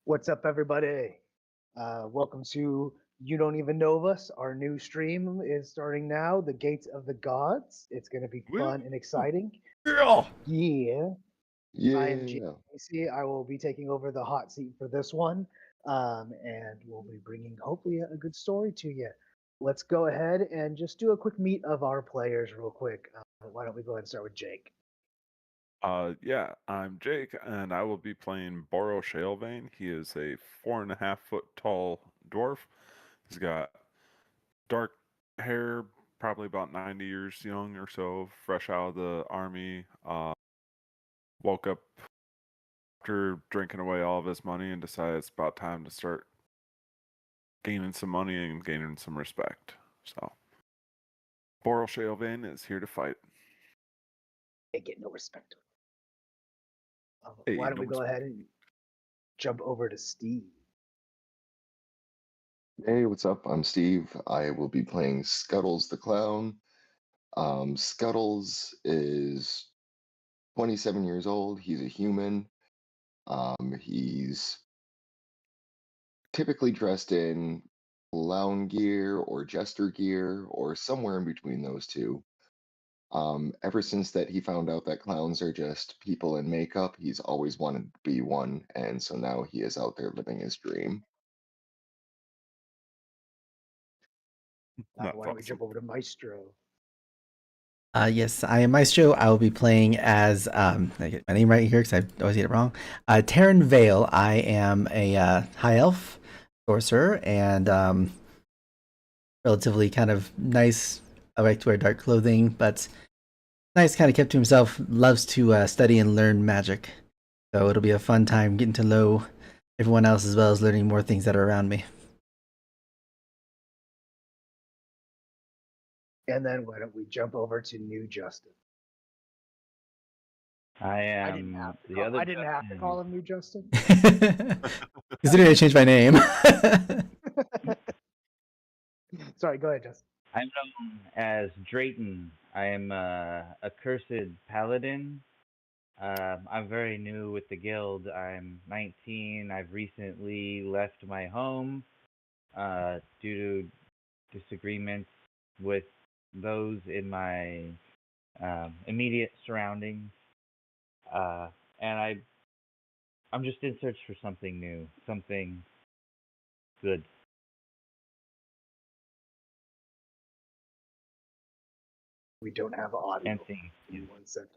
What's up, everybody? Welcome to You Don't Even Know Us. Our new stream is starting now, The Gates of the Gods. It's going to be Woo! fun and exciting. Yeah. Yeah. I am Yeah. JC. I will be taking over the hot seat for this one. And we'll be bringing, hopefully, a good story to you. Let's go ahead and just do a quick meet of our players, real quick. Why don't we go ahead and start with Jake? Yeah, I'm Jake, and I will be playing Boro Shalevein. He is a 4.5 foot tall dwarf. He's got dark hair, probably about 90 years young or so, fresh out of the army. Woke up after drinking away all of his money and decided it's about time to start gaining some money and gaining some respect. So, Boro Shalevein is here to fight. Can't get no respect. Hey, Why don't no we go respect. ahead and jump over to Steve? Hey, what's up? I'm Steve. I will be playing Scuttles the Clown. Scuttles is 27 years old. He's a human. He's typically dressed in clown gear or jester gear or somewhere in between those two. Ever since that he found out that clowns are just people in makeup, he's always wanted to be one, and so now he is out there living his dream. That's Why don't we awesome. jump over to Maestro? Yes, I am Maestro. I will be playing as I get my name right here because I always get it wrong. Terran Vale. I am a high elf sorcerer and relatively kind of nice. I like to wear dark clothing, but nice, kind of kept to himself. Loves to study and learn magic. So it'll be a fun time getting to know everyone else as well as learning more things that are around me. And then why don't we jump over to New Justin? I I didn't am have to the call, other I didn't have to Justin. call him New Justin. Considering I changed my name. Sorry, go ahead, Justin. I'm known as Drayton. I am a cursed paladin. I'm very new with the guild. I'm 19. I've recently left my home due to disagreements with those in my immediate surroundings. And I'm just in search for something new, something good. We don't have audio. And things. In 1 second.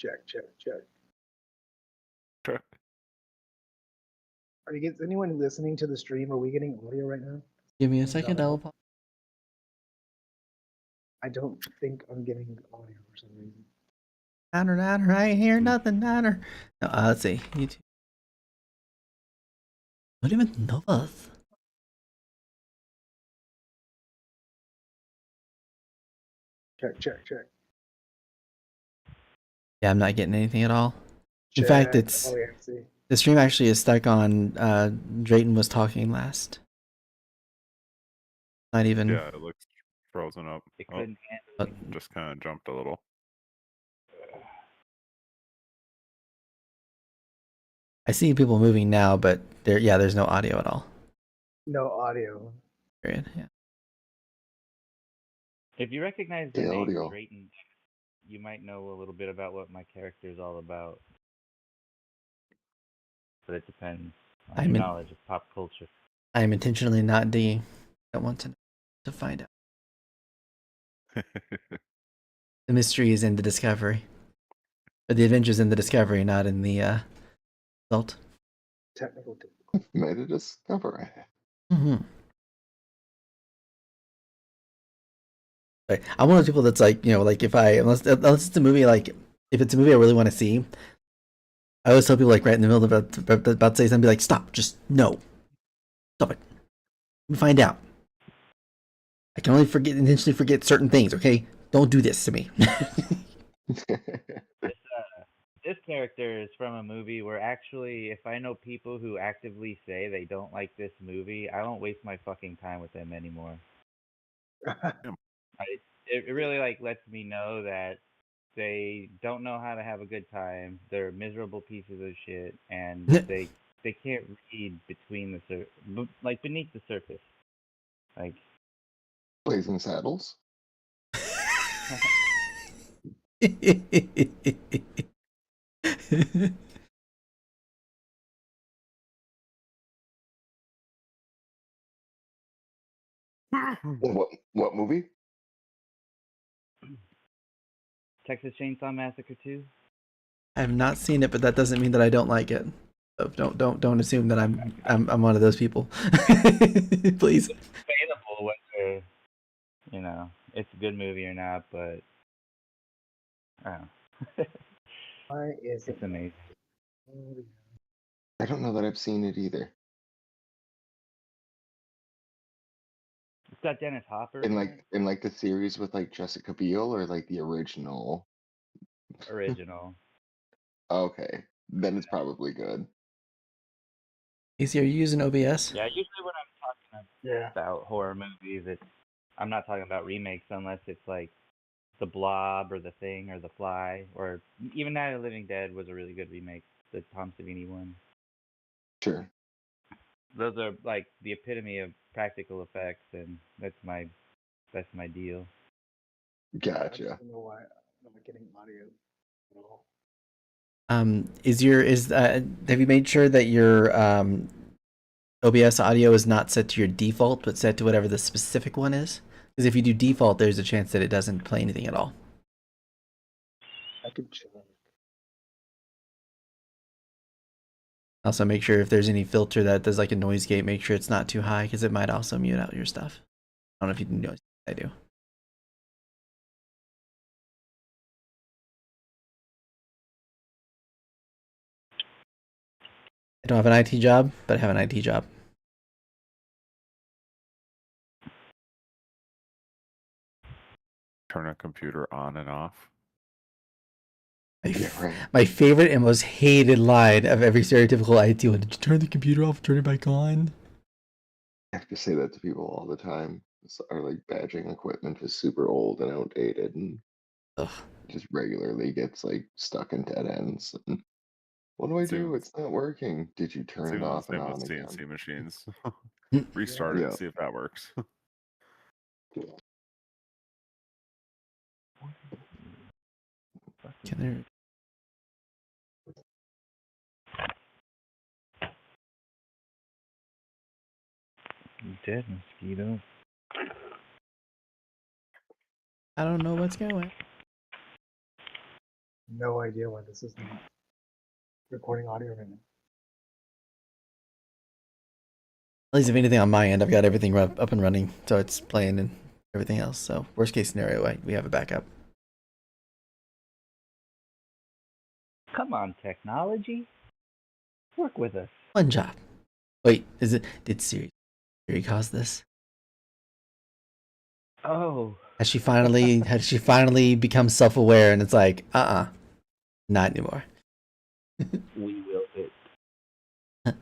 Check. Sure. Is anyone listening to the stream? Are we getting audio right now? Give me a second. I'll. I don't think I'm getting audio for some reason. Natter, I ain't hear nothing, natter. No, let's see. YouTube. Don't even know us. Check. Yeah, I'm not getting anything at all. In Check. fact, it's Oh, yeah, see. the stream actually is stuck on Drayton was talking last. Not even. Yeah, it looks frozen up. It Oh, couldn't handle me. just kind of jumped a little. I see people moving now, but there's no audio at all. No audio. Period. Yeah. If you recognize the Yeah, name audio. Drayton, you might know a little bit about what my character is all about. But it depends on your knowledge of pop culture. I'm intentionally not digging. I want to find out. The mystery is in the discovery. But the adventure is in the discovery, not in the result. Technical difficulty. Made a discovery. Mm-hmm. Right. I'm one of those people that's like, like if unless it's a movie, like if it's a movie I really want to see, I always tell people like right in the middle of about to say something, be like, stop, just no, stop it. Let me find out. I can only intentionally forget certain things. Okay, don't do this to me. This character is from a movie where actually, if I know people who actively say they don't like this movie, I won't waste my fucking time with them anymore. it really like lets me know that they don't know how to have a good time. They're miserable pieces of shit, and they can't read between the like beneath the surface. Like Blazing Saddles. What movie? Texas Chainsaw Massacre 2. I have not seen it, but that doesn't mean that I don't like it. So don't assume that I'm one of those people. Please. It's debatable whether it's a good movie or not, but I don't know. Why is It's it? amazing. I don't know that I've seen it either. It's got Dennis Hopper In in like the series with like Jessica Biel or like the original. it. Original. Okay, then it's probably good. Easy, are you using OBS? Yeah, usually when I'm talking about horror movies, I'm not talking about remakes unless it's like The Blob or The Thing or The Fly, or even Night of the Living Dead was a really good remake, the Tom Savini one. Sure. Those are like the epitome of practical effects, and that's my deal. I Gotcha. just don't know why I'm not getting audio at all. Have you made sure that your OBS audio is not set to your default, but set to whatever the specific one is? Because if you do default, there's a chance that it doesn't play anything at all. I could check. Also, make sure if there's any filter that does like a noise gate, make sure it's not too high because it might also mute out your stuff. I don't know if you can noise. I do. I don't have an IT job, but I have an IT job. Turn a computer on and off. Yeah, right. My favorite and most hated line of every stereotypical IT one: did you turn the computer off, turn it back on? I have to say that to people all the time. Our like badging equipment is super old and outdated, and Ugh. just regularly gets like stuck in dead ends. And what do I do? It's not working. Did you turn it Same off and with on again? CNC machines. Restart it Yeah. and see if that works. Can there... Dead mosquito. I don't know what's going. No idea why this is not recording audio right now. At least if anything on my end, I've got everything up and running, so it's playing and everything else. So worst case scenario, we have a backup. Come on, technology. Work with us. One job. Wait, did Siri cause this? Oh. Has she finally become self-aware and it's like, not anymore. We will it. I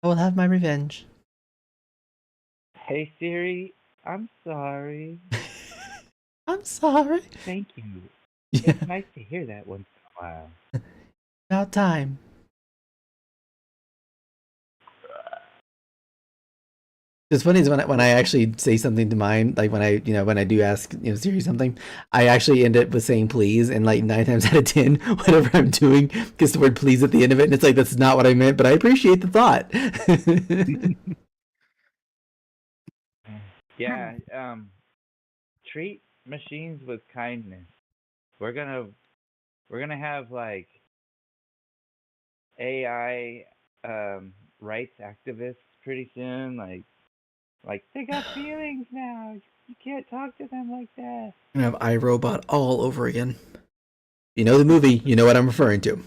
will have my revenge. Hey Siri, I'm sorry. I'm sorry. Thank you. Yeah. It's nice to hear that once in a while. About time. It's funny is when I actually say something to mine, like when I do ask Siri something, I actually end up with saying please, and like 9 times out of 10, whatever I'm doing gets the word please at the end of it, and it's like that's not what I meant, but I appreciate the thought. Yeah, treat machines with kindness. We're gonna have like AI rights activists pretty soon. Like they got feelings now. You can't talk to them like that. I'm gonna have iRobot all over again. You know the movie, you know what I'm referring to.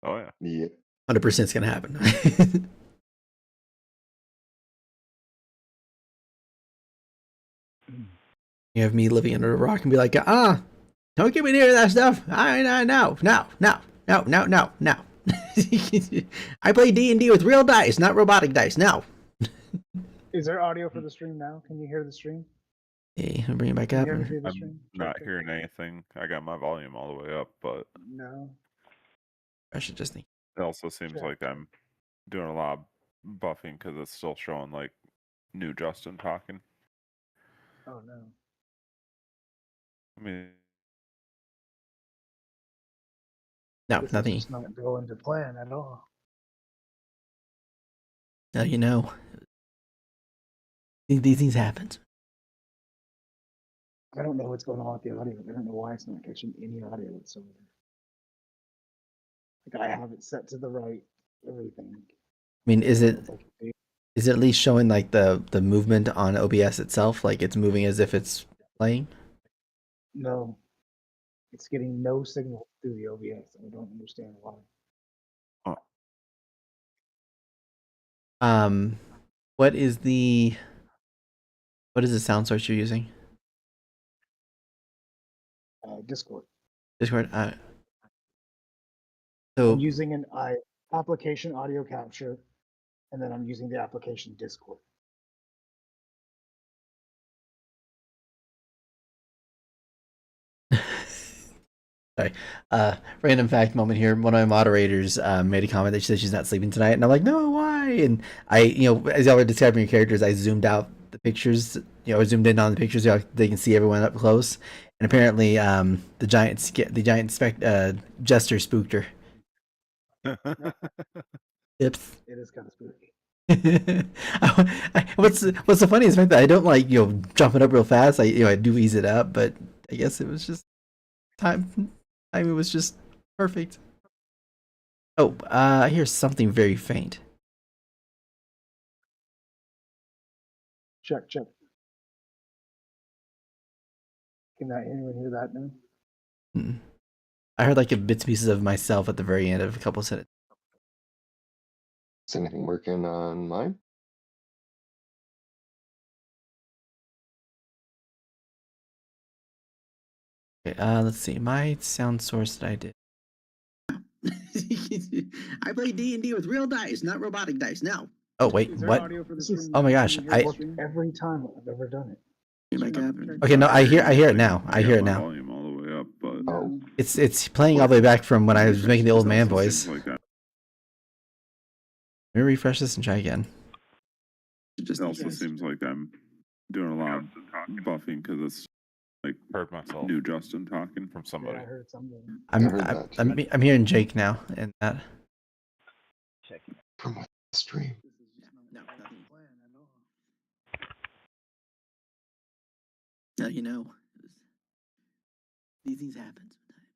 Oh yeah. Yep. 100% is gonna happen. You have me living under a rock and be like, don't get me near that stuff. No. I play D&D with real dice, not robotic dice. No. Is there audio for the stream now? Can you hear the stream? Okay, I'll bring it back Can up. you hear me and- through the I'm stream? not Check. hearing anything. I got my volume all the way up, but No. I should just think. it also seems Check. like I'm doing a lot of buffing because it's still showing like new Justin talking. Oh no. I mean, No, This nothing. is just not going to plan at all. No, you know. These things happen. I don't know what's going on with the audio. I don't know why it's not catching any audio whatsoever. Like I have it set to the right, everything. I mean, is it Like, it- is it at least showing like the movement on OBS itself? Like it's moving as if it's playing? no, it's getting no signal through the OBS. I don't understand why. What is the sound source you're using? Discord. Discord. I'm So using an application audio capture, and then I'm using the application Discord. sorry. Random fact moment here. One of my moderators made a comment that she said she's not sleeping tonight, and I'm like, no, why? And I, as y'all were describing your characters, I zoomed out the pictures. I zoomed in on the pictures so they can see everyone up close. And apparently, the giant jester spooked her. Ips. It is kind of spooky. What's the funniest fact that I don't like jumping up real fast. I do ease it up, but I guess it was just time. It was just perfect. Oh, I hear something very faint. Check. Can anyone hear that now? I heard like bits and pieces of myself at the very end of a couple of sentences. Is anything working on mine? Okay, let's see. My sound source that I did. I play D&D with real dice, not robotic dice. Now, Oh wait, what? Oh my gosh, Every time I've ever done it. Okay, no, I hear it now. I hear it now. Volume all the way up, but Oh, It's playing all the way back from when I was making the old man voice. Like Let me refresh this and try again. it also seems like I'm doing a lot of buffing because it's like Heard myself. new Justin talking from Yeah, somebody. I heard something. I'm heard that too. I'm hearing Jake now, and that. Check. from what stream? No, nothing. No, you know, these things happen sometimes.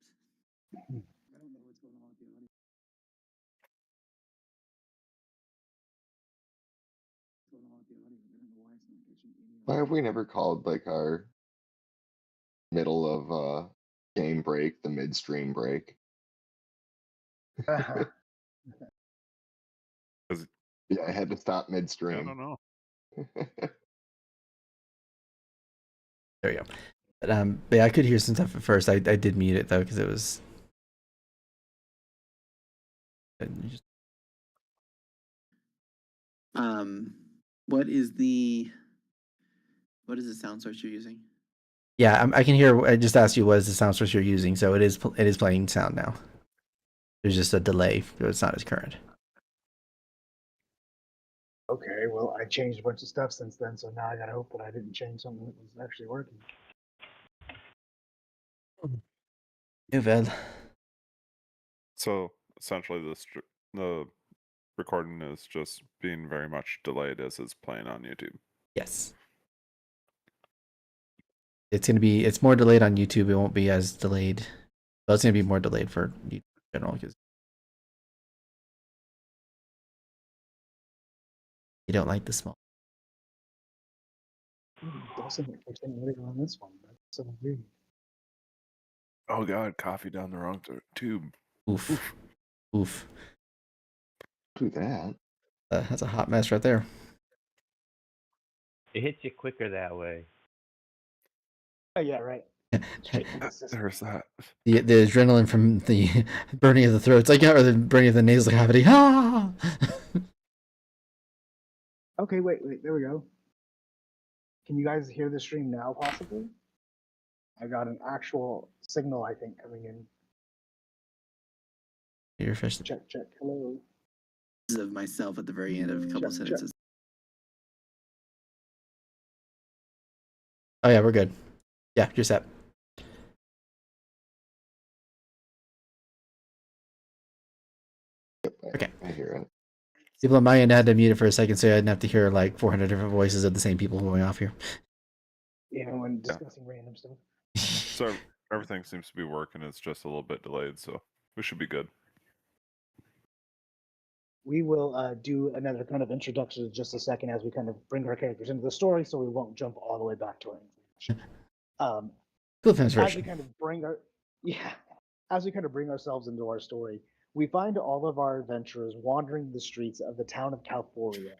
I don't know what's going on with the audio. Why have we never called like our middle of game break the midstream break? Yeah, I had to stop I midstream. don't know. There we go. But yeah, I could hear some stuff at first. I did mute it though because it was. What is the sound source you're using? Yeah, I can hear. I just asked you what is the sound source you're using, so it is playing sound now. There's just a delay, so it's not as current. Okay, well, I changed a bunch of stuff since then, so now I gotta hope that I didn't change something that was actually working. Well, So essentially, the recording is just being very much delayed as it's playing on YouTube. yes. It's more delayed on YouTube. It won't be as delayed. Well, it's gonna be more delayed for YouTube in general because you don't like the small. Doesn't look like anything on this one. That's so weird. Oh God, coffee down the wrong tube. Oof. Oof. Do that. That's a hot mess right there. It hits you quicker that way. Oh yeah, right. Straight to the system. There's that. The adrenaline from the burning of the throat. It's like or the burning of the nasal cavity. Ah! Okay, wait, there we go. Can you guys hear the stream now, possibly? I got an actual signal, I think, coming in. You're fish. Check. Hello. Of myself at the very end of a couple Check. sentences. Oh yeah, we're good. Yeah, you're set. Okay. I hear it. People on my end had to mute it for a second, so I didn't have to hear like 400 different voices of the same people going off here. Even when discussing random stuff. So everything seems to be working. It's just a little bit delayed, so we should be good. We will do another kind of introduction in just a second as we kind of bring our characters into the story, so we won't jump all the way back to our information. Cliffhanger As we version. kind of bring ourselves into our story, we find all of our adventurers wandering the streets of the town of Calforia.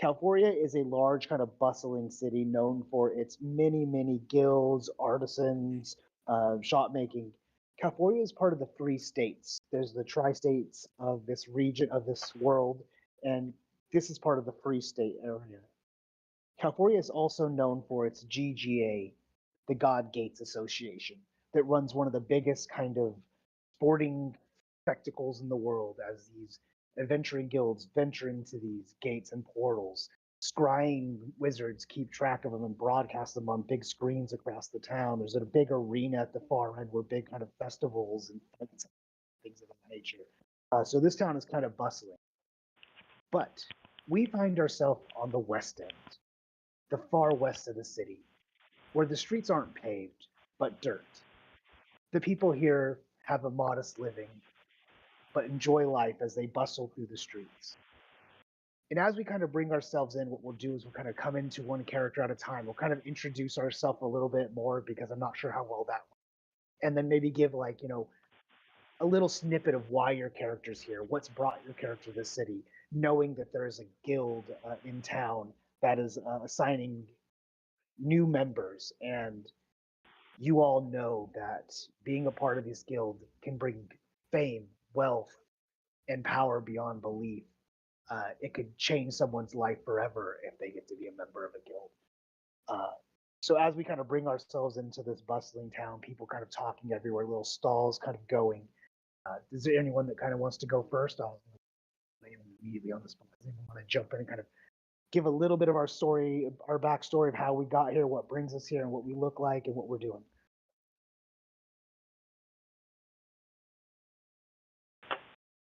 Calforia is a large, kind of bustling city known for its many guilds, artisans, shop making. Calforia is part of the Free States. There's the tri-states of this region, of this world, and this is part of the Free State area. Calforia is also known for its GGA, the God Gates Association, that runs one of the biggest kind of sporting spectacles in the world as these adventuring guilds venture into these gates and portals. Scrying wizards keep track of them and broadcast them on big screens across the town. There's a big arena at the far end where big kind of festivals and things of that nature. So this town is kind of bustling. But we find ourselves on the west end, the far west of the city, where the streets aren't paved, but dirt. The people here have a modest living, but enjoy life as they bustle through the streets. And as we kind of bring ourselves in, what we'll do is we'll kind of come into one character at a time. We'll kind of introduce ourselves a little bit more because I'm not sure how well that went. And then maybe give like, a little snippet of why your character's here, what's brought your character to this city, knowing that there's a guild in town that is assigning new members, and you all know that being a part of this guild can bring fame, wealth, and power beyond belief. It could change someone's life forever if they get to be a member of a guild. So as we kind of bring ourselves into this bustling town, people kind of talking everywhere, little stalls kind of going. Is there anyone that kind of wants to go first? I'll lay immediately on the spot. Does anyone want to jump in and kind of give a little bit of our story, our backstory of how we got here, what brings us here, and what we look like, and what we're doing?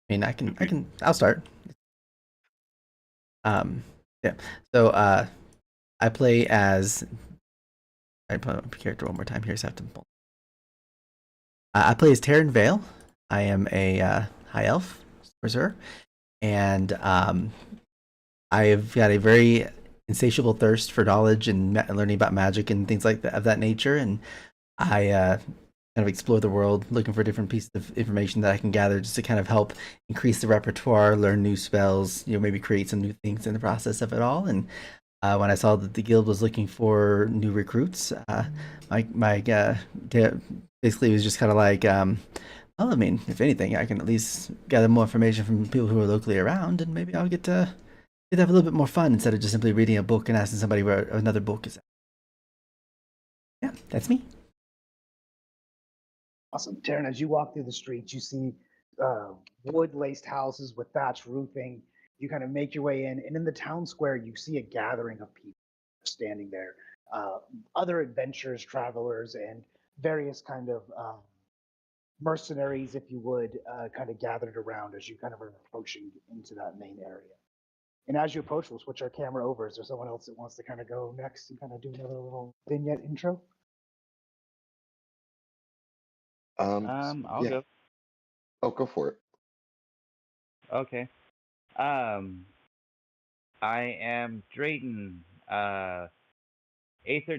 I mean, I'll start. Yeah. So, I play as. I put up a character one more time here, so I have to pull. I play as Terran Vale. I am a high elf sorcerer, and I've got a very insatiable thirst for knowledge and learning about magic and things like that of that nature. And I kind of explore the world, looking for different pieces of information that I can gather just to kind of help increase the repertoire, learn new spells, maybe create some new things in the process of it all. And when I saw that the guild was looking for new recruits, basically was just kind of like, well, I mean, if anything, I can at least gather more information from people who are locally around, and maybe I'll get to have a little bit more fun instead of just simply reading a book and asking somebody where another book is at. Yeah, that's me. Awesome. Taryn, as you walk through the streets, you see wood-laced houses with thatched roofing. You kind of make your way in, and in the town square, you see a gathering of people standing there. Other adventurers, travelers, and various kind of mercenaries, if you would, kind of gathered around as you kind of are approaching into that main area. And as you approach, we'll switch our camera over. Is there someone else that wants to kind of go next and kind of do another little vignette intro? I'll yeah. go. Oh, go for it. Okay. I am Drayton, Aether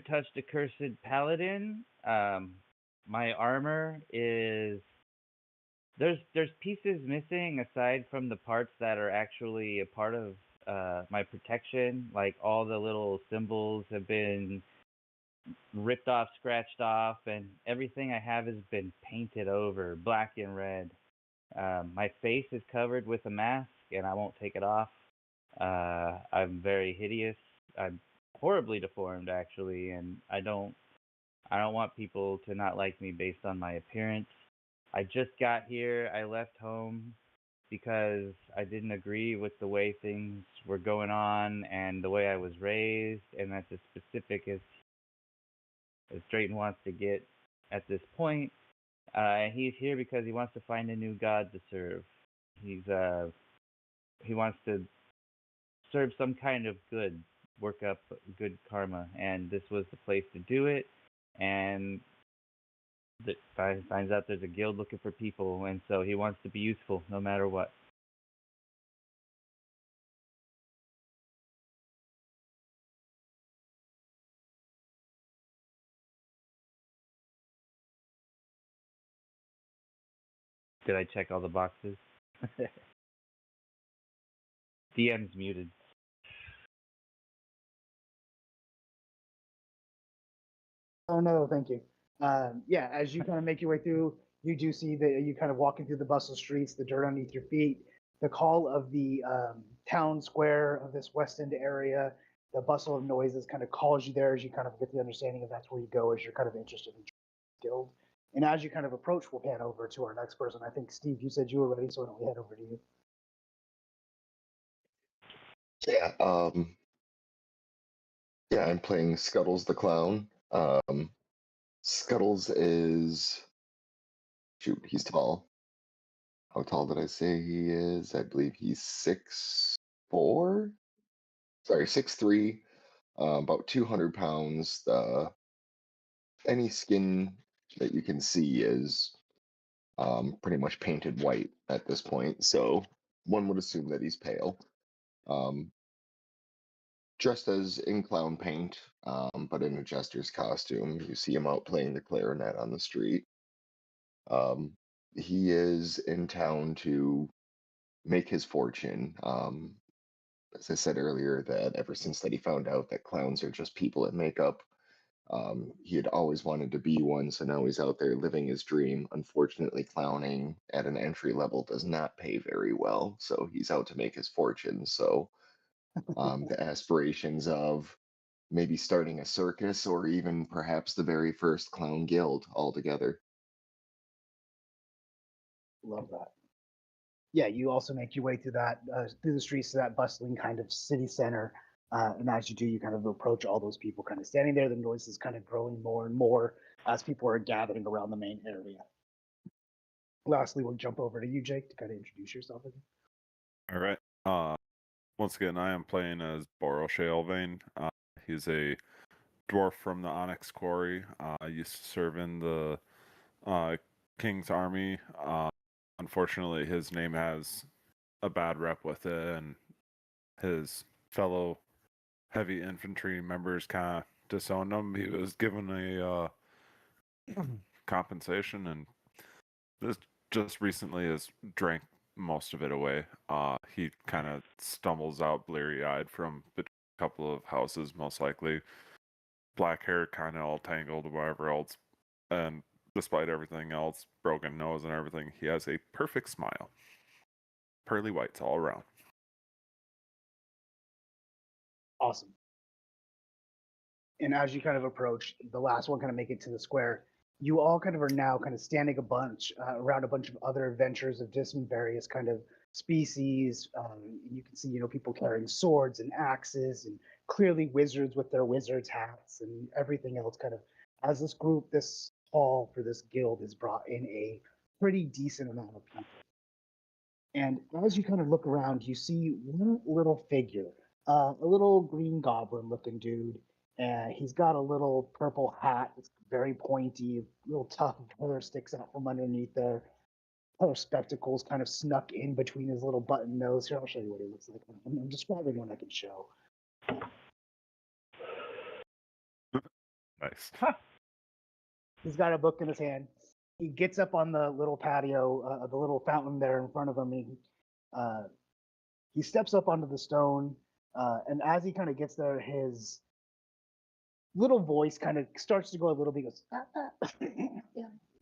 Touched Accursed Paladin. My armor is there's pieces missing aside from the parts that are actually a part of my protection. Like all the little symbols have been ripped off, scratched off, and everything I have has been painted over black and red. My face is covered with a mask, and I won't take it off. I'm very hideous. I'm horribly deformed actually, and I don't want people to not like me based on my appearance. I just got here. I left home because I didn't agree with the way things were going on and the way I was raised, and that's as specific as Drayton wants to get at this point. He's here because he wants to find a new god to serve. He wants to serve some kind of good, work up good karma, and this was the place to do it. And finds out there's a guild looking for people, and so he wants to be useful no matter what. Did I check all the boxes? DM's muted. Oh no, thank you. Yeah, as you kind of make your way through, you do see that you kind of walking through the bustle streets, the dirt underneath your feet, the call of the town square of this West End area, the bustle of noises kind of calls you there as you kind of get the understanding of that's where you go as you're kind of interested in the guild. And as you kind of approach, we'll pan over to our next person. I think, Steve, you said you were ready, so why don't we head over to you? Yeah, yeah, I'm playing Scuttles the Clown. Scuttles is, shoot, he's tall. How tall did I say he is? I believe he's 6'4". Sorry, 6'3", about 200 pounds. Any skin that you can see is pretty much painted white at this point, so one would assume that he's pale. Dressed as in clown paint, but in a jester's costume. You see him out playing the clarinet on the street. He is in town to make his fortune. As I said earlier, that ever since that he found out that clowns are just people in makeup, he had always wanted to be one, so now he's out there living his dream. Unfortunately, clowning at an entry level does not pay very well, so he's out to make his fortune. So the aspirations of maybe starting a circus or even perhaps the very first clown guild altogether. Love that. Yeah, you also make your way through that through the streets to that bustling kind of city center, and as you do, you kind of approach all those people kind of standing there. The noise is kind of growing more and more as people are gathering around the main area. Lastly, we'll jump over to you, Jake, to kind of introduce yourself again. All right. Once again, I am playing as Boral Shalevane. He's a dwarf from the Onyx Quarry. Used to serve in the King's Army. Unfortunately, his name has a bad rep with it, and his fellow heavy infantry members kind of disowned him. He was given a compensation, and this just recently has drank most of it away. He kind of stumbles out bleary-eyed from between a couple of houses, most likely. Black hair kind of all tangled, whatever else. And despite everything else, broken nose and everything, he has a perfect smile. Pearly whites all around. Awesome. And as you kind of approach, the last one kind of make it to the square, you all kind of are now kind of standing a bunch around a bunch of other adventurers of just various kind of species. You can see, people carrying swords and axes, and clearly wizards with their wizards hats and everything else. Kind of as this group, this hall for this guild has brought in a pretty decent amount of people. And as you kind of look around, you see one little figure, a little green goblin looking dude. And he's got a little purple hat. It's very pointy, a little tuft of hair sticks out from underneath there. Other spectacles kind of snuck in between his little button nose. Here, I'll show you what he looks like. I'm describing one I can show. Nice. He's got a book in his hand. He gets up on the little patio, the little fountain there in front of him. He steps up onto the stone, and as he kind of gets there, his little voice kind of starts to go a little bit. He goes,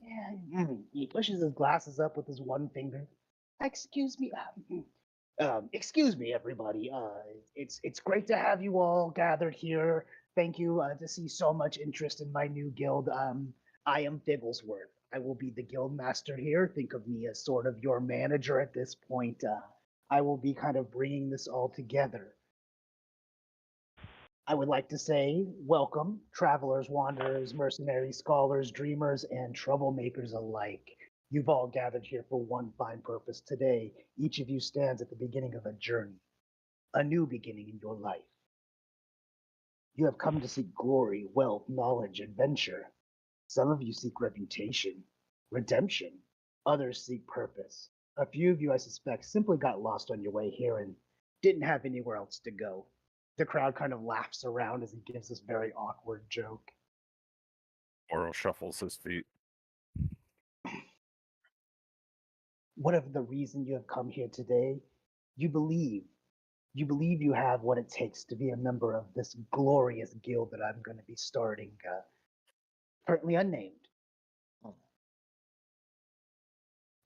yeah. He pushes his glasses up with his one finger. Excuse me. Excuse me, everybody. It's great to have you all gathered here. Thank you to see so much interest in my new guild. I am Figglesworth. I will be the guild master here. Think of me as sort of your manager at this point. I will be kind of bringing this all together. I would like to say welcome, travelers, wanderers, mercenaries, scholars, dreamers, and troublemakers alike. You've all gathered here for one fine purpose today. Each of you stands at the beginning of a journey, a new beginning in your life. You have come to seek glory, wealth, knowledge, adventure. Some of you seek reputation, redemption. Others seek purpose. A few of you, I suspect, simply got lost on your way here and didn't have anywhere else to go. The crowd kind of laughs around as he gives this very awkward joke. Boro shuffles his feet. Whatever the reason you have come here today, you believe you have what it takes to be a member of this glorious guild that I'm going to be starting, currently unnamed.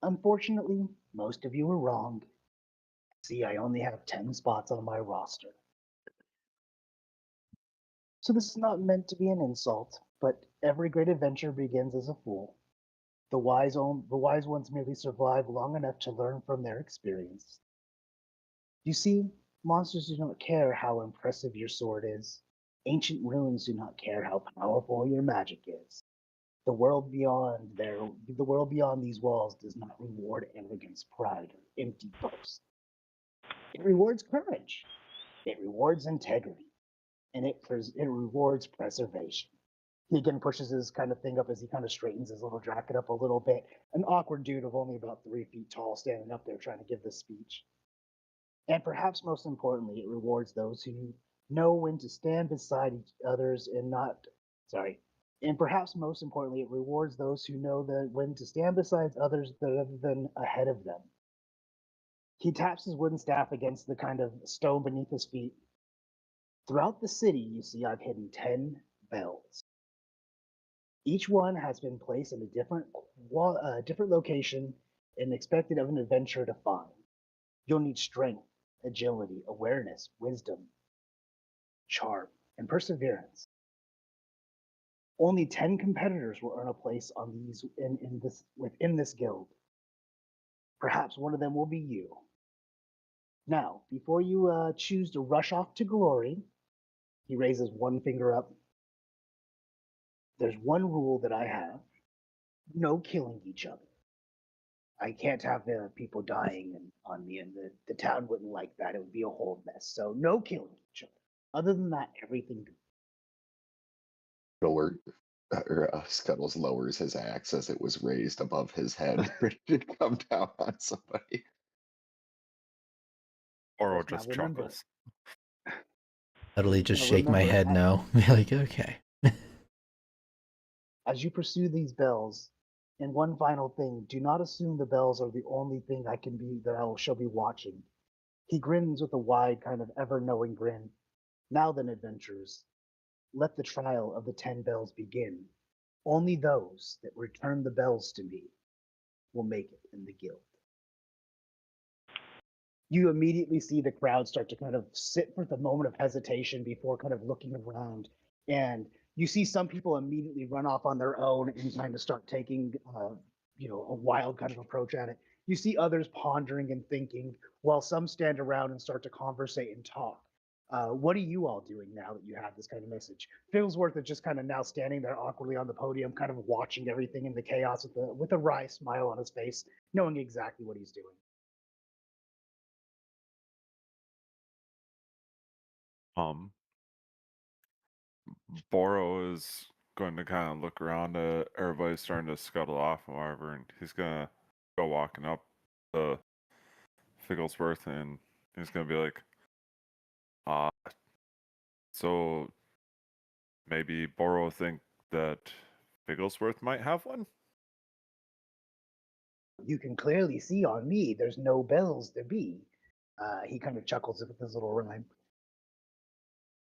Unfortunately, most of you are wrong. See, I only have 10 spots on my roster. So this is not meant to be an insult, but every great adventure begins as a fool. The wise ones merely survive long enough to learn from their experience. You see, monsters do not care how impressive your sword is. Ancient ruins do not care how powerful your magic is. The world beyond these walls does not reward arrogance, pride, or empty boast. It rewards courage. It rewards integrity. And it rewards preservation. He again pushes his kind of thing up as he kind of straightens his little jacket up a little bit. An awkward dude of only about 3 feet tall standing up there trying to give this speech. And perhaps most importantly, it rewards those who know when to stand beside each others and not, sorry. And perhaps most importantly, it rewards those who know that when to stand beside others rather than ahead of them. He taps his wooden staff against the kind of stone beneath his feet. Throughout the city, you see I've hidden 10 bells. Each one has been placed in a different location and expected of an adventurer to find. You'll need strength, agility, awareness, wisdom, charm, and perseverance. Only 10 competitors will earn a place on these within this guild. Perhaps one of them will be you. Now, before you choose to rush off to glory, he raises one finger up. There's one rule that I have. No killing each other. I can't have people dying on me, and the town wouldn't like that. It would be a whole mess. So no killing each other. Other than that, everything good. Scuttles lowers his axe as it was raised above his head, ready to come down on somebody. Boro Now just remember, chuckles. Totally just Now shake my remember, head no. Be like, okay. as you pursue these bells, and one final thing, do not assume the bells are the only thing shall be watching. He grins with a wide, kind of ever-knowing grin. Now then, adventurers, let the trial of the 10 bells begin. Only those that return the bells to me will make it in the guild. You immediately see the crowd start to kind of sit for the moment of hesitation before kind of looking around. And you see some people immediately run off on their own and kind of start taking, a wild kind of approach at it. You see others pondering and thinking, while some stand around and start to conversate and talk. What are you all doing now that you have this kind of message? Figglesworth is just kind of now standing there awkwardly on the podium, kind of watching everything in the chaos with a wry smile on his face, knowing exactly what he's doing. Boro is going to kind of look around at everybody starting to scuttle off and whatever, and he's gonna go walking up to Figglesworth and he's gonna be like, so maybe Boro think that Figglesworth might have one? You can clearly see on me there's no bells to be. He kind of chuckles with his little rhyme.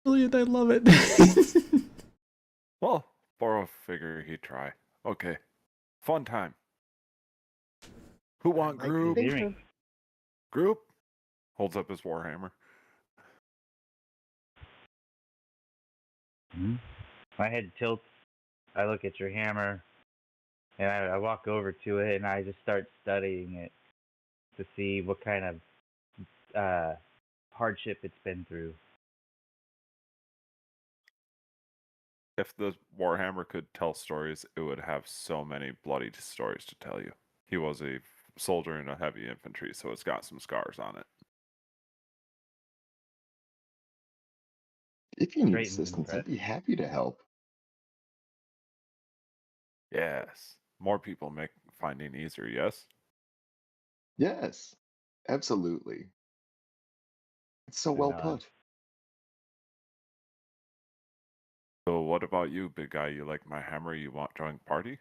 Brilliant, I love it. Well, Boro figure he'd try. Okay. Fun time. Who want Like group? things are- Group? Holds up his warhammer. My head tilts. I look at your hammer, and I walk over to it, and I just start studying it to see what kind of hardship it's been through. If the warhammer could tell stories, it would have so many bloody stories to tell you. He was a soldier in a heavy infantry, so it's got some scars on it. If you need Drayton's assistance, I'd impressed. be happy to help. Yes. More people make finding easier, yes? Yes, absolutely. It's so I well nod. put. So what about you, big guy? You like my hammer? You want join party?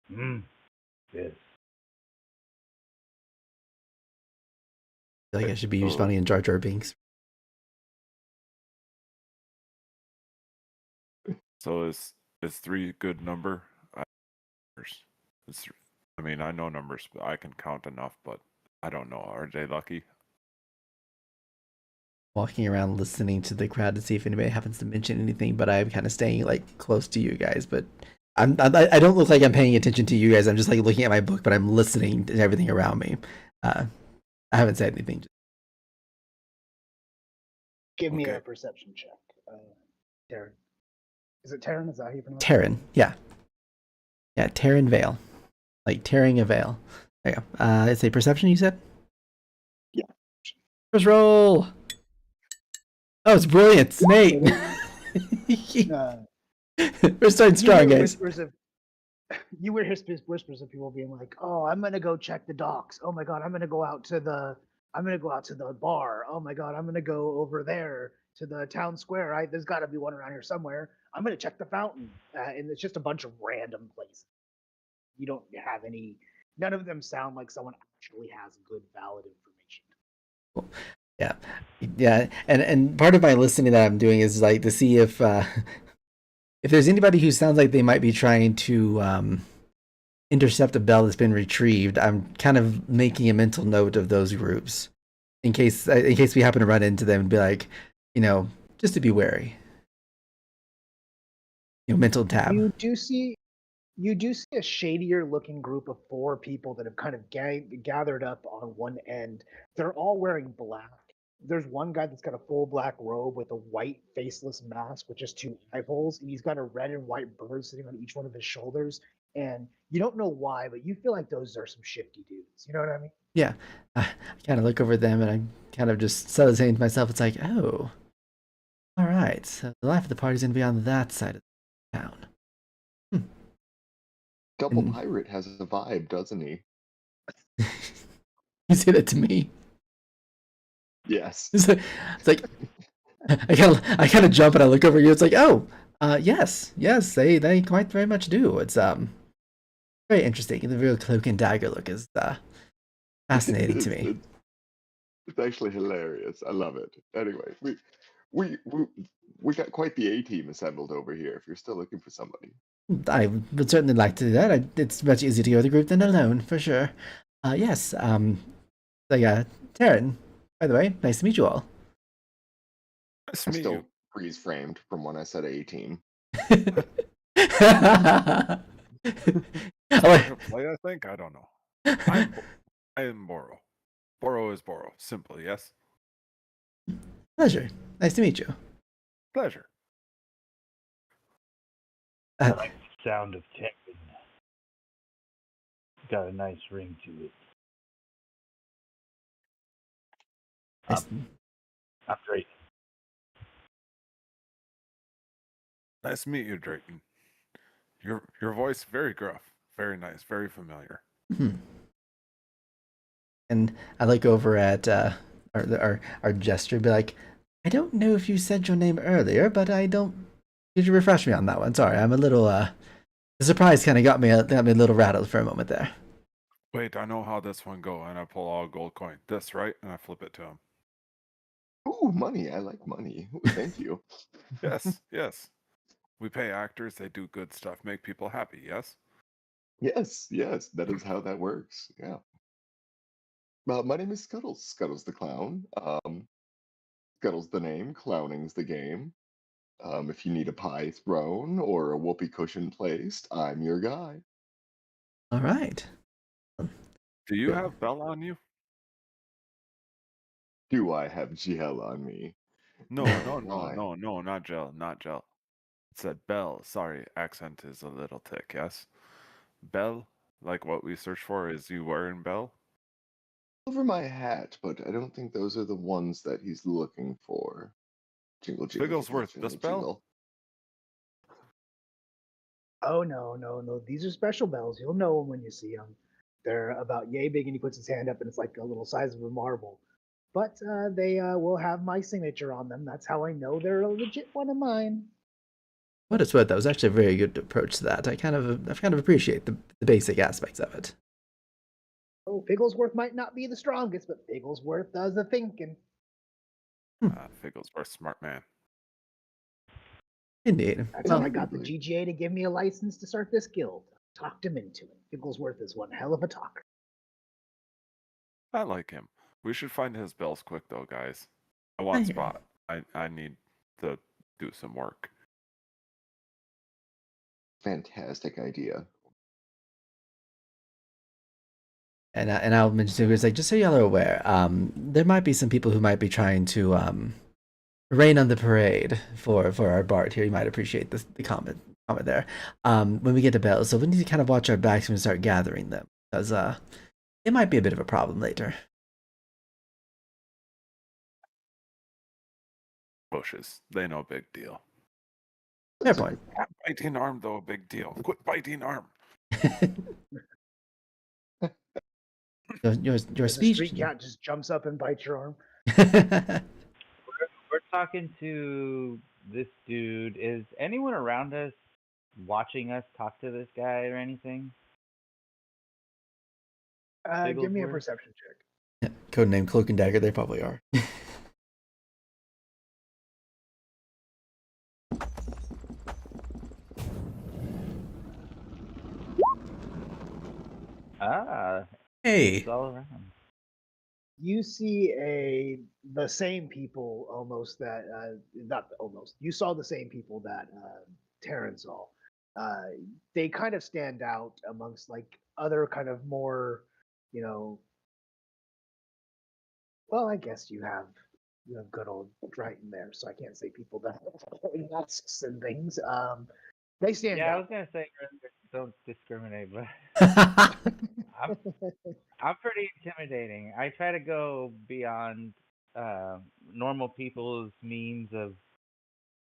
Yes. I feel like I should be responding in Jar Jar Binks. So is 3 a good number? I mean, I know numbers, but I can count enough, but I don't know. Are they lucky? Walking around listening to the crowd to see if anybody happens to mention anything, but I'm kind of staying like close to you guys. But I don't look like I'm paying attention to you guys. I'm just like looking at my book, but I'm listening to everything around me. I haven't said anything. Give me Okay. a perception check, Taryn. Is it Taryn? Is that how you pronounce it? Taryn, yeah, Taryn Vale, like tearing a veil. There you go. It's a perception, you said. Yeah. First roll. Oh, it's brilliant, Nate. We're starting strong, guys. You hear whispers of people being like, "Oh, I'm gonna go check the docks. Oh my god, I'm gonna go out to the bar. Oh my god, I'm gonna go over there to the town square. There's got to be one around here somewhere. I'm gonna check the fountain." And it's just a bunch of random places. You don't have any. None of them sound like someone actually has good, valid information. Yeah, and part of my listening that I'm doing is like to see if there's anybody who sounds like they might be trying to intercept a bell that's been retrieved. I'm kind of making a mental note of those groups in case we happen to run into them and be like, just to be wary. Mental tab. You do see a shadier looking group of 4 people that have kind of gathered up on one end. They're all wearing black. There's one guy that's got a full black robe with a white faceless mask with just 2 eye holes, and he's got a red and white bird sitting on each one of his shoulders. And you don't know why, but you feel like those are some shifty dudes. You know what I mean? Yeah. I kind of look over them and I kind of just settle saying to myself, it's like, oh, all right. So the life of the party's going to be on that side of the town. Double Pirate has a vibe, doesn't he? You say that to me. Yes. It's like I kind of jump and I look over you. It's like, oh, yes, they quite very much do. It's very interesting. The real cloak and dagger look is fascinating to me. It's actually hilarious. I love it. Anyway, we got quite the A team assembled over here. If you're still looking for somebody, I would certainly like to do that. It's much easier to go with a group than alone, for sure. Yes. Taryn, by the way, nice to meet you all. Nice I'm to meet still you. freeze framed from when I said A team. Play, I think. I don't know. I am Boro. Boro is Boro. Simple, yes. Pleasure. Nice to meet you. Pleasure. I like the sound of Tekken. Got a nice ring to it. I'm Drake. Nice to meet you, Drayton. Your voice very gruff, very nice, very familiar. And I look over at our jester and be like, I don't know if you said your name earlier, but I don't. Could you refresh me on that one? Sorry, I'm a little the surprise kind of got me a little rattled for a moment there. Wait, I know how this one go, and I pull out a gold coin. This, right? And I flip it to him. Ooh, money. I like money. Ooh, thank you. Yes, yes. We pay actors, they do good stuff, make people happy, yes? Yes, that is how that works. Yeah. My name is Scuttles. Scuttles the clown. Scuttles the name. Clowning's the game. If you need a pie thrown or a whoopee cushion placed, I'm your guy. All right. Do you have Bell on you? Do I have gel on me? No, Why? no, not gel, not gel. It said Bell. Sorry, accent is a little thick, yes? Bell, like what we search for, is you wearing Bell? Over my hat, but I don't think those are the ones that he's looking for. Jingle, jingle, jingle, Bigglesworth, the jingle, spell? jingle. Oh no! These are special bells. You'll know them when you see them. They're about yay big, and he puts his hand up, and it's like a little size of a marble. But they will have my signature on them. That's how I know they're a legit one of mine. What it's worth, that was actually a very good approach to that. I kind of appreciate the basic aspects of it. Oh, Bigglesworth might not be the strongest, but Bigglesworth does the thinking. Bigglesworth, smart man. Indeed. That's Well, how I got the Probably. GGA to give me a license to start this guild. Talked him into it. Bigglesworth is one hell of a talker. I like him. We should find his bells quick, though, guys. I I want hear Spot. I need to do some work. Fantastic idea. and I'll mention too, it's like just so y'all are aware, there might be some people who might be trying to rain on the parade for our Bard here. You might appreciate the comment there. When we get to bells, so we need to kind of watch our backs when we start gathering them, because it might be a bit of a problem later. Bushes. They know big deal. Fair That's a point. Biting arm, though, a big deal. Quit biting arm. your The speech. street cat just jumps up and bites your arm. We're talking to this dude. Is anyone around us watching us talk to this guy or anything? Give me a Bigglesworth? perception check. Codename Cloak and Dagger. They probably are. Hey. It's all around. You see the same people almost that not almost. You saw the same people that Terrence saw. They kind of stand out amongst like other kind of more, you know. Well, I guess you have good old Triton there, so I can't say people that have masks and things. They stand Yeah, I out. was gonna say don't discriminate, but I'm pretty intimidating. I try to go beyond normal people's means of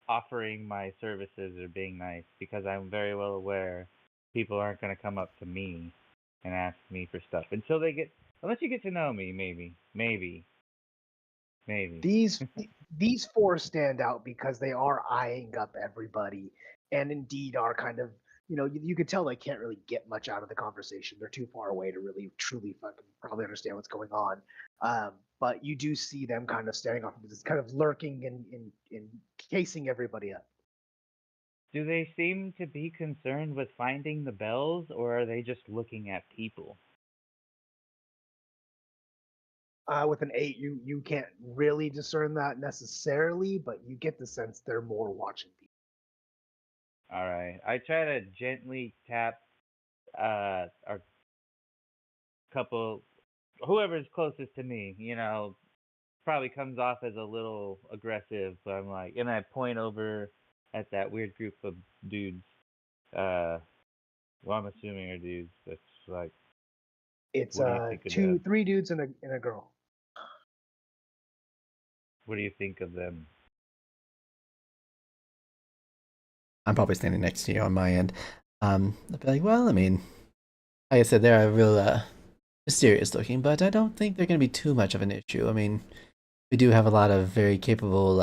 offering my services or being nice, because I'm very well aware people aren't going to come up to me and ask me for stuff unless you get to know me. Maybe. These four stand out because they are eyeing up everybody, and indeed are kind of you could tell they can't really get much out of the conversation. They're too far away to really truly fucking probably understand what's going on. But you do see them kind of standing off, just kind of lurking and casing everybody up. Do they seem to be concerned with finding the bells, or are they just looking at people? With an 8, you can't really discern that necessarily, but you get the sense they're more watching people. All right. I try to gently tap our couple, whoever's closest to me. Probably comes off as a little aggressive, but I'm like, and I point over at that weird group of dudes. Well, I'm assuming are dudes. That's like, It's what do you think of them? 3 dudes and a girl. What do you think of them? I'm probably standing next to you on my end. I'd be like, well, I mean, like I said, they're real mysterious looking, but I don't think they're going to be too much of an issue. I mean, we do have a lot of very capable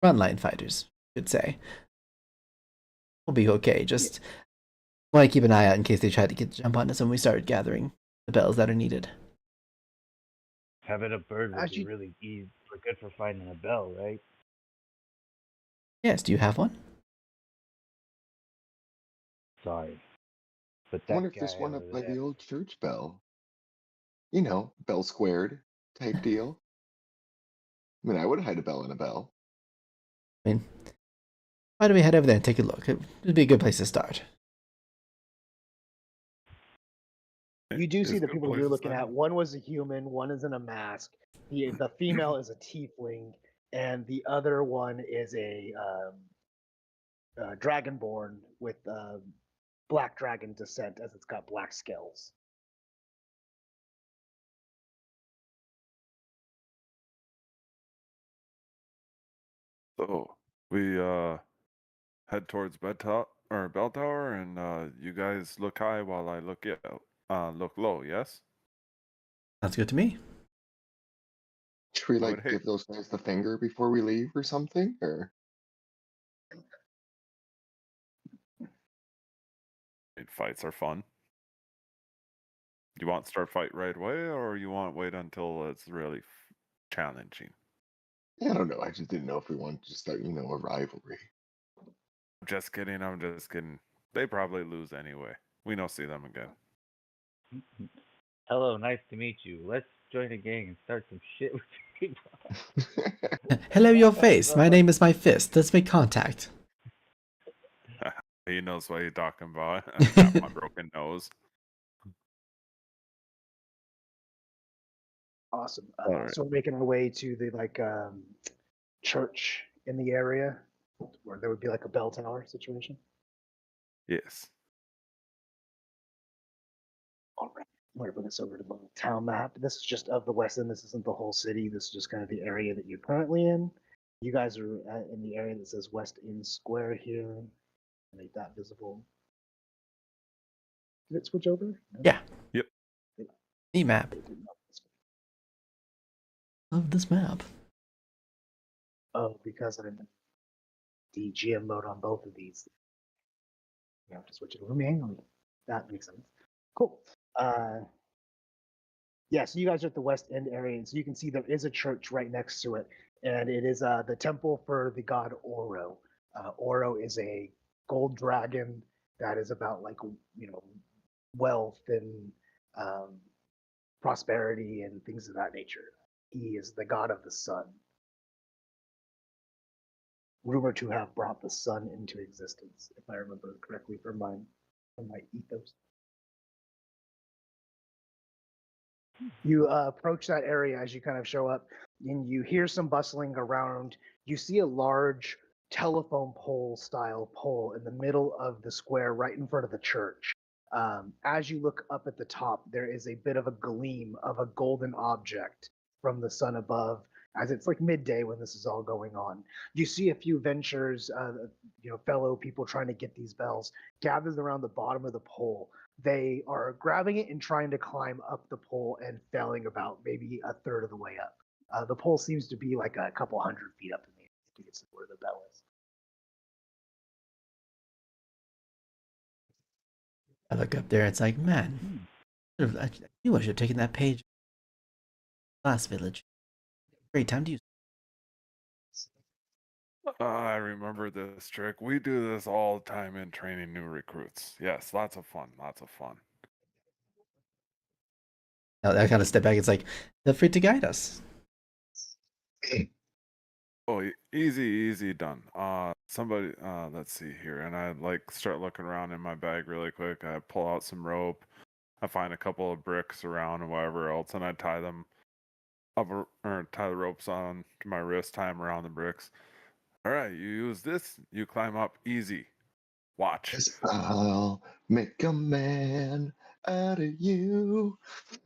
frontline fighters, I should say. We'll be okay. Just want to keep an eye out in case they try to jump on us when we start gathering the bells that are needed. Having a bird would be Actually- really easy, good for finding a bell, right? Yes, do you have one? Sorry, but I that wonder if guy there's one over up by there. the old church bell. bell squared type deal. I mean, I would hide a bell in a bell. I mean, why don't we head over there and take a look? It'd be a good place to start. You do see Is the good people place you're to looking start? at. One was a human, one is in a mask. The female is a tiefling, and the other one is a dragonborn with black dragon descent, as it's got black scales. So we head towards bell tower, and you guys look high while I look low. Yes. Sounds good to me. Should we I would hate. give those guys the finger before we leave or something? Or Fights are fun. You want to start fight right away, or you want to wait until it's really challenging? I don't know. I just didn't know if we wanted to start, a rivalry. Just kidding. I'm just kidding. They probably lose anyway. We don't see them again. Hello, nice to meet you. Let's join a gang and start some shit with people. Hello, your face. My name is my fist. Let's make contact. He knows what he's talking about. I got my broken nose. Awesome. Alright. So we're making our way to the church in the area where there would be like a bell tower situation. Yes. All right. I'm going to bring this over to the town map. This is just of the West End. This isn't the whole city. This is just kind of the area that you're currently in. You guys are in the area that says West End Square here. Make that visible. Did it switch over? No? Yeah. Yep. Neat map. Love this map. Oh, because I'm in the GM mode on both of these. You have to switch it over manually. That makes sense. Cool. Yeah, so you guys are at the West End area, and so you can see there is a church right next to it, and it is the temple for the god Oro. Oro is a gold dragon that is about wealth and prosperity and things of that nature. He is the god of the sun, rumored to have brought the sun into existence, if I remember correctly from my ethos. You approach that area as you kind of show up, and you hear some bustling around. You see a large telephone pole style pole in the middle of the square right in front of the church. As you look up at the top, there is a bit of a gleam of a golden object from the sun above, as it's like midday when this is all going on. You see a few ventures, fellow people trying to get these bells gathered around the bottom of the pole. They are grabbing it and trying to climb up the pole and failing about maybe a third of the way up. The pole seems to be like a couple 100 feet up in the air to get to where the bell is. I look up there. It's like, man, I knew I should have taken that page. Last village. Great time to use. I remember this trick. We do this all the time in training new recruits. Yes, lots of fun. Lots of fun. I kind of step back. It's like, feel free to guide us. Oh, easy done. Somebody, let's see here. And I start looking around in my bag really quick. I pull out some rope. I find a couple of bricks around and whatever else, and I tie them up or tie the ropes on to my wrist, tie them around the bricks. All right, you use this, you climb up easy. Watch. 'Cause I'll make a man out of you.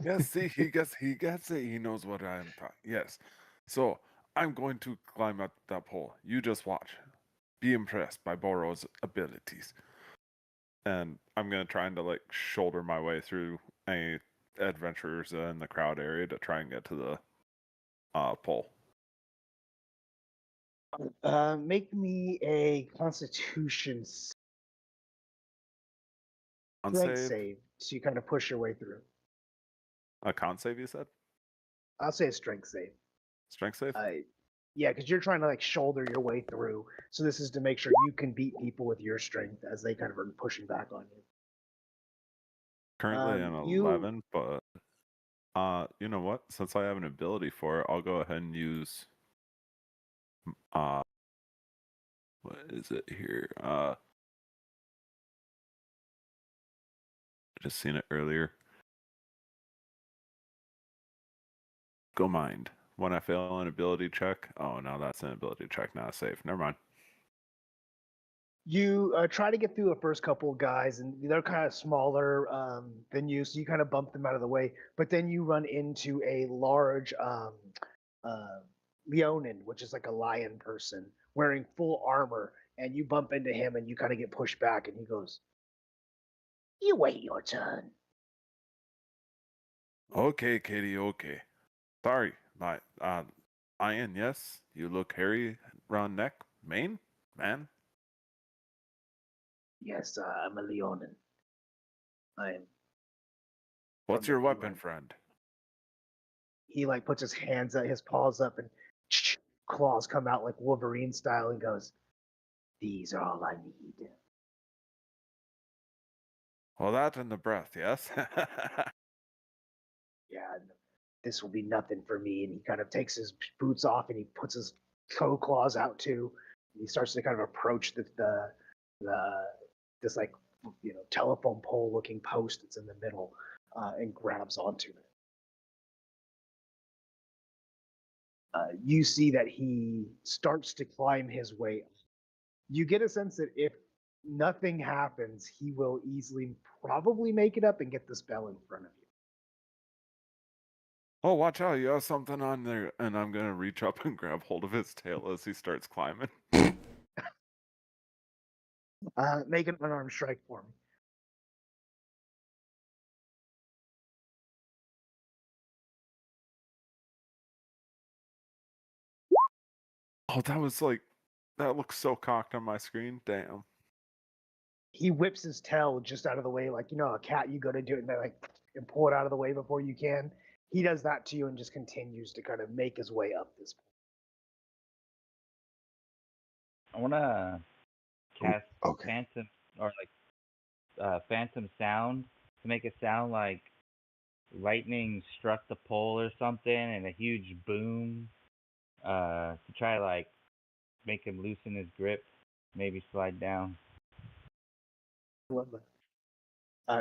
Yes, see, he gets it. He knows what I'm talking. Yes. So I'm going to climb up that pole. You just watch. Be impressed by Boro's abilities. And I'm gonna try and shoulder my way through any adventurers in the crowd area to try and get to the pole. Make me a Constitution Con strength save? save, so you kind of push your way through. A con save, you said? I'll say a strength save. Strength save? Yeah, because you're trying to shoulder your way through. So this is to make sure you can beat people with your strength as they kind of are pushing back on you. Currently an 11, but You know what? Since I have an ability for it, I'll go ahead and use what is it here? I just seen it earlier. Go mind. When I fail an ability check. Oh no, that's an ability check, not a save. Never mind. You try to get through the first couple of guys, and they're kind of smaller than you, so you kind of bump them out of the way. But then you run into a large Leonin, which is like a lion person wearing full armor, and you bump into him, and you kind of get pushed back, and he goes, "You wait your turn." Okay, Katie. Okay. Sorry, my Ian. Yes, you look hairy round neck, mane, man. Yes, I'm a Leonin. I am. What's from the your weapon, feline. friend? He like puts his hands up, his paws up, and claws come out like Wolverine style, and goes, "These are all I need." Well, that and the breath, yes. Yeah, this will be nothing for me. And he kind of takes his boots off and he puts his toe claws out too. And he starts to kind of approach the this like telephone pole looking post that's in the middle and grabs onto it. You see that he starts to climb his way up. You get a sense that if nothing happens, he will easily probably make it up and get the spell in front of you. Oh, watch out, you have something on there. And I'm going to reach up and grab hold of his tail as he starts climbing. Make an unarmed strike for me. Oh, that looks so cocked on my screen. Damn. He whips his tail just out of the way, like a cat. You go to do it, and they and pull it out of the way before you can. He does that to you and just continues to kind of make his way up this point. I want to cast Okay. phantom or phantom sound to make it sound like lightning struck the pole or something and a huge boom to try to make him loosen his grip, maybe slide down. I love that.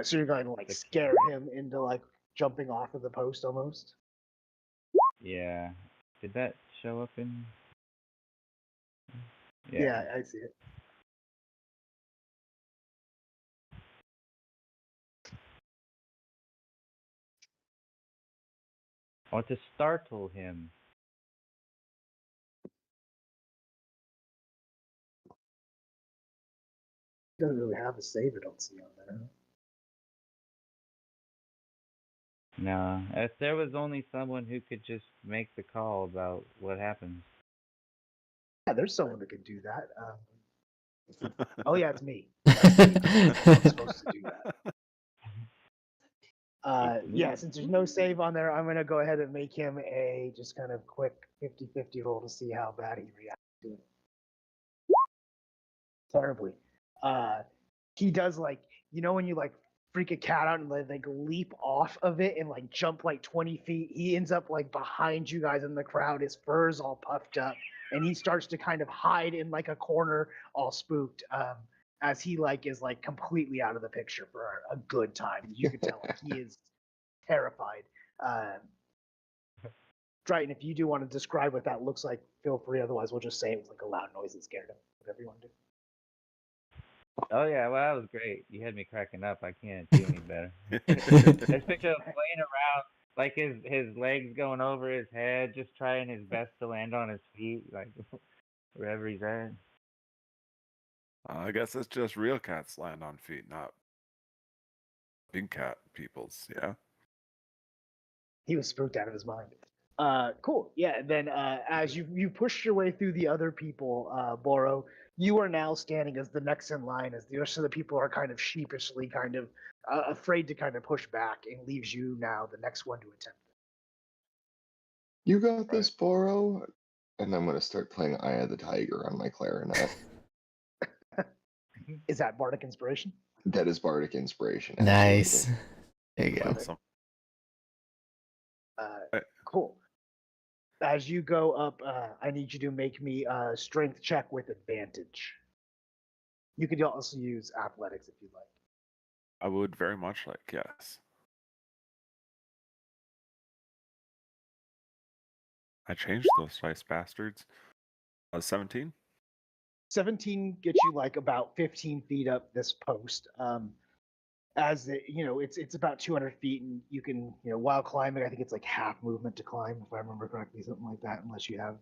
So you're going to scare him into jumping off of the post almost. Yeah. Did that show up in? Yeah, I see it. I want to startle him. He doesn't really have a save, I don't see on there. No, if there was only someone who could just make the call about what happens. Yeah, there's someone that could do that. Oh yeah, it's me. I'm supposed to do that. Yeah, since there's no save on there, I'm going to go ahead and make him a just kind of quick 50-50 roll to see how bad he reacts to it. Terribly. He does when you freak a cat out and they leap off of it and jump 20 feet. He ends up behind you guys in the crowd. His fur's all puffed up, and he starts to kind of hide in a corner, all spooked. As he is completely out of the picture for a good time. You can tell he is terrified. Triton, if you do want to describe what that looks like, feel free. Otherwise, we'll just say it was a loud noise that scared him. Whatever you want to do. Oh yeah, well that was great. You had me cracking up. I can't do any better. Just picture him playing around, his legs going over his head, just trying his best to land on his feet, wherever he's at. I guess it's just real cats land on feet, not big cat people's. Yeah. He was spooked out of his mind. Cool. Yeah. Then as you pushed your way through the other people, Boro, you are now standing as the next in line, as the rest of the people are kind of sheepishly, kind of afraid to kind of push back, and leaves you now the next one to attempt it. You got this, Boro. And I'm going to start playing Eye of the Tiger on my clarinet. Is that Bardic Inspiration? That is Bardic Inspiration. Nice. Absolutely. There you go. Awesome. Cool. As you go up, I need you to make me a strength check with advantage. You could also use athletics if you'd like. I would very much like, yes. I changed those dice bastards. 17? 17 gets you like about 15 feet up this post. As it, it's about 200 feet, and you can, while climbing, I think it's like half movement to climb, if I remember correctly, something like that, unless you have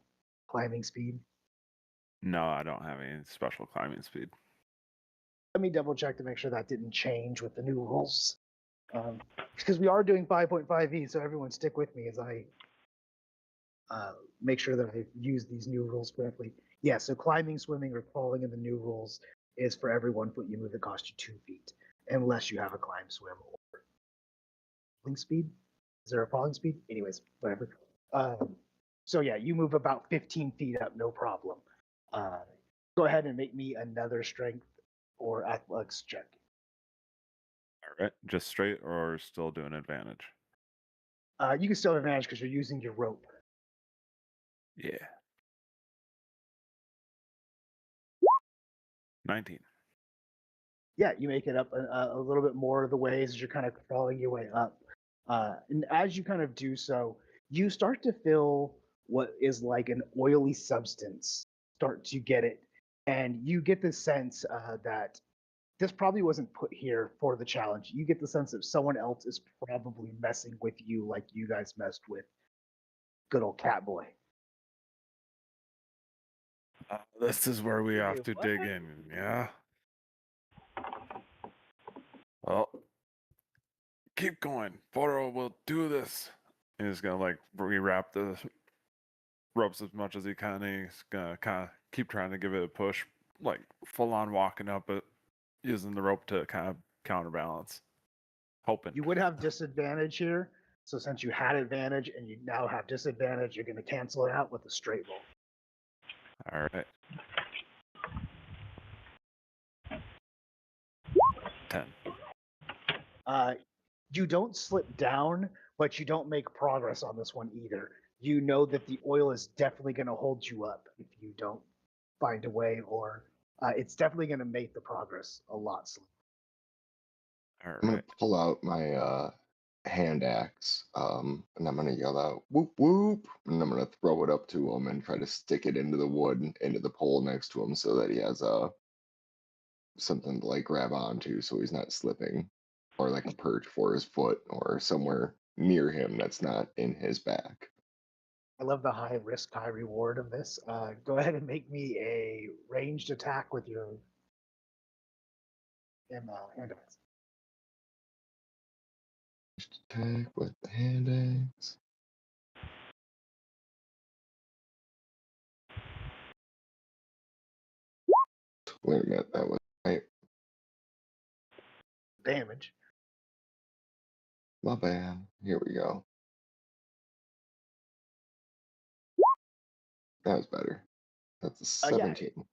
climbing speed. No, I don't have any special climbing speed. Let me double check to make sure that didn't change with the new rules. Because we are doing 5.5e, so everyone stick with me as I make sure that I use these new rules correctly. Yeah, so climbing, swimming, or falling in the new rules is for every 1 foot you move that costs you 2 feet, unless you have a climb, swim, or falling speed. Is there a falling speed? Anyways, whatever. So yeah, you move about 15 feet up, no problem. Go ahead and make me another strength or athletics check. All right, just straight or still doing advantage? You can still have advantage because you're using your rope. Yeah. 19. Yeah, you make it up a little bit more of the ways as you're kind of crawling your way up. And as you kind of do so, you start to feel what is like an oily substance start to get it. And you get the sense that this probably wasn't put here for the challenge. You get the sense that someone else is probably messing with you like you guys messed with good old Catboy. This is where we have Wait, to what? dig in, yeah? Well, keep going. Boro will do this. And he's gonna like rewrap the ropes as much as he can. He's gonna kind of keep trying to give it a push, like full on walking up it, using the rope to kind of counterbalance. Hoping. You would have disadvantage here. So since you had advantage and you now have disadvantage, you're going to cancel it out with a straight roll. All right. 10. You don't slip down, but you don't make progress on this one either. You know that the oil is definitely going to hold you up if you don't find a way, or it's definitely going to make the progress a lot slower. All I'm gonna right. pull out my hand axe, and I'm gonna yell out "whoop whoop," and I'm gonna throw it up to him and try to stick it into the wood, into the pole next to him, so that he has something to like grab onto, so he's not slipping, or like a perch for his foot, or somewhere near him that's not in his back. I love the high risk, high reward of this. Go ahead and make me a ranged attack with your hand axe. Attack with the hand axe. Wait a minute, that was right. Damage. My bad. Here we go. That was better. That's a Yeah. 17.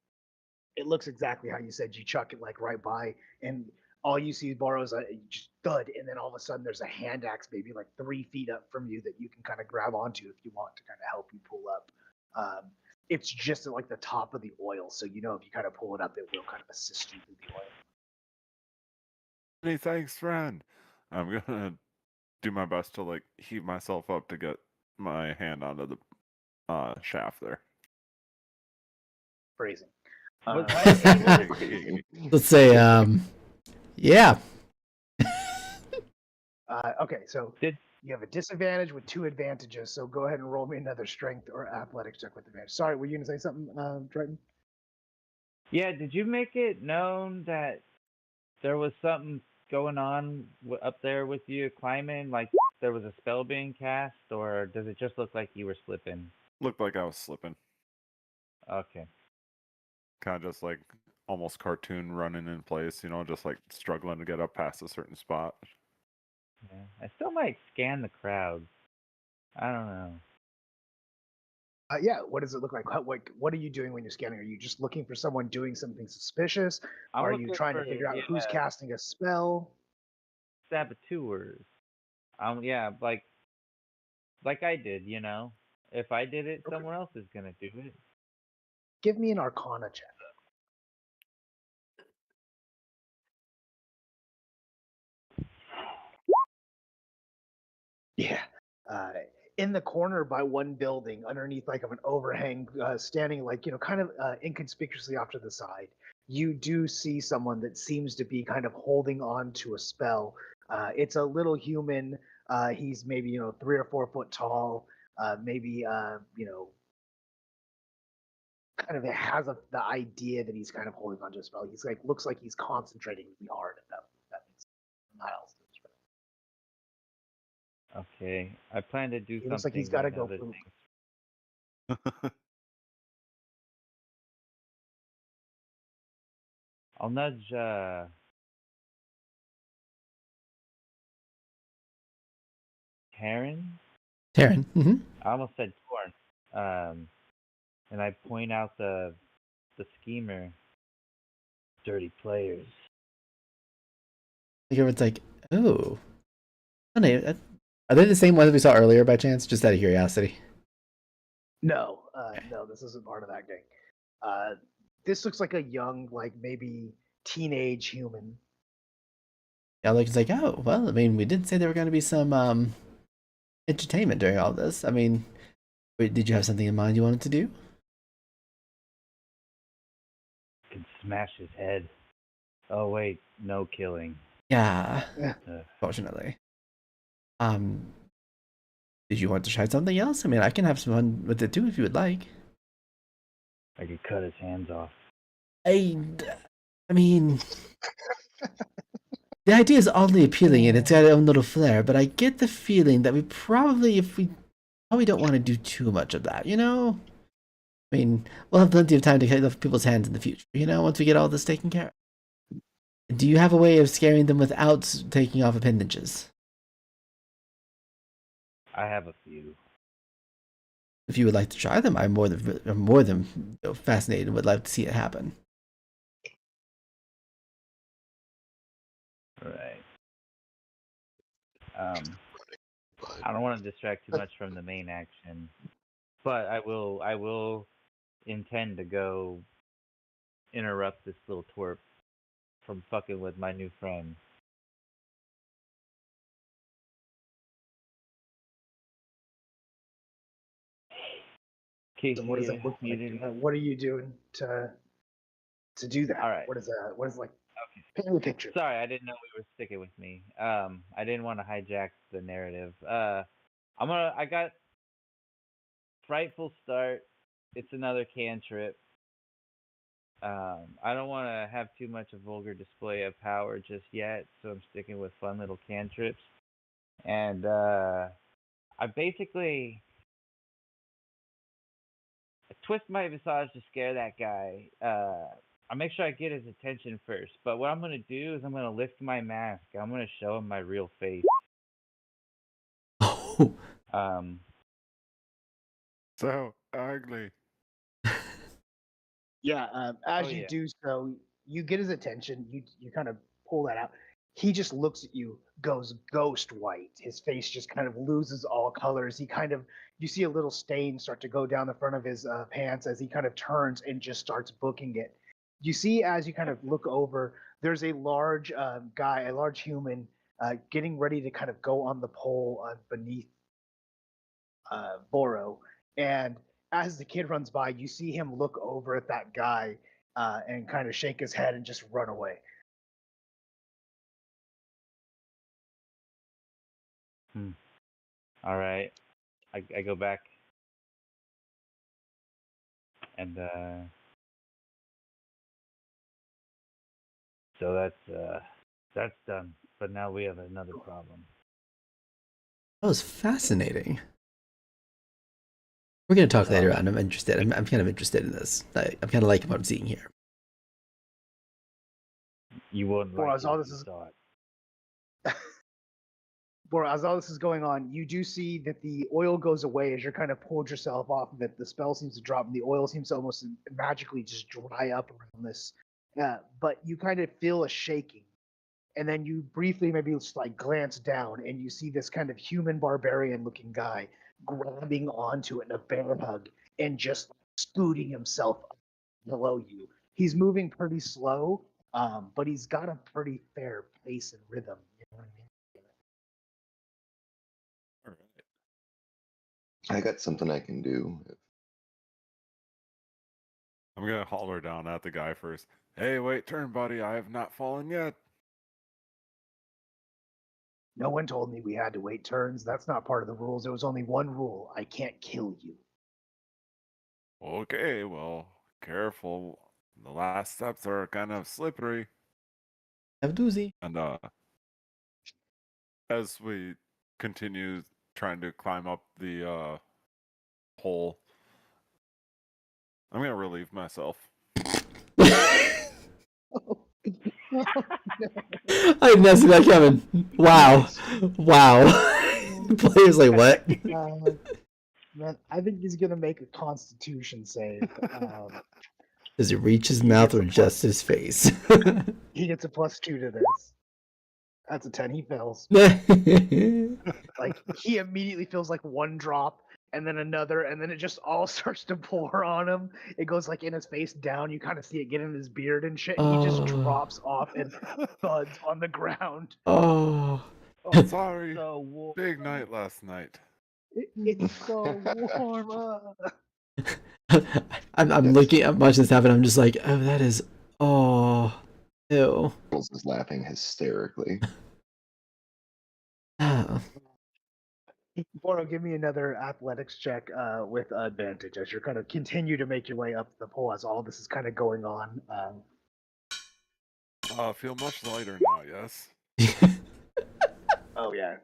It looks exactly how you said. You chuck it like right by, and all you see borrows a just thud, and then all of a sudden there's a hand axe maybe like 3 feet up from you that you can kind of grab onto if you want to kind of help you pull up. It's just at like the top of the oil, so if you kind of pull it up, it will kind of assist you through the oil. Hey, thanks, friend. I'm gonna do my best to like heave myself up to get my hand onto the shaft there. Phrasing. Was I able Phrasing. Let's say, yeah. Okay, so Did- you have a disadvantage with 2 advantages, so go ahead and roll me another strength or athletics check with advantage. Sorry, were you going to say something, Triton? Yeah, did you make it known that there was something going on up there with you climbing? Like there was a spell being cast, or does it just look like you were slipping? Looked like I was slipping. Okay. Kind of just like almost cartoon running in place, just like struggling to get up past a certain spot. Yeah. I still might scan the crowd. I don't know. Yeah, what does it look like? What are you doing when you're scanning? Are you just looking for someone doing something suspicious? I'm Are you looking trying to for, figure out who's casting a spell? saboteurs. Yeah, like like I did, you know. If I did it, Okay. someone else is gonna do it. Give me an Arcana check. Yeah. Uh, in the corner by one building, underneath like of an overhang, standing like kind of inconspicuously off to the side, you do see someone that seems to be kind of holding on to a spell. It's a little human. He's maybe 3 or 4 foot tall. Maybe kind of has the idea that he's kind of holding on to a spell. He's like looks like he's concentrating really hard. That makes not else. Okay, I plan to do He looks like he's something got to and go other poop. things. I'll nudge Karen. Taryn. I almost said Torn. And I point out the schemer. Dirty players. Like everyone's like, oh, funny. Are they the same ones we saw earlier by chance? Just out of curiosity. No, no, this isn't part of that gang. This looks like a young, like maybe teenage human. Yeah, like it's like, oh, well, I mean, we did say there were going to be some entertainment during all this. I mean, did you have something in mind you wanted to do? Can smash his head. Oh wait, no killing. Yeah, Ugh. fortunately. Did you want to try something else? I mean, I can have some fun with it too if you would like. I could cut his hands off. I mean, the idea is oddly appealing and it's got its own little flair, but I get the feeling that we probably don't want to do too much of that, you know? I mean, we'll have plenty of time to cut off people's hands in the future, once we get all this taken care of. Do you have a way of scaring them without taking off appendages? I have a few. If you would like to try them, I'm more than fascinated and would like to see it happen. Right. I don't want to distract too much from the main action, but I will intend to go interrupt this little twerp from fucking with my new friend. So what does it look like? What are you doing to do that? All right. What is that? What is like? Okay. Paint me a picture. Sorry, I didn't know we were sticking with me. I didn't want to hijack the narrative. I got frightful start. It's another cantrip. I don't want to have too much a vulgar display of power just yet, so I'm sticking with fun little cantrips. And I basically twist my visage to scare that guy. I make sure I get his attention first. But what I'm gonna do is I'm gonna lift my mask. I'm gonna show him my real face. Oh. So ugly. Yeah. As you do so, you get his attention. You kind of pull that out. He just looks at you, goes ghost white. His face just kind of loses all colors. You see a little stain start to go down the front of his pants as he kind of turns and just starts booking it. You see, as you kind of look over, there's a large guy, a large human, getting ready to kind of go on the pole beneath Boro. And as the kid runs by, you see him look over at that guy and kind of shake his head and just run away. All right. I go back and so that's done. But now we have another problem. That was fascinating. We're going to talk later on. I'm interested. I'm kind of interested in this. I'm kind of liking what I'm seeing here. You wouldn't like as all this is as all this is going on, you do see that the oil goes away as you're kind of pulled yourself off of it. The spell seems to drop, and the oil seems to almost magically just dry up around this. But you kind of feel a shaking, and then you briefly maybe just like glance down, and you see this kind of human barbarian-looking guy grabbing onto it in a bear hug and just scooting himself below you. He's moving pretty slow, but he's got a pretty fair pace and rhythm. You know what I mean? All right. I got something I can do. I'm gonna holler down at the guy first. Hey, wait, turn, buddy. I have not fallen yet. No one told me we had to wait turns. That's not part of the rules. There was only one rule. I can't kill you. Okay, well, careful. The last steps are kind of slippery. Have a doozy. And as we continue trying to climb up the hole, I'm gonna relieve myself. I did not see that coming. Wow. Wow. The player's like, what? Man, I think he's gonna make a Constitution save. Does it reach his mouth or just his face? He gets a +2 to this. That's a 10. He fails. Like he immediately feels like one drop, and then another, and then it just all starts to pour on him. It goes like in his face down. You kind of see it get in his beard and shit. And he just drops off and thuds on the ground. Oh. Oh, sorry. So warm. Big night last night. It's so warm. I'm looking at watching this happen. I'm just like, oh, that is, oh, ew. Jules is laughing hysterically. Ah. Boro, give me another athletics check with advantage as you're kind of continue to make your way up the pole as all this is kind of going on. Feel much lighter now, yes? Oh yeah,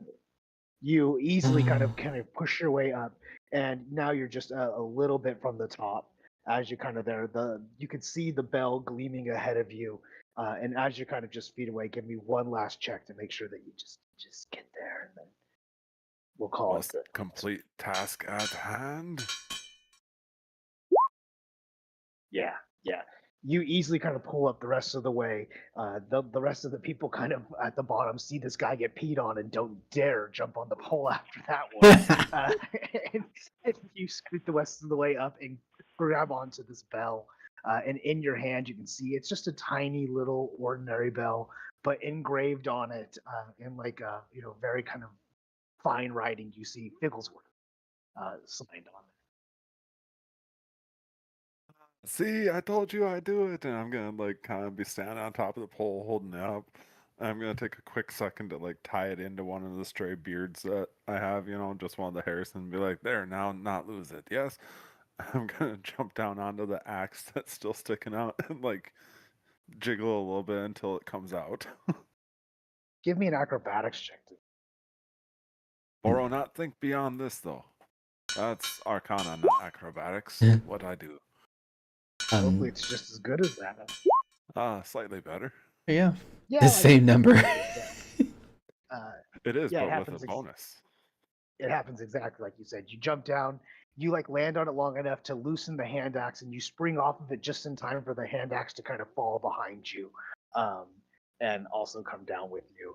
you easily kind of push your way up, and now you're just a little bit from the top. As you're kind of there, you can see the bell gleaming ahead of you, and as you're kind of just feet away, give me one last check to make sure that you just get there, and then we'll call Must it. complete task at hand. Yeah. You easily kind of pull up the rest of the way. The rest of the people kind of at the bottom see this guy get peed on and don't dare jump on the pole after that one. And you scoot the rest of the way up and grab onto this bell. And in your hand, you can see it's just a tiny little ordinary bell, but engraved on it in like very kind of fine writing. You see Figglesworth signed on it. See, I told you I'd do it, and I'm gonna like kind of be standing on top of the pole holding it up. I'm gonna take a quick second to like tie it into one of the stray beards that I have, just one of the hairs, and be like, there, now not lose it. Yes. I'm gonna jump down onto the axe that's still sticking out and like jiggle a little bit until it comes out. Give me an acrobatics check. Boro, not think beyond this though. That's Arcana, not acrobatics. What I do. Hopefully it's just as good as that. Slightly better. Yeah. Yeah, The same number. It is, Yeah, it but with happens a bonus. It happens exactly like you said. You jump down, you like land on it long enough to loosen the hand axe, and you spring off of it just in time for the hand axe to kind of fall behind you, and also come down with you.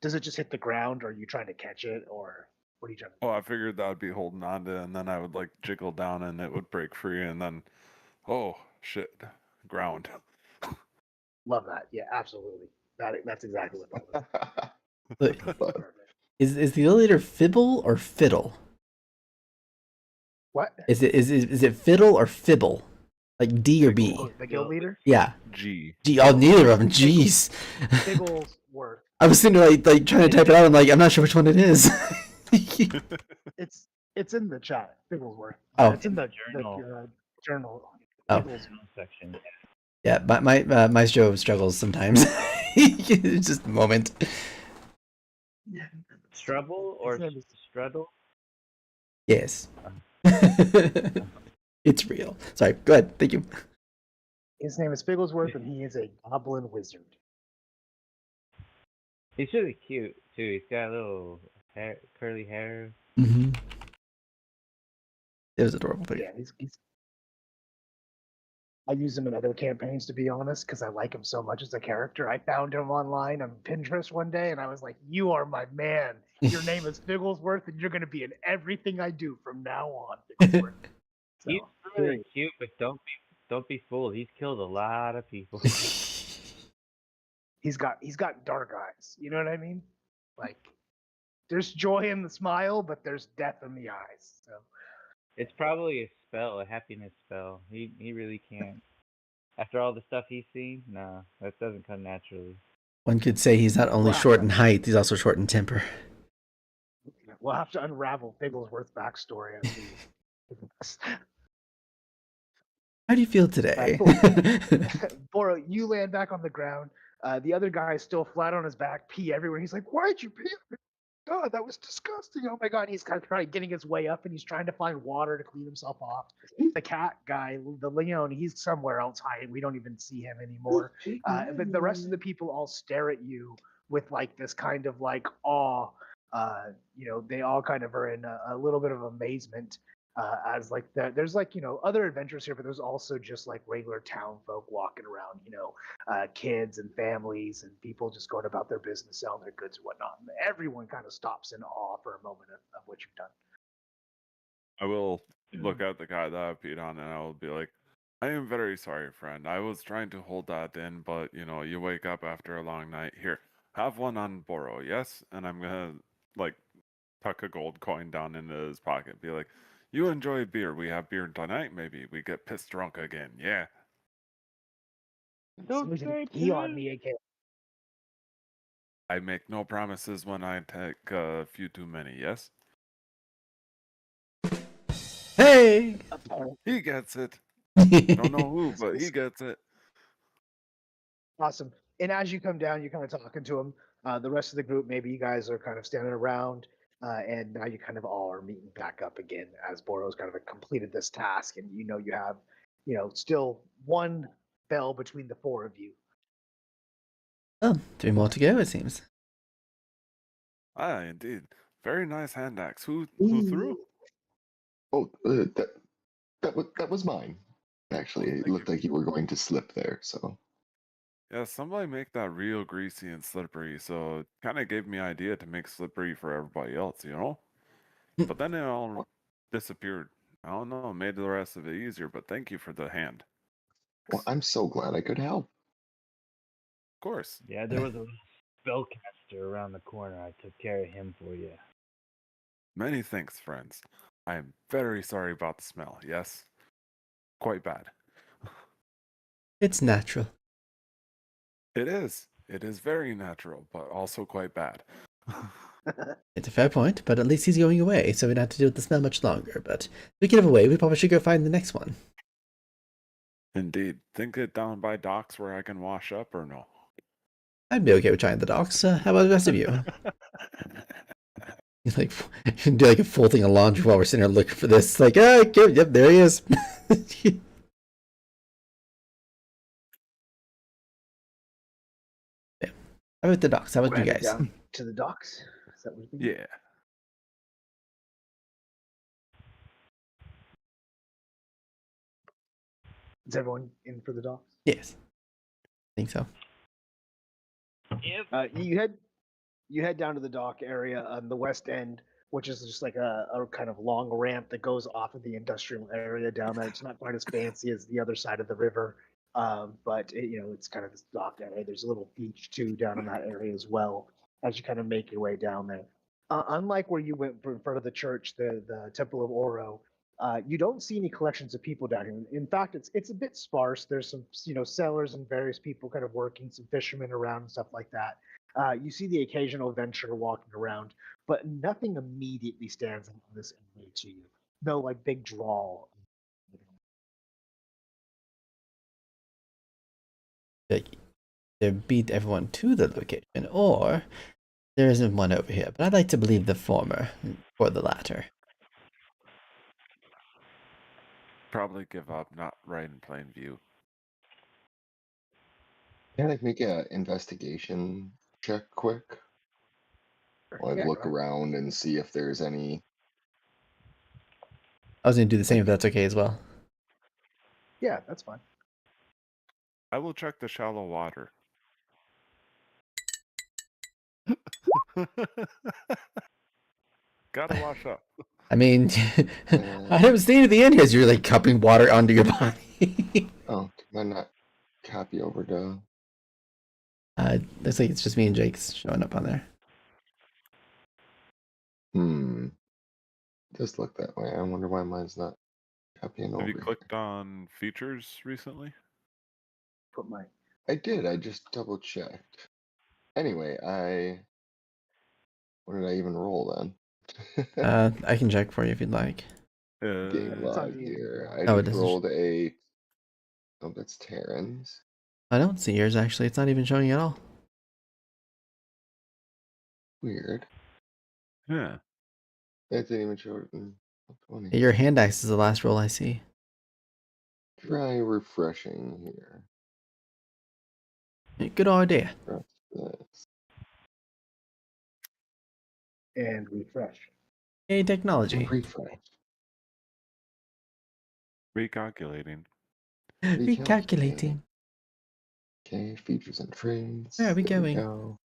Does it just hit the ground, or are you trying to catch it, or what are you trying to do? Oh, I figured that would be holding on to, and then I would like jiggle down, and it would break free, and then, oh shit, ground. Love that. Yeah, absolutely. That's exactly what that Look, was. is the elevator fibble or fiddle? What? Is it fiddle or fibble? Like D or B? Oh, the guild leader? Yeah. G. G. Oh, neither of them. Jeez. Figglesworth. I was sitting there like trying to type it out. I'm like, I'm not sure which one it is. It's in the chat. Figglesworth. Oh. It's in the Journal. journal. Oh. Section. Yeah, my Maestro struggles sometimes. It's just a moment. Strubble or His name is- strudel? Yes. It's real. Sorry, go ahead. Thank you. His name is Figglesworth, and he is a goblin wizard. He's really cute too. He's got a little hair, curly hair. Mm-hmm. It was adorable. But Yeah, he's I use him in other campaigns, to be honest, because I like him so much as a character. I found him online on Pinterest one day, and I was like, "You are my man. Your name is Figglesworth, and you're going to be in everything I do from now on, Figglesworth." He's So, really cute, but don't be fooled. He's killed a lot of people. he's got dark eyes. You know what I mean? Like, there's joy in the smile, but there's death in the eyes. So, It's probably a spell, a happiness spell. He really can't. After all the stuff he's seen, no, that doesn't come naturally. One could say he's not only Wow. short in height, he's also short in temper. we'll have to unravel Figglesworth's backstory as we. How do you feel today? Boro, you land back on the ground. The other guy is still flat on his back, pee everywhere. He's like, "Why'd you pee? God, that was disgusting. Oh my God." He's kind of trying getting his way up and he's trying to find water to clean himself off. The cat guy, the Leon, he's somewhere else hiding. We don't even see him anymore. But the rest of the people all stare at you with like this kind of like awe. They all kind of are in a little bit of amazement. As like there's like other adventures here, but there's also just like regular town folk walking around, kids and families and people just going about their business, selling their goods and whatnot. And everyone kind of stops in awe for a moment of what you've done. I will look at the guy that I peed on and I will be like, "I am very sorry, friend. I was trying to hold that in, but you wake up after a long night. Here, have one on Boro, yes?" And I'm gonna like tuck a gold coin down into his pocket, be like, "You enjoy beer. We have beer tonight, maybe. We get pissed drunk again. Yeah." Don't say pee on me again. I make no promises when I take a few too many, yes? Hey! He gets it. Don't know who, but he gets it. Awesome. And as you come down, you're kind of talking to him. The rest of the group, maybe you guys are kind of standing around, and now you kind of all are meeting back up again as Boro's kind of completed this task, and you have, still one bell between the four of you. Oh, 3 more to go, it seems. Ah, indeed. Very nice hand axe. Who threw? Oh, that was mine. Actually, it thank looked you. like you were going to slip there. So Yeah, somebody make that real greasy and slippery, so it kind of gave me idea to make slippery for everybody else, But then it all disappeared. I don't know, made the rest of it easier, but thank you for the hand. well, I'm so glad I could help. Of course. Yeah, there was a spellcaster around the corner. I took care of him for you. Many thanks, friends. I am very sorry about the smell, yes? Quite bad. It's natural. It is. It is very natural, but also quite bad. It's a fair point, but at least he's going away, so we don't have to deal with the smell much longer. But speaking of away, we probably should go find the next one. Indeed. Think it down by docks where I can wash up or no? I'd be okay with trying the docks. How about the rest of you? You like do like a full thing of laundry while we're sitting here looking for this. Like, yep, there he is. Yeah. How about the docks? How about We're you headed guys? down to the docks. Is that what you're thinking? Yeah. Is everyone in for the docks? Yes, I think so. Yep. You head down to the dock area on the west end, which is just like a kind of long ramp that goes off of the industrial area down there. It's not quite as fancy as the other side of the river, but it's kind of this dock area. There's a little beach too down in that area as well as you kind of make your way down there. Unlike where you went in front of the church, the Temple of Oro, you don't see any collections of people down here. In fact, it's a bit sparse. There's some sellers and various people kind of working, some fishermen around and stuff like that. You see the occasional venture walking around, but nothing immediately stands out in this area to you. No like big draw. Like, they beat everyone to the location, or there isn't one over here. But I'd like to believe the former or the latter. Probably give up, not right in plain view. Can I make an investigation check quick? I'll Yeah, look go ahead. around and see if there's any. I was going to do the same if that's okay as well. Yeah, that's fine. I will check the shallow water. Gotta wash up. I mean, I haven't seen at the end as you're like cupping water onto your body. Oh, can I not copy over to? Looks like it's just me and Jake's showing up on there. Does look that way. I wonder why mine's not copying over. Have you clicked on features recently? Put my. I did. I just double checked. Anyway, what did I even roll then? I can check for you if you'd like. Game It's on log D&D here. log. I Oh, it just doesn't rolled a. Oh, that's Terran's. I don't see yours actually. It's not even showing at all. Weird. Yeah. That didn't even show it in 20. Your hand axe is the last roll I see. Try refreshing here. Good idea. Press this. And refresh. Hey, technology. And refresh. Recalculating. Recalculating. Okay, features and traits. Where are we There going? go.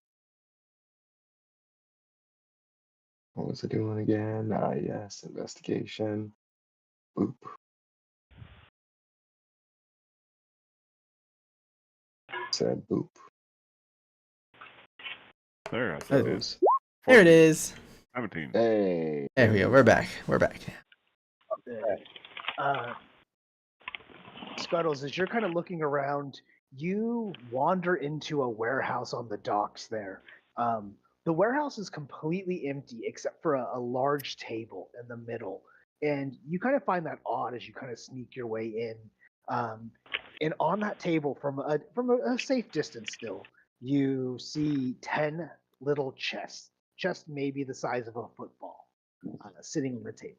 What was it doing again? Yes, investigation. Boop. Said boop. There, I said it. Goes. There it is. 17. Hey. There we go. We're back. We're back. Scuttles, as you're kind of looking around, you wander into a warehouse on the docks there. The warehouse is completely empty except for a large table in the middle. And you kind of find that odd as you kind of sneak your way in. And on that table, from a safe distance still, you see 10 little chests, just maybe the size of a football, sitting on the table.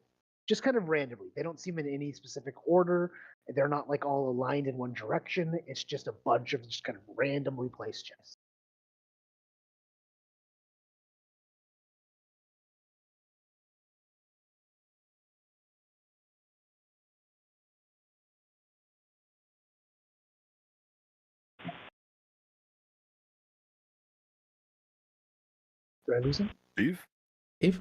Just kind of randomly. They don't seem in any specific order. They're not like all aligned in one direction. It's just a bunch of just kind of randomly placed chests. Did I lose him? Steve?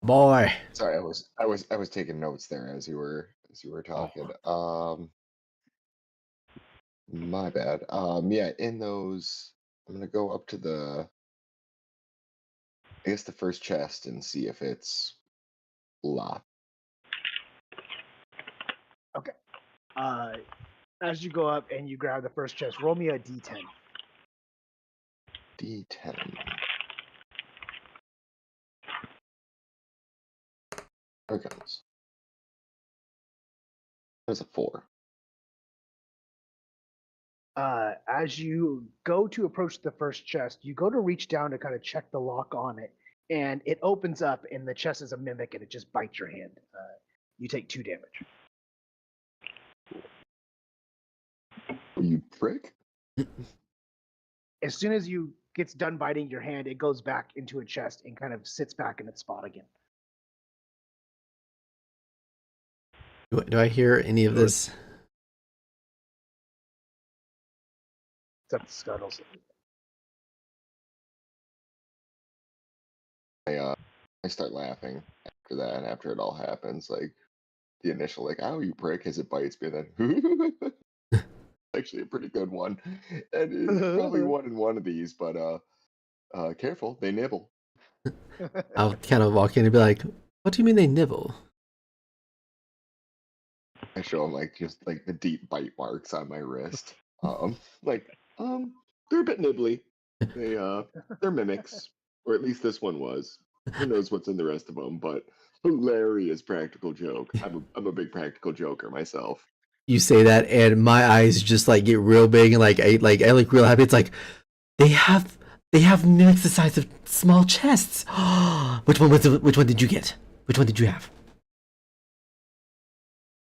Boy. Sorry, I was taking notes there as you were talking. My bad. Yeah, in those, I'm gonna go up to I guess the first chest and see if it's locked. Okay. As you go up and you grab the first chest, roll me a d10. D10. There it comes. There's a 4. As you go to approach the first chest, you go to reach down to kind of check the lock on it, and it opens up, and the chest is a mimic, and it just bites your hand. You take 2 damage. You prick. As soon as you gets done biting your hand, it goes back into a chest and kind of sits back in its spot again. Do I hear any of this? It's up to Scuttles. I start laughing after that, and after it all happens, like the initial like, "Ow, you prick," as it bites me, and then actually a pretty good one, and it's probably 1 in 1 of these, but careful, they nibble. I'll kind of walk in and be like, "What do you mean they nibble?" I show them like just like the deep bite marks on my wrist. They're a bit nibbly. They're mimics, or at least this one was. Who knows what's in the rest of them? But hilarious practical joke. I'm a big practical joker myself. You say that, and my eyes just like get real big, and I look real happy. It's like they have mimics the size of small chests. Which one did you get? Which one did you have?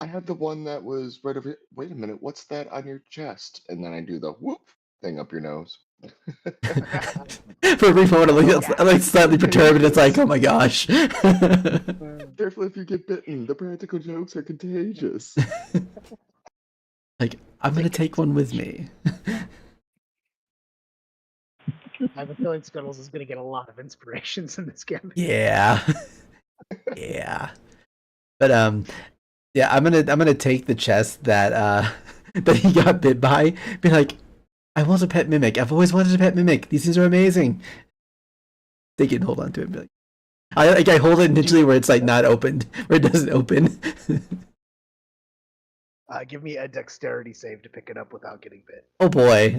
I had the one that was right over here. Wait a minute, what's that on your chest? And then I do the whoop thing up your nose. For a brief moment, I'm like slightly perturbed, and it's like, oh my gosh. Careful if you get bitten. The practical jokes are contagious. Like, I'm gonna take one with me. I have a feeling Scuttles is going to get a lot of inspirations in this campaign. Yeah. Yeah. But yeah, I'm gonna take the chest that that he got bit by. Be like, I want a pet mimic. I've always wanted a pet mimic. These things are amazing. Take it and hold on to it. And be like, I hold it initially where it's like not opened, where it doesn't open. Give me a dexterity save to pick it up without getting bit. Oh boy.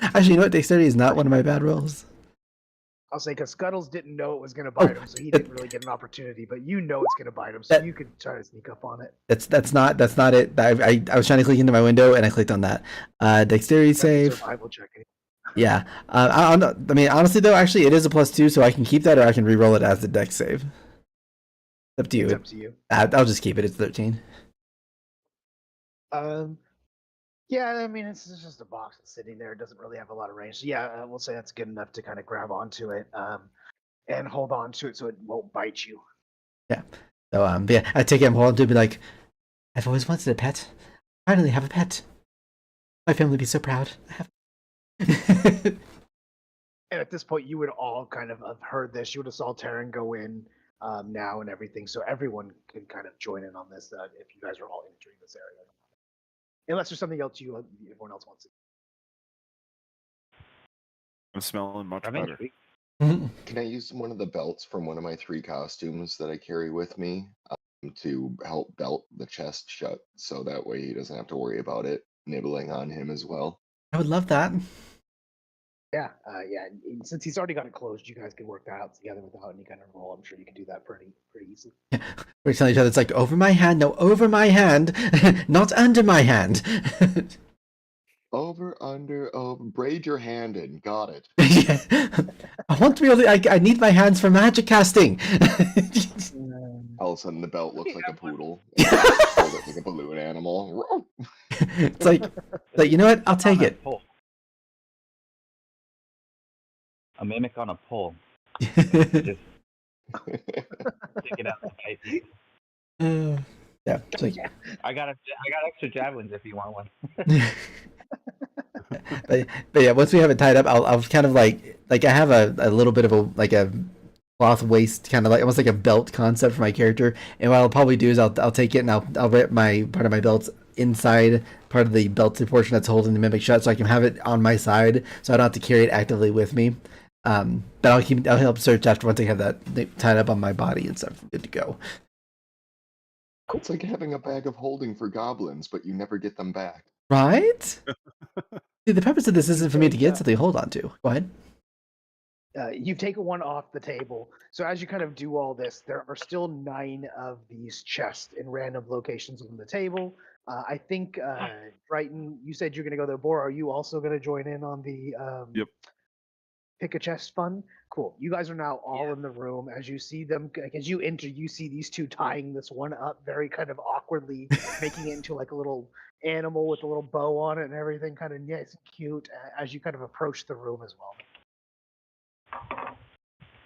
Actually, you know what? Dexterity is not one of my bad rolls. I'll say because Scuttles didn't know it was going to bite him, so he didn't really get an opportunity. But you know it's going to bite him, so you could try to sneak up on it. That's not it. I was trying to click into my window and I clicked on that. Dexterity That's a save. survival check. Yeah. I mean, honestly though, actually it is a +2, so I can keep that or I can re-roll it as the dex save. It's up to you. It's up to you. I'll just keep it. It's 13. Yeah, I mean, it's just a box that's sitting there. It doesn't really have a lot of range. So yeah, we'll say that's good enough to kind of grab onto it and hold on to it so it won't bite you. Yeah. So but yeah, I take it and hold on to it and be like, I've always wanted a pet. Finally have a pet. My family would be so proud. I have. And at this point, you would all kind of have heard this. You would have saw Terran go in now and everything. So everyone can kind of join in on this if you guys are all entering this area. Unless there's something else everyone else wants to. I'm smelling much better. Can I use one of the belts from one of my 3 costumes that I carry with me to help belt the chest shut so that way he doesn't have to worry about it nibbling on him as well? I would love that. Yeah, yeah. And since he's already got it closed, you guys can work that out together without any kind of roll. I'm sure you can do that pretty easily. We're telling each other it's like over my hand, no, over my hand, not under my hand. Over, under, over, braid your hand in. Got it. Yeah. I want to be able to, I need my hands for magic casting. All of a sudden the belt looks like a poodle. And hold it like a balloon animal. It's like, you know what? I'll take it. A mimic on a pole. Just stick it out and fight people. Yeah. It's like, I got extra javelins if you want one. but yeah, once we have it tied up, I'll kind of like I have a little bit of a cloth waist, kind of like almost like a belt concept for my character. And what I'll probably do is I'll take it and I'll wrap my part of my belt inside part of the belted portion that's holding the mimic shut, so I can have it on my side, so I don't have to carry it actively with me. But I'll help search after once I have that tied up on my body and stuff. Good to go. It's like having a bag of holding for goblins, but you never get them back. Right? See, the purpose of this isn't for me to get something to hold on to. Go ahead. You've taken one off the table. So as you kind of do all this, there are still 9 of these chests in random locations on the table. I think, Brighton, you said you're going to go there. Bor, are you also going to join in on the Yep. pick a chest fun? Cool. You guys are now all in the room. As you see them, as you enter, you see these 2 tying this one up very kind of awkwardly, making it into like a little animal with a little bow on it and everything, kind of nice and cute as you kind of approach the room as well.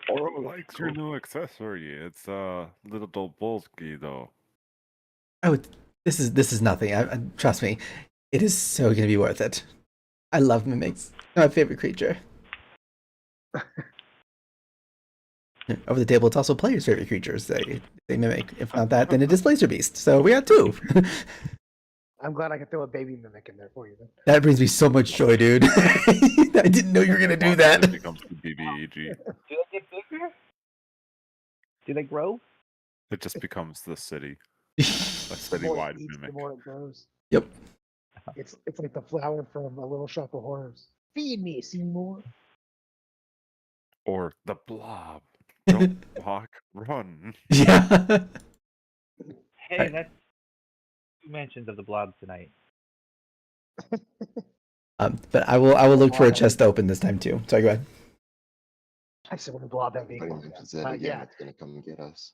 Oro likes your new accessory. It's little Dolbolski though. Oh, this is nothing. Trust me, it is so gonna be worth it. I love mimics. They're my favorite creature. Over the table, it's also players' favorite creatures. They mimic. If not that, then it is Blazer Beast. So we got 2. I'm glad I could throw a baby mimic in there for you then. That brings me so much joy, dude. I didn't know you were gonna do that. It becomes the BBEG. Do they get bigger? Do they grow? It just becomes the city. A The more it citywide eats, the mimic. more it grows. Yep. It's like the flower from A Little Shop of Horrors. Feed me, Seymour. Or the blob. Don't walk, run. Yeah. Hey, that's 2 mentions of the blob tonight. But I will look for a chest to open this time too. Sorry, go ahead. I said when the blob that big. If anybody mentions that again, Yeah. it's going to come and get us.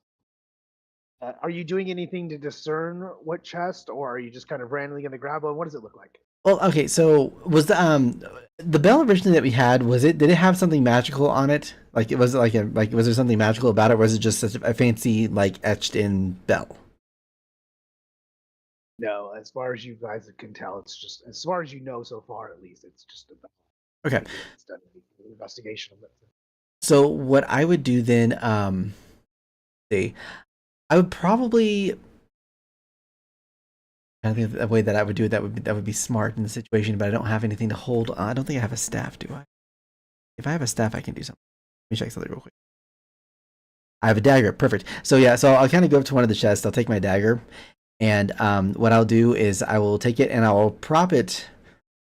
Are you doing anything to discern what chest, or are you just kind of randomly going to grab one? What does it look like? Well, okay. So was the bell originally that we had? Did it have something magical on it? Like was there something magical about it? Or was it just such a fancy like etched in bell? No, as far as you guys can tell, it's just as far as you know so far, at least, it's just about. Okay. It's done the investigation of it. So what I would do then, see, I would probably. I think the way that I would do it that would be smart in the situation, but I don't have anything to hold. I don't think I have a staff, do I? If I have a staff, I can do something. Let me check something real quick. I have a dagger. Perfect. So yeah, so I'll kind of go up to one of the chests. I'll take my dagger, and what I'll do is I will take it and I'll prop it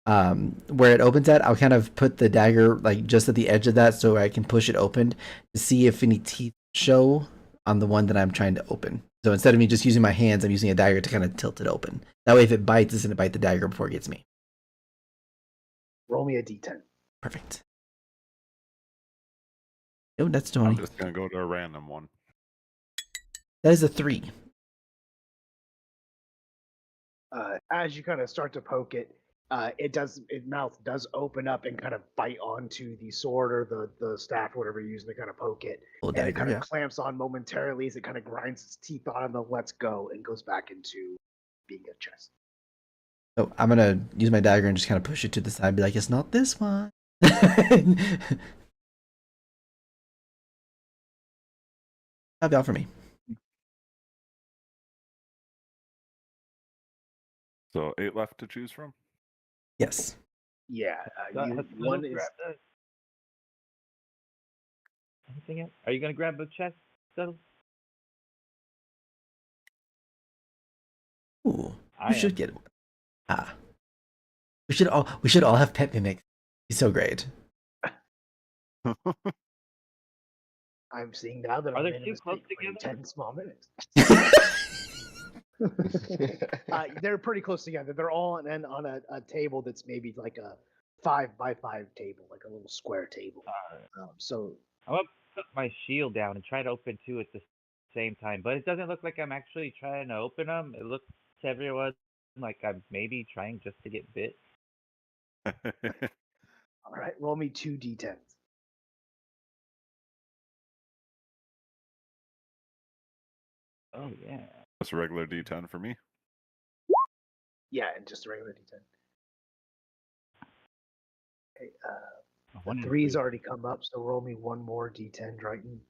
where it opens at. I'll kind of put the dagger like just at the edge of that so I can push it open to see if any teeth show on the one that I'm trying to open. So instead of me just using my hands, I'm using a dagger to kind of tilt it open. That way if it bites, it's going to bite the dagger before it gets me. Roll me a d10. Perfect. Oh, that's I'm 20. just gonna go to a random one. That is a 3. As you kind of start to poke it, its mouth does open up and kind of bite onto the sword or the staff, whatever you're using to kind of poke it. Little And it dagger, kind of yeah. clamps on momentarily as it kind of grinds its teeth on and then lets go and goes back into being a chest. So I'm going to use my dagger and just kind of push it to the side and be like, it's not this one. That'll be all for me. So 8 left to choose from. Yes. Yeah, One is. Anything else? Are you gonna grab the chest, Settle? Ooh, I we should am. get one. Ah. We should all have pet mimics. He's so great. I'm seeing now that Are I'm they made a too close mistake in together? 10 small minutes. They're pretty close together. They're all on a table that's maybe like a 5x5 table, like a little square table. So I'm gonna put my shield down and try to open two at the same time, but it doesn't look like I'm actually trying to open them. It looks to everyone like I'm maybe trying just to get bit. all right, roll me 2 d10s. Oh yeah. That's a regular D10 for me. Yeah, and just a regular d10. Okay, One the and 3's three. already come up, so roll me one more d10, Drayton.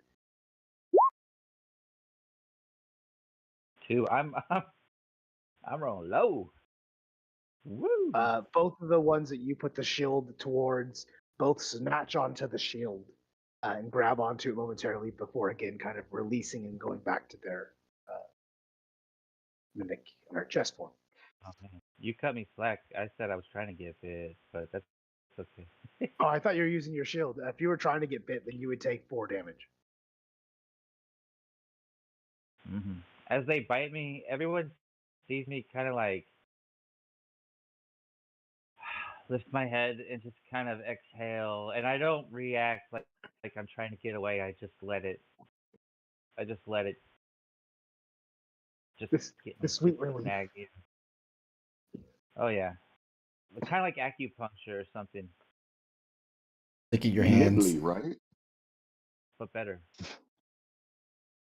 2. I'm rolling low. Woo! Both of the ones that you put the shield towards both snatch onto the shield and grab onto it momentarily before again kind of releasing and going back to their mimic or chest form. Oh, man. You cut me slack. I said I was trying to get bit, but that's okay. Oh, I thought you were using your shield. If you were trying to get bit, then you would take 4 damage. Mm-hmm. As they bite me, everyone sees me kind of like lift my head and just kind of exhale, and I don't react like I'm trying to get away. I just let it. I just let it. Just get The me. sweet Just relief. snag me. Oh yeah, kind of like acupuncture or something, Look at your hands. Nibbly, right? but better.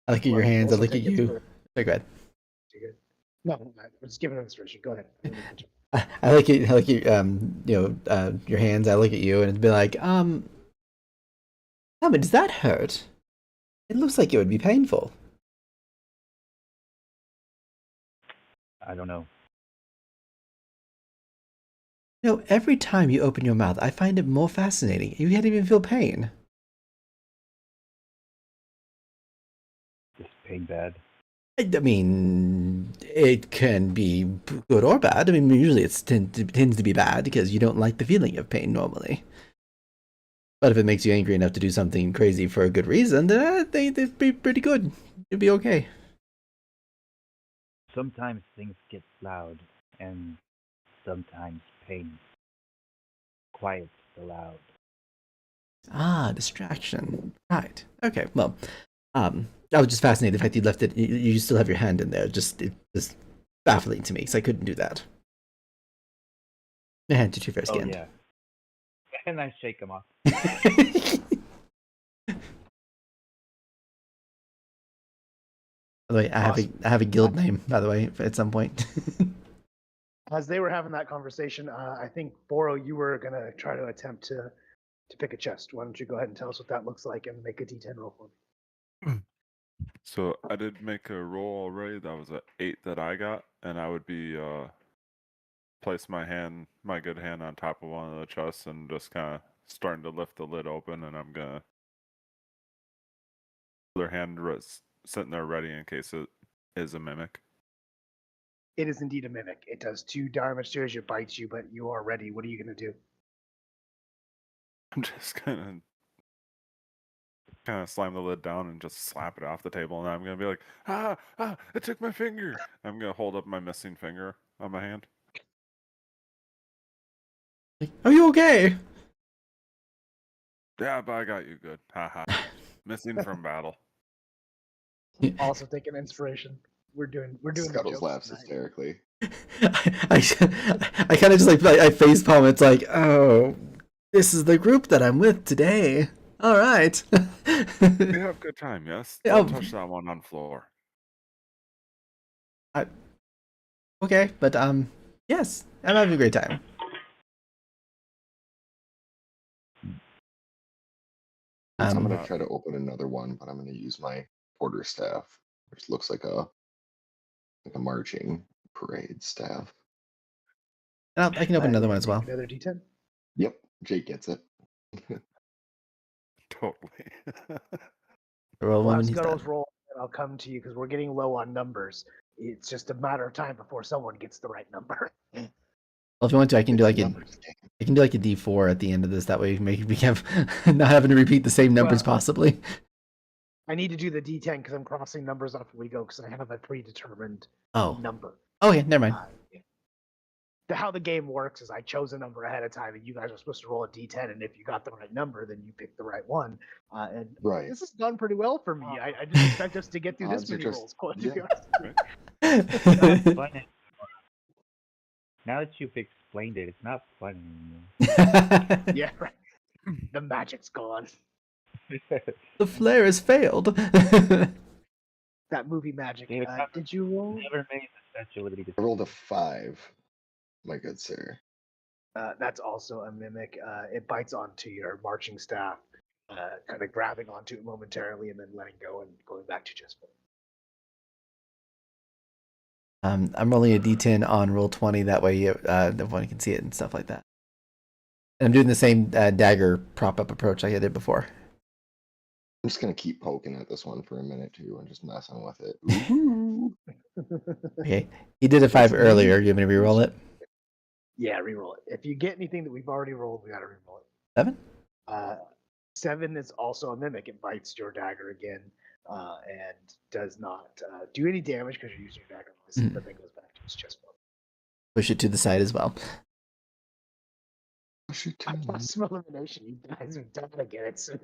I look at your Well, hands. I also look at take you. inspiration. So good. No, I'm just giving an inspiration. Go ahead. I look at your hands. I look at you and it'd be like, tell me, does that hurt? It looks like it would be painful. I don't know. You know, every time you open your mouth, I find it more fascinating. You can't even feel pain. Is pain bad? I mean, it can be good or bad. I mean, usually it tends to be bad because you don't like the feeling of pain normally. But if it makes you angry enough to do something crazy for a good reason, then I think it'd be pretty good. It'd be okay. Sometimes things get loud, and sometimes pain quiets the loud. Ah, distraction. Right. Okay. Well, I was just fascinated the fact you left it. You still have your hand in there. Just baffling to me because I couldn't do that. My hand too fair Oh skinned. yeah. And I shake them off. By the way, I have a guild name. By the way, at some point. As they were having that conversation, I think Boro, you were gonna try to attempt to pick a chest. Why don't you go ahead and tell us what that looks like and make a D10 roll for me? So I did make a roll already. That was an 8 that I got, and I would be place my good hand on top of one of the chests and just kind of starting to lift the lid open, and I'm gonna other hand sitting there ready in case it is a mimic. It is indeed a mimic. It does 2 damage to you as it bites you, but you are ready. What are you gonna do? I'm just gonna kind of slam the lid down and just slap it off the table, and I'm gonna be like, it took my finger. I'm gonna hold up my missing finger on my hand. Are you okay? Yeah, but I got you good. Haha. Missing from battle. Also taking inspiration. We're doing Scuttles the laughs jokes tonight. hysterically. I kind of just like I facepalm. It's like, oh, this is the group that I'm with today. All right. We have a good time, yes. Don't touch that one on floor. Okay, but yes, I'm having a great time. I'm gonna try to open another one, but I'm gonna use my quarter staff, which looks like a marching parade staff. I can open another one as well. Another D10. Yep, Jake gets it. Totally. Roll Well, one when as he's Scuttles done. roll, and I'll come to you because we're getting low on numbers. It's just a matter of time before someone gets the right number. Well, if you want to, I can do It's like a numbers game. I can do like a D4 at the end of this. That way, we have not having to repeat the same numbers possibly. I need to do the D10 because I'm crossing numbers off when we go because I have a predetermined number. Okay, never mind. How the game works is I chose a number ahead of time, and you guys are supposed to roll a D10, and if you got the right number, then you pick the right one. And Right. this has gone pretty well for me. I didn't expect us to get through this Odds are many just- rolls. To be yeah. honest with you. It's not fun anymore. Now that you've explained it, it's not fun anymore. Yeah, right. The magic's gone. The flare has failed. That movie magic. David, Did you roll? Never made the Statue of Liberty. I rolled a 5, my good sir. That's also a mimic. It bites onto your marching staff, kind of grabbing onto it momentarily and then letting go and going back to just. I'm rolling a D10 on roll 20. That way, everyone can see it and stuff like that. And I'm doing the same dagger prop up approach like I did before. I'm just gonna keep poking at this one for a minute too and just messing with it. Ooh. Okay, he did a 5 earlier. You want me to reroll it? Yeah, reroll it. If you get anything that we've already rolled, we gotta reroll it. 7? 7 is also a mimic. It bites your dagger again, and does not do any damage because you're using your dagger, but then goes back to his chest bone. Push it to the side as well. I'm plus some elimination. You guys are done to get it soon.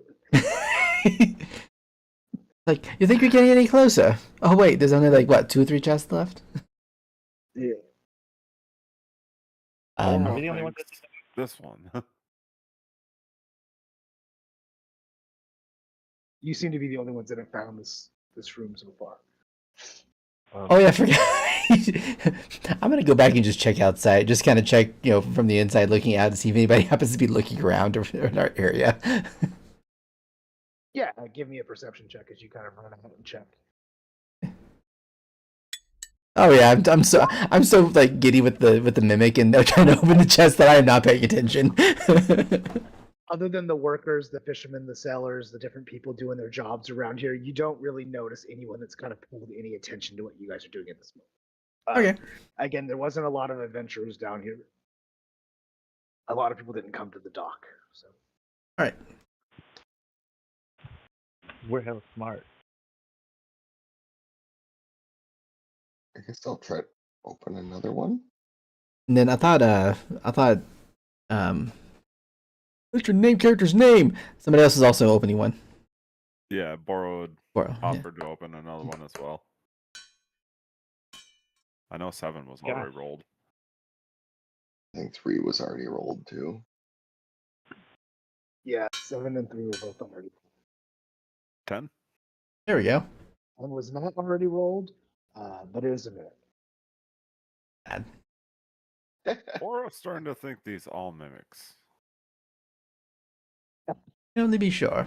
Like, you think you're getting any closer? Oh wait, there's only like what, 2 or 3 chests left? Yeah. Are we the only ones that This one. You seem to be the only ones that have found this room so far. Oh yeah, I forgot. I'm gonna go back and just check outside. Just kind of check, from the inside, looking out to see if anybody happens to be looking around in our area. Yeah, give me a perception check as you kind of run out and check. Oh yeah, I'm so like giddy with the mimic and they're trying to open the chest that I am not paying attention. Other than the workers, the fishermen, the sailors, the different people doing their jobs around here, you don't really notice anyone that's kind of pulled any attention to what you guys are doing at this moment. Okay. Again, there wasn't a lot of adventurers down here. A lot of people didn't come to the dock. So. All right. We're hella smart. I guess I'll try to open another one. And then I thought, what's your character's name? Somebody else is also opening one. Yeah, borrowed. Yeah. Offered to open another one as well. I know 7 was already rolled. I think 3 was already rolled too. Yeah, 7 and 3 were both already. 10? There we go. one was not already rolled, but it is a minute. Bad. Boro's starting to think these all mimics. Can only be sure.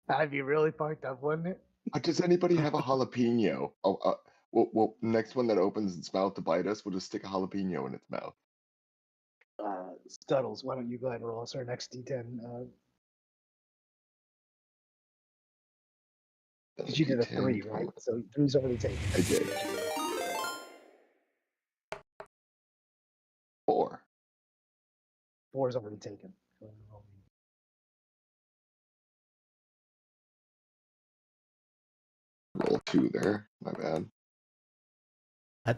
That'd be really fucked up, wouldn't it? Does anybody have a jalapeno? Oh, well, next one that opens its mouth to bite us, we'll just stick a jalapeno in its mouth. Scuttles, why don't you go ahead and roll us our next D10? Because you did a 3, right? So 3's already taken. I did. 4. 4's already taken. Go ahead and roll. Roll 2 there. My bad.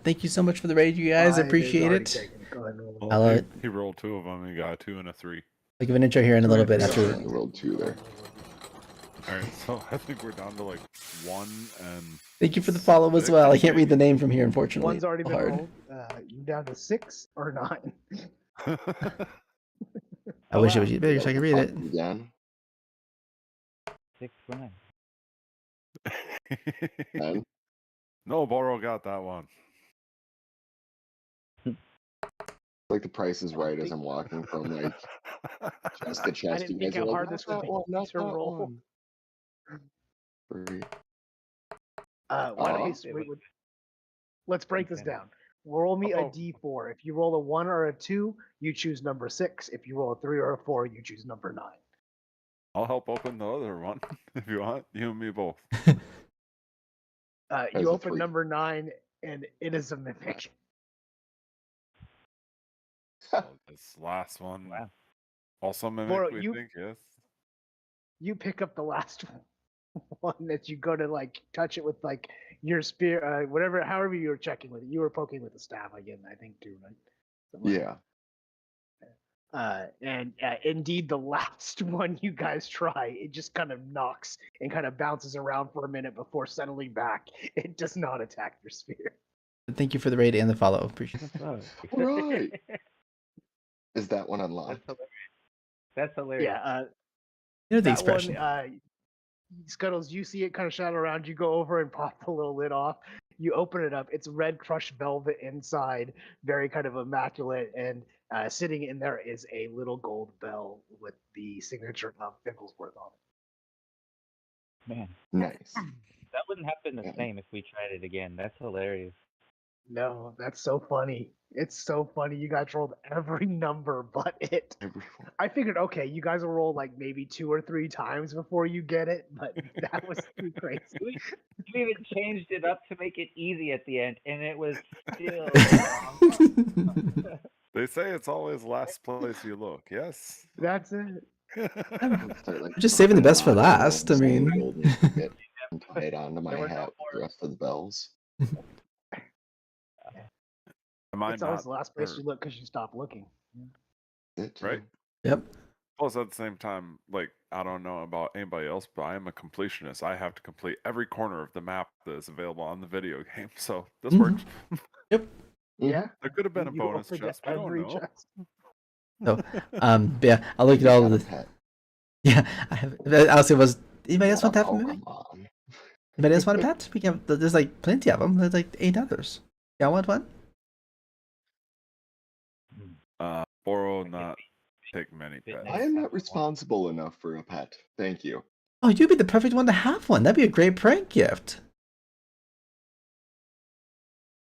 Thank you so much for the raid, you guys. I 5 is appreciate already it. taken. Go ahead and roll. Well, I'll, he rolled 2 of them. He got a 2 and a 3. I'll give an intro here in a little bit Yeah, after. I rolled 2 there. All right, so I think we're down to like 1 and. Thank you for the follow as well. I can't read the name from here, unfortunately. One's already been Hard. rolled. You down to 6 or 9? I wish it was bigger so I could read it. Again. 6 for 9. 10. No, Boro got that one. Like the Price is Right as I'm walking from like chest to chest. didn't You think guys are how like, hard "Not this would that be one, not to that roll." one." 3. Why don't Aw. you, let's break this down. Roll me a Oh. D4. If you roll a 1 or a 2, you choose number 6. If you roll a 3 or a 4, you choose number 9. I'll help open the other one if you want. You and me both. As You a open 3. number 9, and it is a mimic. So this last one, Wow. also mimic. Boro, we you- think yes. You pick up the last one that you go to like touch it with like your spear, whatever, however you were checking with it. You were poking with the staff again, I think too, right? Something like Yeah. and indeed, the last one you guys try, it just kind of knocks and kind of bounces around for a minute before settling back. It does not attack your spear. Thank you for the raid and the follow. Appreciate it. All right. Is that one unlocked? That's hilarious. Yeah, You know the that expression. one, Scuttles, you see it kind of shadow around. You go over and pop the little lid off. You open it up. It's red crushed velvet inside, very kind of immaculate. And sitting in there is a little gold bell with the signature of Ficklesworth on it. Man, Nice. that wouldn't have been the Yeah. same if we tried it again. That's hilarious. No, that's so funny. It's so funny. You guys rolled every number but it. Everyone. I figured, okay, you guys will roll like maybe 2 or 3 times before you get it, but that was too crazy. We even changed it up to make it easy at the end, and it was still wrong. They say it's always last place you look. Yes. That's it. Start, like, Just saving the best for putting last. I mean, golden ticket and tie it onto my There were no hat with the more. rest of the bells. Am I It's always not? the last place or- you look because you stop looking. It, Right. yep. Plus, at the same time, like, I don't know about anybody else, but I am a completionist. I have to complete every corner of the map that is available on the video game. So this Mhm. works. Yeah. There could have been a You bonus opened chest. I don't every know. chest. But yeah, I'll look at all got of a the. pet. Yeah, I have. Also, was anybody else want to have a Oh, mimic? come on. Anybody else want a pet? We can. There's like plenty of them. There's like 8 others. Y'all want one? Boro not take many pets. I am not responsible enough for a pet. Thank you. Oh, you'd be the perfect one to have one. That'd be a great prank gift.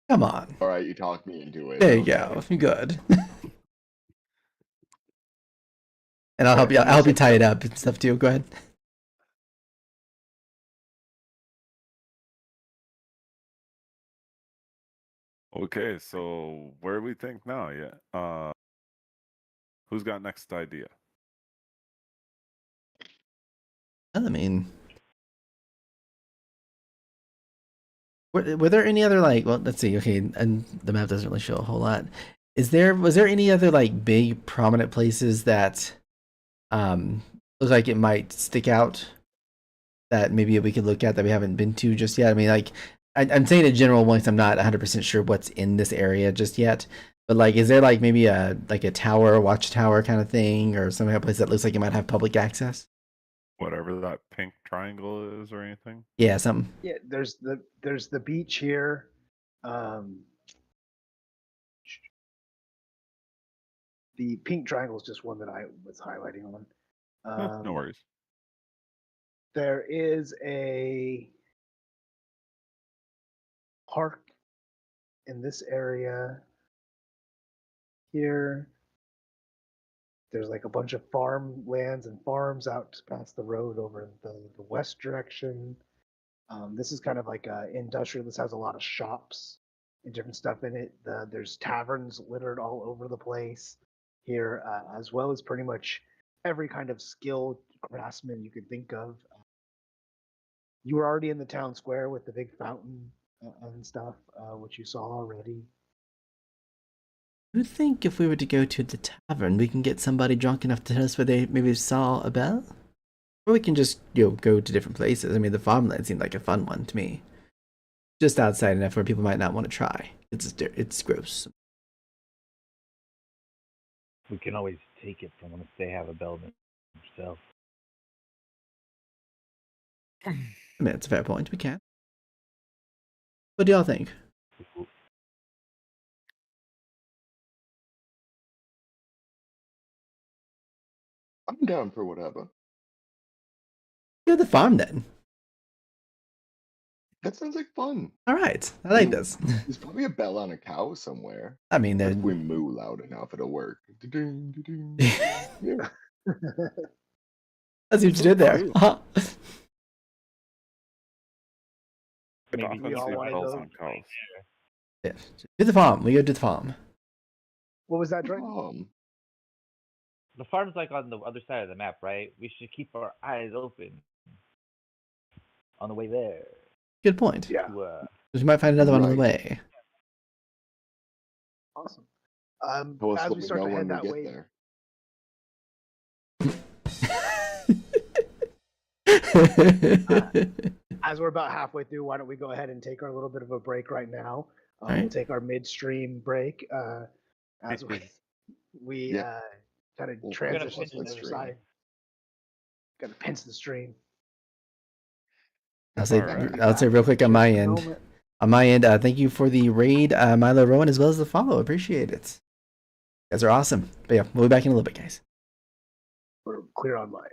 Come on. All right, you talked me into it. There you Okay. go. Good. And I'll help you. I'll help you tie it up and stuff too. Go ahead. Okay, so where do we think now? Yeah. Who's got next idea? I mean, were there any other like? Well, let's see. Okay, and the map doesn't really show a whole lot. Was there any other like big prominent places that looks like it might stick out that maybe we could look at that we haven't been to just yet? I mean, like I'm saying a general one because I'm not 100% sure what's in this area just yet. But like, is there like maybe a tower, watchtower kind of thing, or some kind of place that looks like it might have public access? Whatever that pink triangle is or anything. Yeah, something. Yeah, there's the beach here. The pink triangle is just one that I was highlighting on. No worries. There is a park in this area here. There's like a bunch of farmlands and farms out past the road over the west direction. This is kind of like industrial. This has a lot of shops and different stuff in it. There's taverns littered all over the place here, as well as pretty much every kind of skilled craftsman you could think of. You were already in the town square with the big fountain and stuff, which you saw already. I think if we were to go to the tavern, we can get somebody drunk enough to tell us where they maybe saw a bell? Or we can just, go to different places. I mean, the farmland seemed like a fun one to me. Just outside enough where people might not want to try. It's gross. We can always take it from them if they have a bell themselves. I mean, it's a fair point. We can. What do y'all think? I'm down for whatever. Go to the farm then. That sounds like fun. All right, I like this. There's probably a bell on a cow somewhere. I mean, If they're we moo loud enough, it'll work. Da-ding, da-ding. Yeah. That's what you did there. Good Maybe we all offensive wanna bells go. on cows. Yeah. To the farm. We go to the farm. What was that, Drake? The farm's like on the other side of the map, right? We should keep our eyes open on the way there. Good point. Yeah, To, We might find another one on the Right. way. awesome. Tell us As what we we start know to head when we that get way, there. as we're about halfway through, why don't we go ahead and take our little bit of a break right now? We'll Alright. take our midstream break as we Yeah. kind of We'll transition pinch to the the other stream. side. Gotta pinch the stream. I'll say, Alright. I'll say real quick on Just my a end. moment. On my end, thank you for the raid, Milo Rowan, as well as the follow. Appreciate it. You guys are awesome. But yeah, we'll be back in a little bit, guys. We're clear on my end.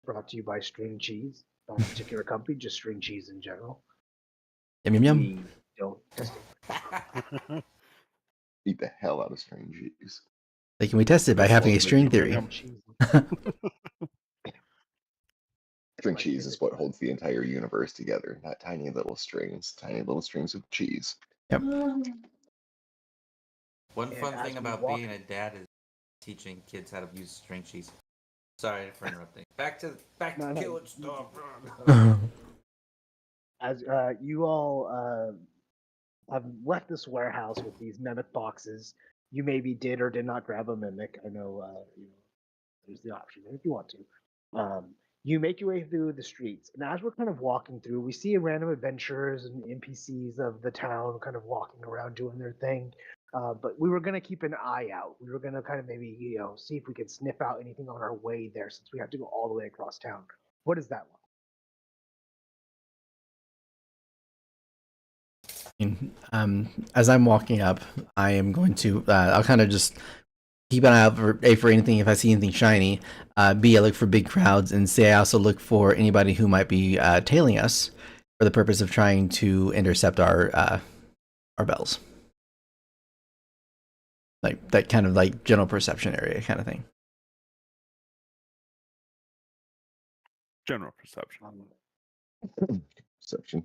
brought to you by String Cheese. Not a particular company, just String Cheese in general. Yum yum yum. We don't test it. Eat the hell out of string cheese. Like, can we test it by This having a was string making theory? yum. Cheese. String my cheese is favorite what part. holds the entire universe together, not tiny little strings of cheese. Yep. One And fun as thing we about walk- being a dad is teaching kids how to use string cheese. Sorry for interrupting. Back to No, no, killing you- stuff. As you all have left this warehouse with these mimic boxes, you maybe did or did not grab a mimic. I know, there's the option if you want to. You make your way through the streets, and as we're kind of walking through, we see random adventurers and NPCs of the town kind of walking around doing their thing. But we were going to keep an eye out. We were going to kind of maybe, see if we could sniff out anything on our way there, since we have to go all the way across town. What is that As I'm walking up, I am going to. I'll kind of just keep an eye out for A, for anything if I see anything shiny. B, I look for big crowds, and C, I also look for anybody who might be tailing us for the purpose of trying to intercept our bells. Like that kind of like general perception area kind of thing. General perception. Perception.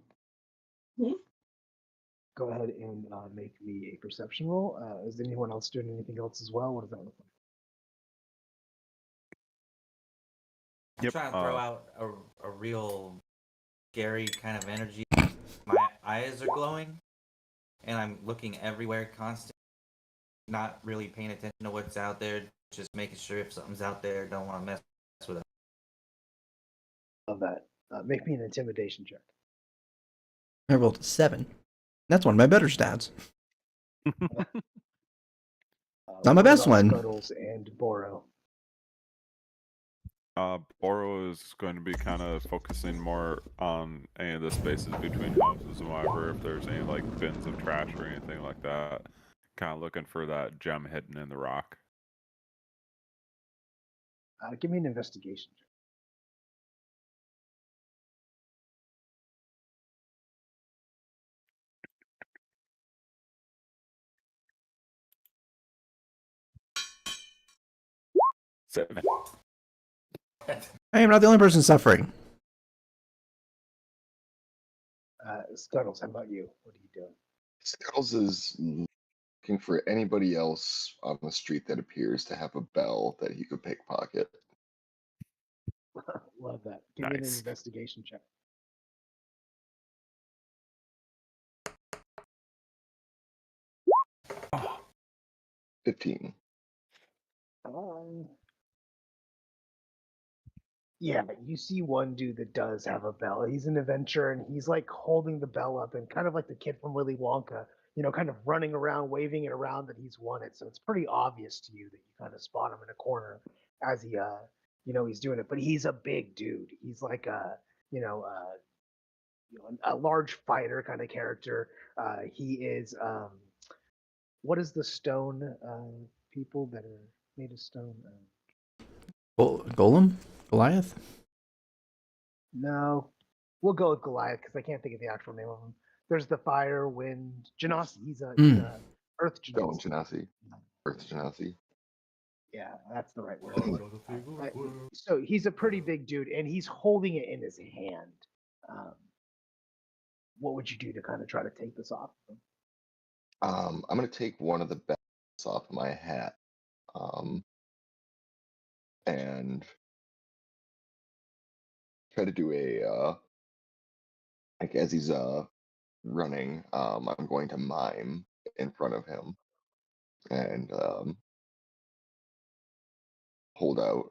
Go ahead and make me a perception roll. Is anyone else doing anything else as well? What does that look like? I'm Yep, trying to throw out a real scary kind of energy. My eyes are glowing, and I'm looking everywhere constantly, not really paying attention to what's out there, just making sure if something's out there, don't want to mess with it. Of that, make me an intimidation check. I rolled a 7. That's one of my better stats. Not my What best about one. Scuttles and Boro. Boro is going to be kind of focusing more on any of the spaces between houses and whatever. If there's any like bins of trash or anything like that, kind of looking for that gem hidden in the rock. Give me an investigation check. Seven. I am not the only person suffering. Scuttles, how about you? What are you doing? Scuttles is looking for anybody else on the street that appears to have a bell that he could pickpocket. Love that. Give me an Nice. investigation check. Oh, 15. Yeah, you see one dude that does have a bell. He's an adventurer, and he's like holding the bell up, and kind of like the kid from Willy Wonka, kind of running around, waving it around that he's won it. So it's pretty obvious to you that you kind of spot him in a corner as he, he's doing it. But he's a big dude. He's like a large fighter kind of character. He is, what is the stone people that are made of stone? Golem? Goliath? No, we'll go with Goliath because I can't think of the actual name of him. There's the fire, wind, Genasi. He's a Earth Stone Genasi. Genasi. Earth Genasi. Yeah, that's the right word. So he's a pretty big dude, and he's holding it in his hand. What would you do to kind of try to take this off of him? I'm gonna take one of the bells off my hat. And try to do a like as he's running, I'm going to mime in front of him and hold out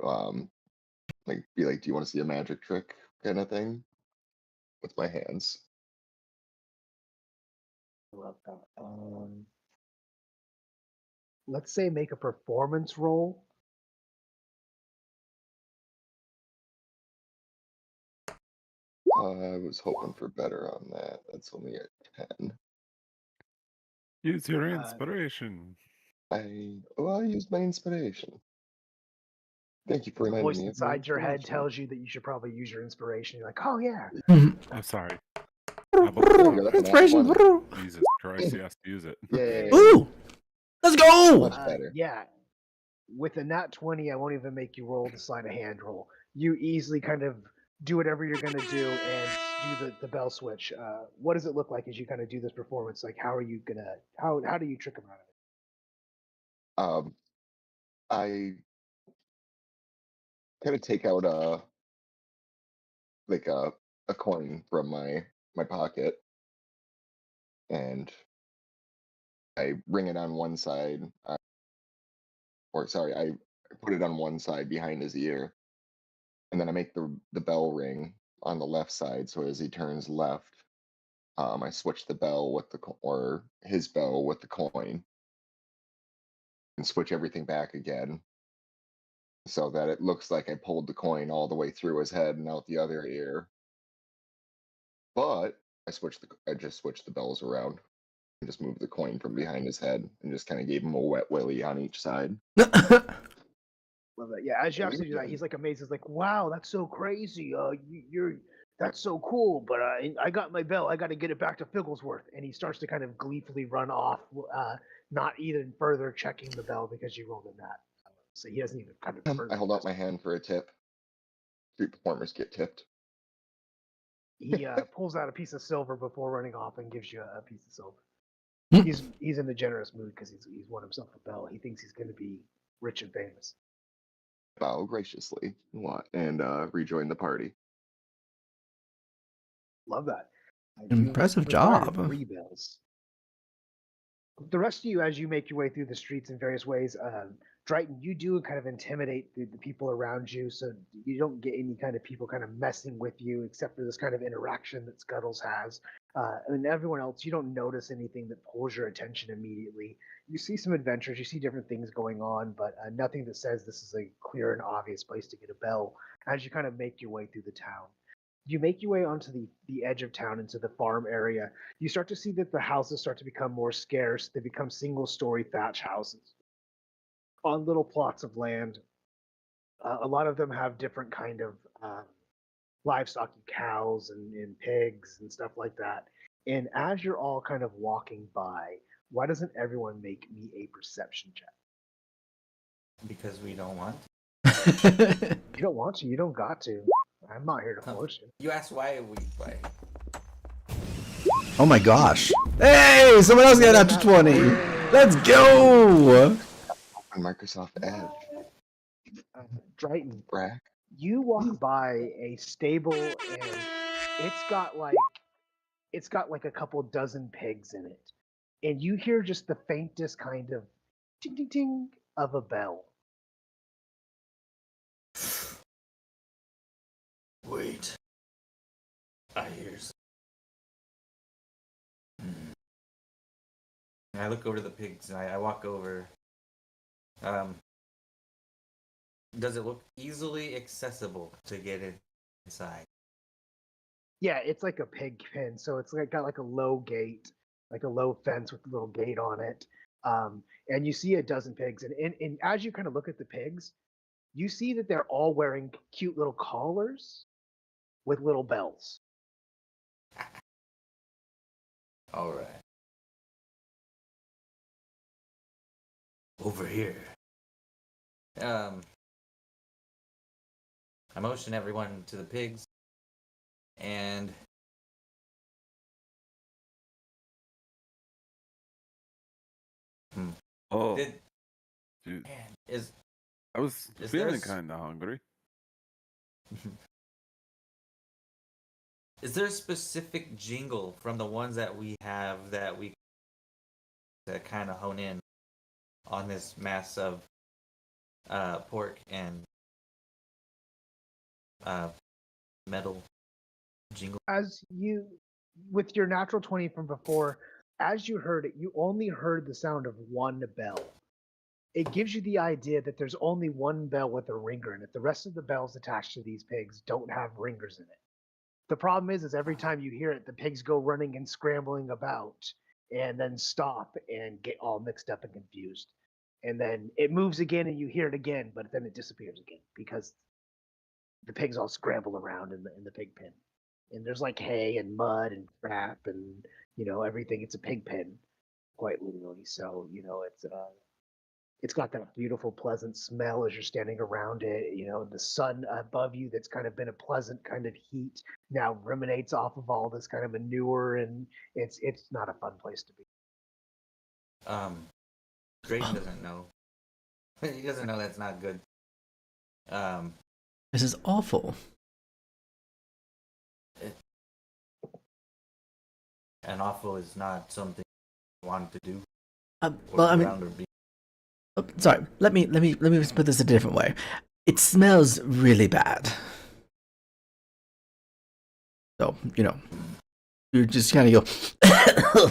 like be like, do you want to see a magic trick kind of thing with my hands. I love that. Let's say make a performance roll. I was hoping for better on that. That's only a 10. use your inspiration. I used my inspiration. Thank you for The reminding voice me. of my inside your head inspiration. tells you that you should probably use your inspiration. You're like, oh yeah. I'm sorry. How about There the you go. That's an Inspiration. 20. Jesus Christ, he has to use it. Yay. Ooh, let's go. Much better. Yeah. With a nat 20, I won't even make you roll to slide a hand roll. You easily kind of do whatever you're going to do and do the bell switch. What does it look like as you kind of do this performance? Like, how are you going to, how do you trick them out of it? I kind of take out like a coin from my pocket, and I ring it on one side, or sorry, I put it on one side behind his ear, and then I make the bell ring on the left side. So as he turns left, I switch the bell with or his bell with the coin, and switch everything back again, so that it looks like I pulled the coin all the way through his head and out the other ear. But I just switched the bells around and just moved the coin from behind his head and just kind of gave him a wet willy on each side. Love that. Yeah, as you And have to do you're that, he's like amazed. He's like, wow, that's so crazy. That's so cool. But I got my bell. I got to get it back to Figglesworth. And he starts to kind of gleefully run off, not even further checking the bell because you rolled a nat. So he doesn't even kind of. I hold out my hand for a tip. Street performers get tipped. He pulls out a piece of silver before running off and gives you a piece of silver. Hmm. He's in a generous mood because he's won himself a bell. He thinks he's going to be rich and famous. Bow graciously and rejoin the party. Love that. Impressive Acquired job. 3 bells. The rest of you, as you make your way through the streets in various ways, Drayton, you do kind of intimidate the people around you, so you don't get any kind of people kind of messing with you, except for this kind of interaction that Scuttles has. And everyone else, you don't notice anything that pulls your attention immediately. You see some adventures, you see different things going on, but nothing that says this is a clear and obvious place to get a bell as you kind of make your way through the town. You make your way onto the edge of town into the farm area. You start to see that the houses start to become more scarce. They become single-story thatch houses on little plots of land. A lot of them have different kind of livestock, cows and pigs and stuff like that. And as you're all kind of walking by, why doesn't everyone make me a perception check? Because we don't want. You don't want to. You don't got to. I'm not here to force you. You asked why we play. Oh my gosh. Hey, someone else got up to 20. Let's go. On Microsoft Edge. Drayton, Brack. you walk by a stable and it's got like a couple dozen pigs in it, and you hear just the faintest kind of ting ting ting of a bell. Wait. I hear something. I look over to the pigs and I walk over. Does it look easily accessible to get inside? Yeah, it's like a pig pen, so it's got like a low gate, like a low fence with a little gate on it. And you see a dozen pigs, and as you kind of look at the pigs, you see that they're all wearing cute little collars with little bells. All right. Over here. I motion everyone to the pigs, and Oh, did dude, man is I was Is there feeling s- kind of hungry. is there a specific jingle from the ones that we have that we that kind of hone in on this mass of pork and metal jingle? As you, with your natural 20 from before, as you heard it, you only heard the sound of one bell. It gives you the idea that there's only one bell with a ringer in it. The rest of the bells attached to these pigs don't have ringers in it. The problem is every time you hear it, the pigs go running and scrambling about and then stop and get all mixed up and confused. and then it moves again, and you hear it again, but then it disappears again because the pigs all scramble around in the pig pen, and there's like hay and mud and crap and everything. It's a pig pen, quite literally. So it's got that beautiful, pleasant smell as you're standing around it. The sun above you that's kind of been a pleasant kind of heat now ruminates off of all this kind of manure, and it's not a fun place to be. Drayton doesn't know. He doesn't know that's not good. This is awful. And awful is not something you want to do. Well, I mean, sorry. Let me put this a different way. It smells really bad. So you just kind of go.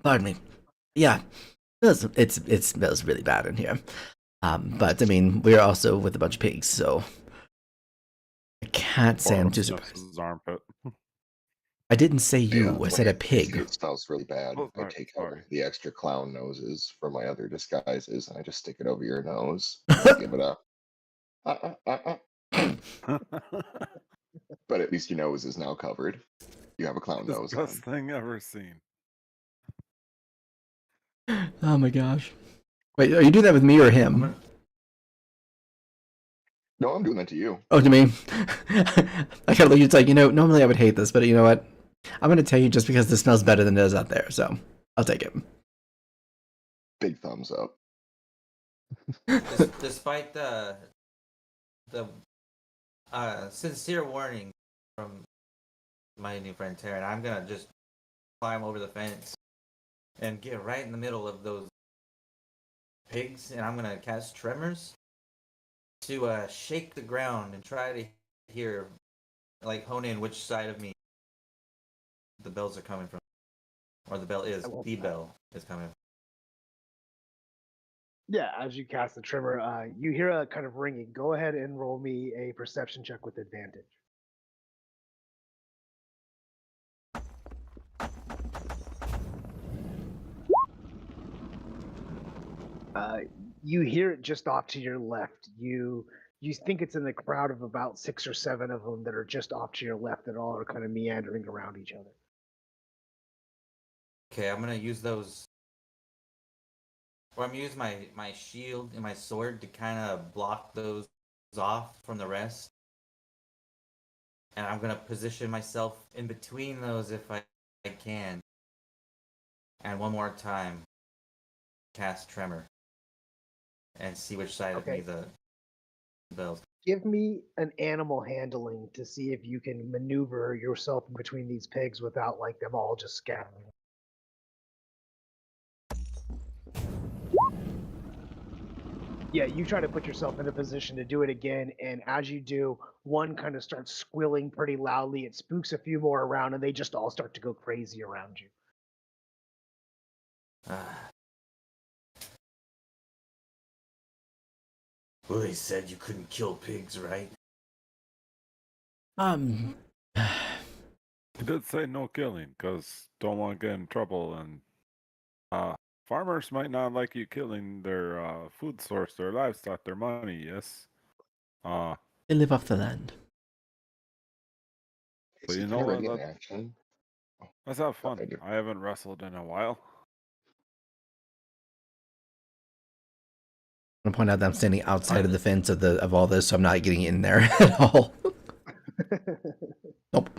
Pardon me. Yeah, it smells really bad in here. But I mean, we're also with a bunch of pigs, so I can't say I'm too surprised. His armpit. I didn't say you. Yeah, I said a when pig. it smells really bad. Oh, I take out sorry. the extra clown noses from my other disguises, and I just stick it over your nose. And give it a. But at least your nose is now covered. You have a clown the nose best on. thing ever seen. Oh my gosh! Wait, are you doing that with me or him? No, I'm doing that to you. Oh, to me. I kind of look. It's like normally I would hate this, but you know what? I'm gonna tell you just because this smells better than it does out there, so I'll take it. Big thumbs up. Despite the sincere warning from my new friend Taryn, I'm gonna just climb over the fence and get right in the middle of those pigs, and I'm gonna cast Tremors to shake the ground and try to hear, like, hone in which side of me the bells are coming from, or the bell is coming from. Yeah, as you cast the tremor, you hear a kind of ringing. Go ahead and roll me a perception check with advantage. You hear it just off to your left. You think it's in the crowd of about 6 or 7 of them that are just off to your left that all are kind of meandering around each other. Okay, I'm gonna use those, or I'm gonna use my shield and my sword to kind of block those off from the rest, and I'm gonna position myself in between those if I can. And one more time, cast Tremor, and see which side of me the bells. Give me an animal handling to see if you can maneuver yourself in between these pigs without like them all just scattering. Yeah, you try to put yourself in a position to do it again, and as you do, one kind of starts squilling pretty loudly. It spooks a few more around, and they just all start to go crazy around you. Well, they said you couldn't kill pigs, right? He did say no killing, because don't want to get in trouble, and farmers might not like you killing their food source, their livestock, their money, yes? They live off the land. But Is you he know already what? in action? Let's have fun. I do. I haven't wrestled in a while. I'm gonna point out that I'm standing outside of the fence of all this, so I'm not getting in there at all. Nope.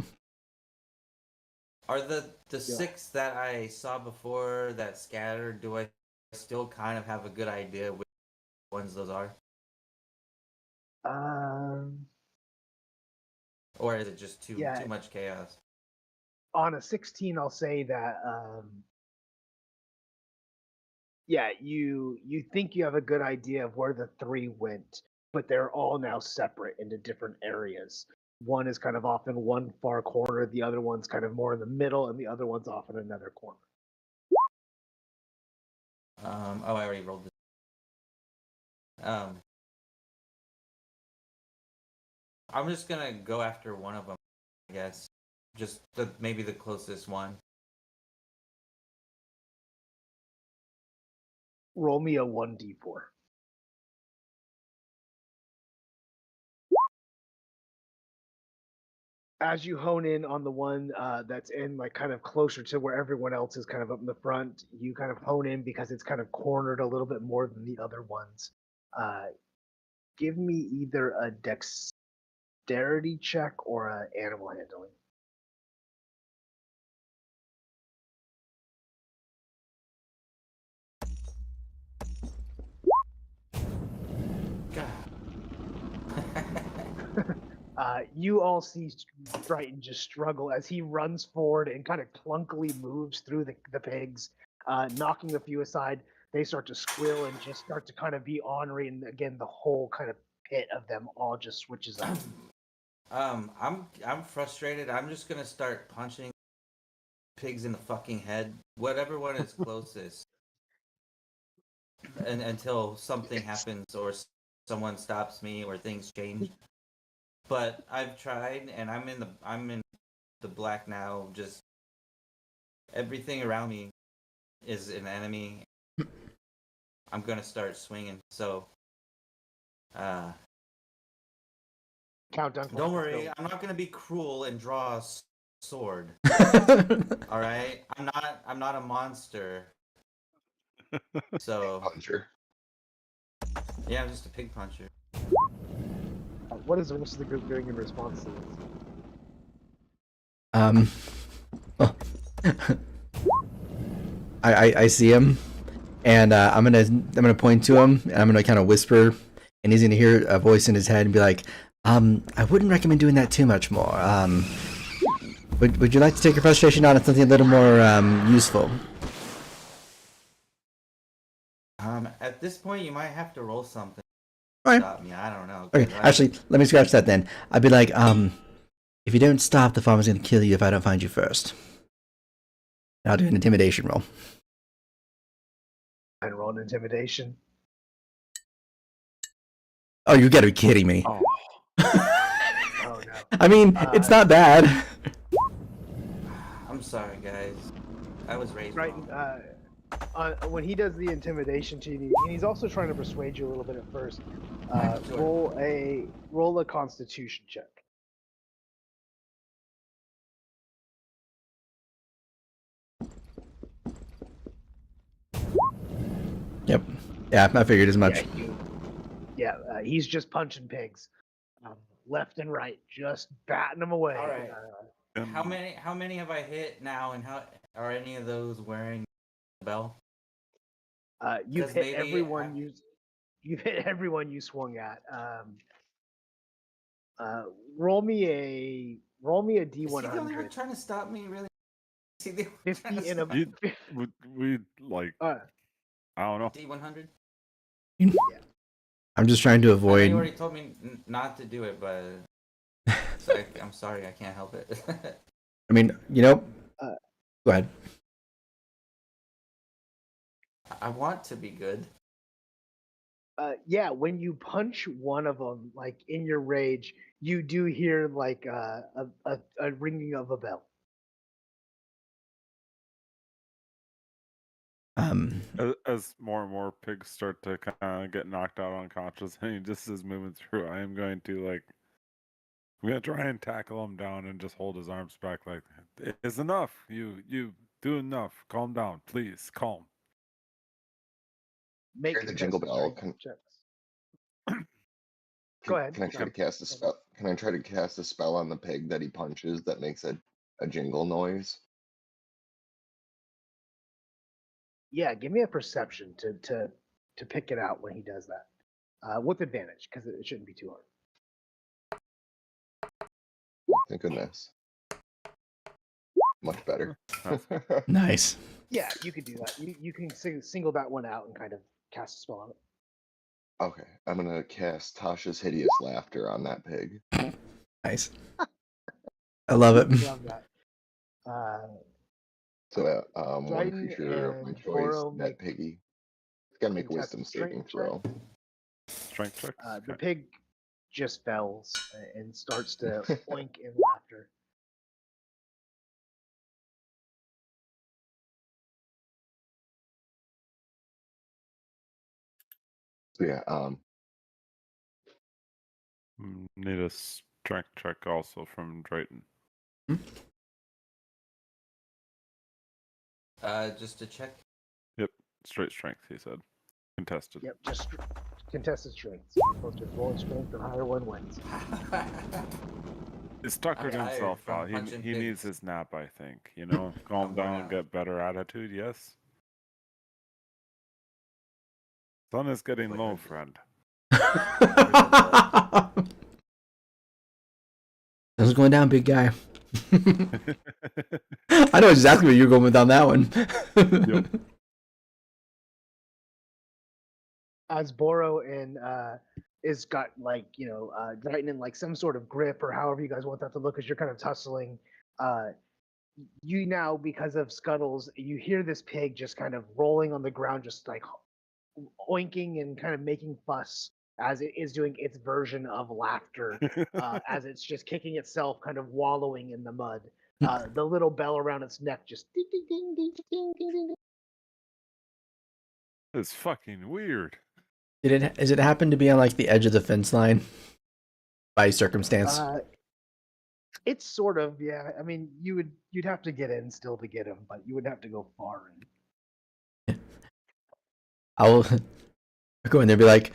Are the 6 that I saw before that scattered, do I still kind of have a good idea which ones those are? Or is it just too much chaos? On a 16, I'll say that you think you have a good idea of where the 3 went, but they're all now separate into different areas. One is kind of off in one far corner, the other one's kind of more in the middle, and the other one's off in another corner. I already rolled this. I'm just gonna go after one of them, I guess. Just maybe the closest one. Roll me a 1d4. As you hone in on the one that's in like kind of closer to where everyone else is kind of up in the front, you kind of hone in because it's kind of cornered a little bit more than the other ones. Give me either a dexterity check or an animal handling. You all see Strighton just struggle as he runs forward and kind of clunkily moves through the pigs, knocking a few aside. They start to squeal and just start to kind of be ornery, and again, the whole kind of pit of them all just switches up. I'm frustrated. I'm just gonna start punching pigs in the fucking head, whatever one is closest, and until something happens or someone stops me or things change. But I've tried, and I'm in the black now. Just everything around me is an enemy. I'm gonna start swinging. So, Countdown. don't worry. I'm not gonna be cruel and draw a sword. All right. I'm not a monster. So Puncher. yeah, I'm just a pig puncher. What is the rest of the group doing in response to this? Well, I see him, and I'm gonna point to him, and I'm gonna kind of whisper, and he's gonna hear a voice in his head and be like, I wouldn't recommend doing that too much more. Would you like to take your frustration out on something a little more useful? At this point, you might have to roll something. All right. Stop me. I don't know. Okay, actually, let me scratch that then. I'd be like, if you don't stop, the farmer's gonna kill you if I don't find you first. I'll do an intimidation roll. And roll an intimidation. Oh, you gotta be kidding me. Oh, oh no. I mean, it's not bad. I'm sorry, guys. I was raised Right. wrong. When he does the intimidation to you, and he's also trying to persuade you a little bit at first. Sure. Roll a Constitution check. Yep. Yeah, I figured as much. He's just punching pigs, left and right, just batting them away. All right. How many have I hit now, and how are any of those wearing a bell? You've 'Cause hit maybe everyone you've hit everyone you swung at. Roll me a Is he the only one D100. trying to stop me? Really? Is he the only one 50 trying to in a stop me? We like I don't know. D100. I'm just trying to I know avoid. you already told me not to do it, but I'm sorry, I can't help it. I mean, go ahead. I want to be good. When you punch one of them, like in your rage, you do hear like a ringing of a bell. As more and more pigs start to kind of get knocked out unconscious, and he just is moving through, I am going to I'm gonna try and tackle him down and just hold his arms back. Like, it's enough. You do enough. Calm down, please. Calm. Make Hear the jingle bell. Go ahead. Can I try to cast a spell? Can I try to cast a spell on the pig that he punches that makes a jingle noise? Yeah, give me a perception to pick it out when he does that. With advantage, because it shouldn't be too hard. Thank goodness. Much better. Nice. Yeah, you could do that. You can single that one out and kind of cast a spell on it. Okay, I'm gonna cast Tasha's Hideous Laughter on that pig. Nice. I love it. Love that. So that one Dryden creature of my and choice, Boro that piggy, it's gotta make a contest wisdom strength saving check. throw. Strength checks. The Okay. pig just fells and starts to oink in laughter. So yeah, Need a strength check also from Drayton. Just to check. Yep, straight strength, he said. Contested. Yep, just contested strengths. Closest rolling strength, the higher one wins. He's tuckered I'm tired himself from out. punching He needs pigs. his nap, I think. You know, calm I'm worn down, out. get better attitude, yes? Sun is getting Like low, a- friend. Sun's going down, big guy. I know exactly where you're going with on that one. Yep. As Boro and is got like Drayton in like some sort of grip or however you guys want that to look as you're kind of tussling. You now, because of Scuttles, you hear this pig just kind of rolling on the ground, just like oinking and kind of making fuss as it is doing its version of laughter, as it's just kicking itself, kind of wallowing in the mud. The little bell around its neck just ding ding ding ding ding ding ding. It's fucking weird. Does it happen to be on like the edge of the fence line by circumstance? It's sort of, yeah. I mean, you'd have to get in still to get him, but you would have to go far in. I'll go in there and be like,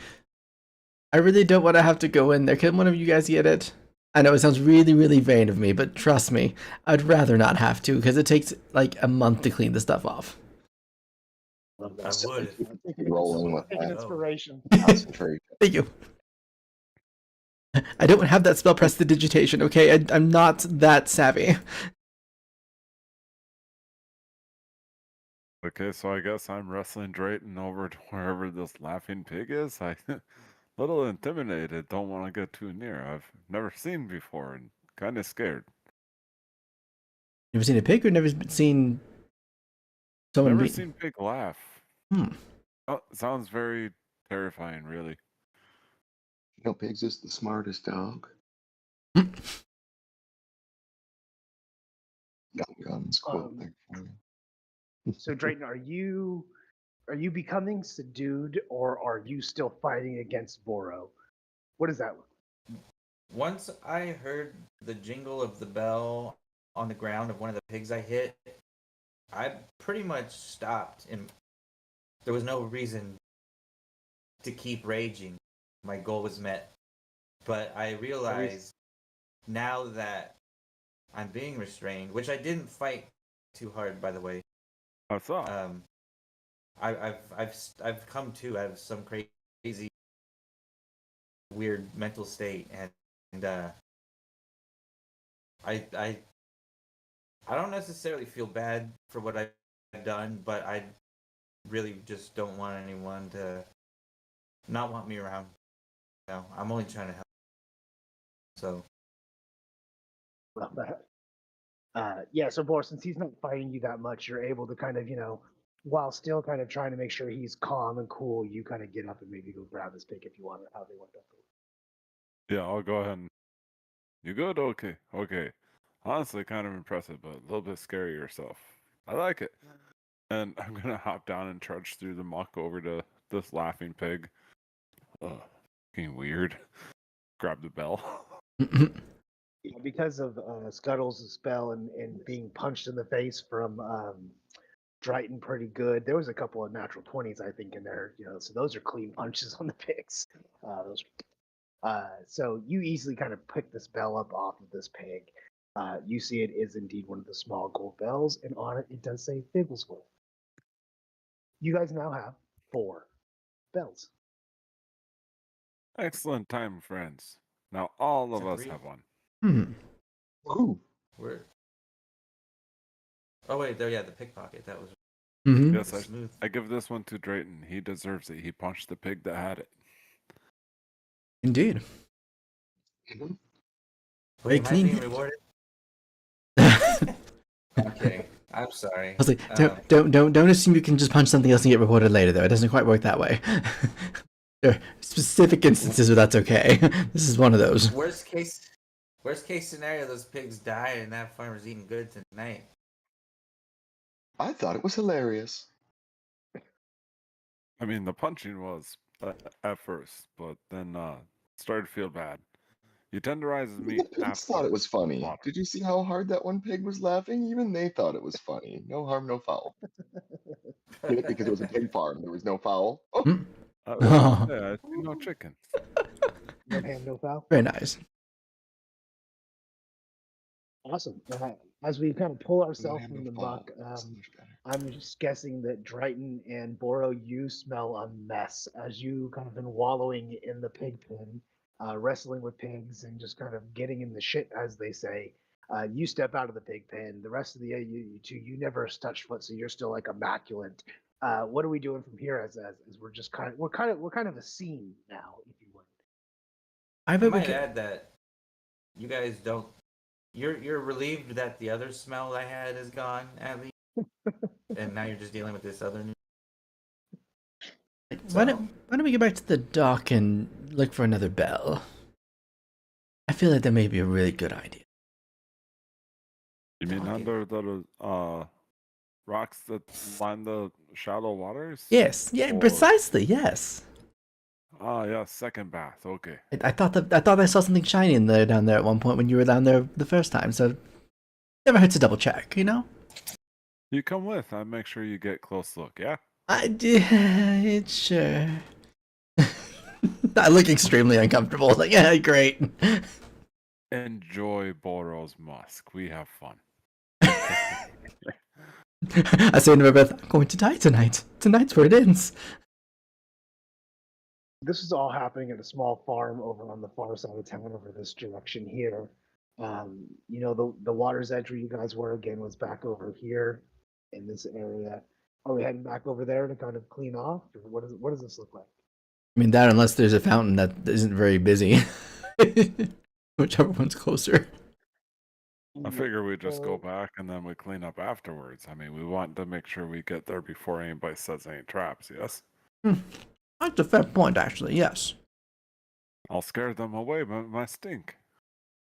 I really don't want to have to go in there. Can one of you guys get it? I know it sounds really, really vain of me, but trust me, I'd rather not have to because it takes like a month to clean the stuff off. I would. rolling with Take an that inspiration. concentration. Thank you. I don't have that spell prestidigitation, okay? I'm not that savvy. Okay, so I guess I'm wrestling Drayton over to wherever this laughing pig is. I little intimidated, don't want to get too near. I've never seen before and kind of scared. Never seen a pig or never seen someone Never be... seen pig laugh. Hmm. Oh, sounds very terrifying, really. You know, Pigs is the smartest dog. Guns quote there for you. So Drayton, are you becoming subdued or are you still fighting against Boro? What does that look? Once I heard the jingle of the bell on the ground of one of the pigs I hit, I pretty much stopped, and there was no reason to keep raging. My goal was met. But I realized now that I'm being restrained, which I didn't fight too hard, by the way. I saw. I've come to out of some crazy, weird mental state, and I don't necessarily feel bad for what I've done, but I really just don't want anyone to not want me around. No, I'm only trying to help. So. Well, yeah, so Boro, since he's not fighting you that much, you're able to kind of, while still kind of trying to make sure he's calm and cool, you kind of get up and maybe go grab his pick if you want, or how they want that to Yeah, I'll go ahead and... You good? Okay, okay. Honestly, kind of impressive, but a little bit scary yourself. I like it. And I'm gonna hop down and trudge through the muck over to this laughing pig. Fucking weird. Grab the bell. Yeah, because of Scuttles' spell and being punched in the face from Drayton pretty good. There was a couple of natural 20s, I think, in there. So those are clean punches on the pigs. So you easily kind of pick this bell up off of this pig. You see it is indeed one of the small gold bells, and on it does say Figglesworth. You guys now have 4 bells. Excellent time, friends. Now all of us Three? have one. Ooh. Where? Oh wait, there. Yeah, the pickpocket. That was Yes, smooth. I give this one to Drayton. He deserves it. He punched the pig that had it. Indeed. Wait, am I clean being hit. rewarded? Okay, I'm sorry. I was like, don't assume you can just punch something else and get rewarded later, though. It doesn't quite work that way. There are specific instances where that's okay. This is one of those. Worst case scenario, those pigs died and that farmer's eating good tonight. I thought it was hilarious. I mean, the punching was at first, but then started to feel bad. You tenderize his Even meat the pigs after thought it was funny. slaughter. Did you see how hard that one pig was laughing? Even they thought it was funny. No harm, no foul. Get it? Because it was a pig farm. There was no foul. Oh, Hmm? I was gonna say, I see no chickens. No ham, no foul. Very nice. Awesome. As we kind of pull no ourselves ham, from no the foul. muck, That's so much better. I'm just guessing that Drayton and Boro, you smell a mess as you kind of been wallowing in the pig pen, wrestling with pigs and just kind of getting in the shit, as they say. You step out of the pig pen. The rest of the you two, you never touched foot, so you're still like immaculate. What are we doing from here? As we're just we're kind of a scene now, if you would. I I bet we might could. add that you guys don't. You're relieved that the other smell I had is gone at least, and now you're just dealing with this other new. Why don't we get back to the dock and look for another bell? I feel like that may be a really good idea. You mean Okay. under the rocks that line the shallow waters? Yes, yeah, Or- precisely. Yes. Ah, yeah, second bath. Okay. I thought I saw something shiny in there down there at one point when you were down there the first time. So never hurts to double check, you know. You come with. I make sure you get close look. Yeah. It's sure. I look extremely uncomfortable. Like, yeah, great. Enjoy Boro's musk. We have fun. I say to my breath, I'm going to die tonight. Tonight's where it ends. This is all happening at a small farm over on the far side of town, over this direction here. You know, the water's edge where you guys were again was back over here in this area. Are we heading back over there to kind of clean off, or what does this look like? I mean, that unless there's a fountain that isn't very busy. Whichever one's closer. I figure we just go So, back and then we clean up afterwards. I mean, we want to make sure we get there before anybody sets any traps, yes? That's a fair point, actually, yes. I'll scare them away by my stink.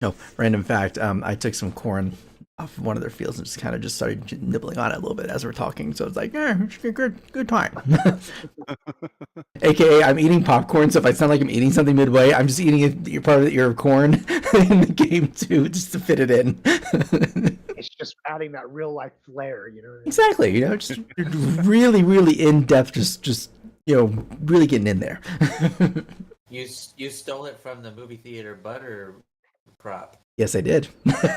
No, random fact, I took some corn off of one of their fields and just kind of just started nibbling on it a little bit as we're talking. So it's like, it's a good time. AKA, I'm eating popcorn, so if I sound like I'm eating something midway, I'm just eating a part of the ear of corn in the game too, just to fit it in. it's just adding that real life flair, you know. Exactly, you know, just really, really in depth, just you know, really getting in there. You stole it from the movie theater butter prop. Yes, I did.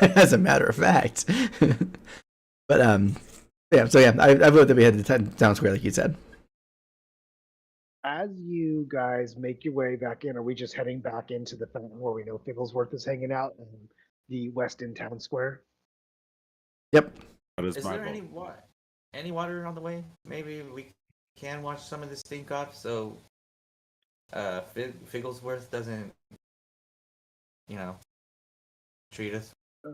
As a matter of fact. But yeah. So yeah, I vote that we had the town square, like you said. As you guys make your way back in, are we just heading back into the fountain where we know Figglesworth is hanging out in the West End Town Square? Yep. That is Is my there vote. any water on the way? Maybe we can wash some of this stink off, so Figglesworth doesn't, treat us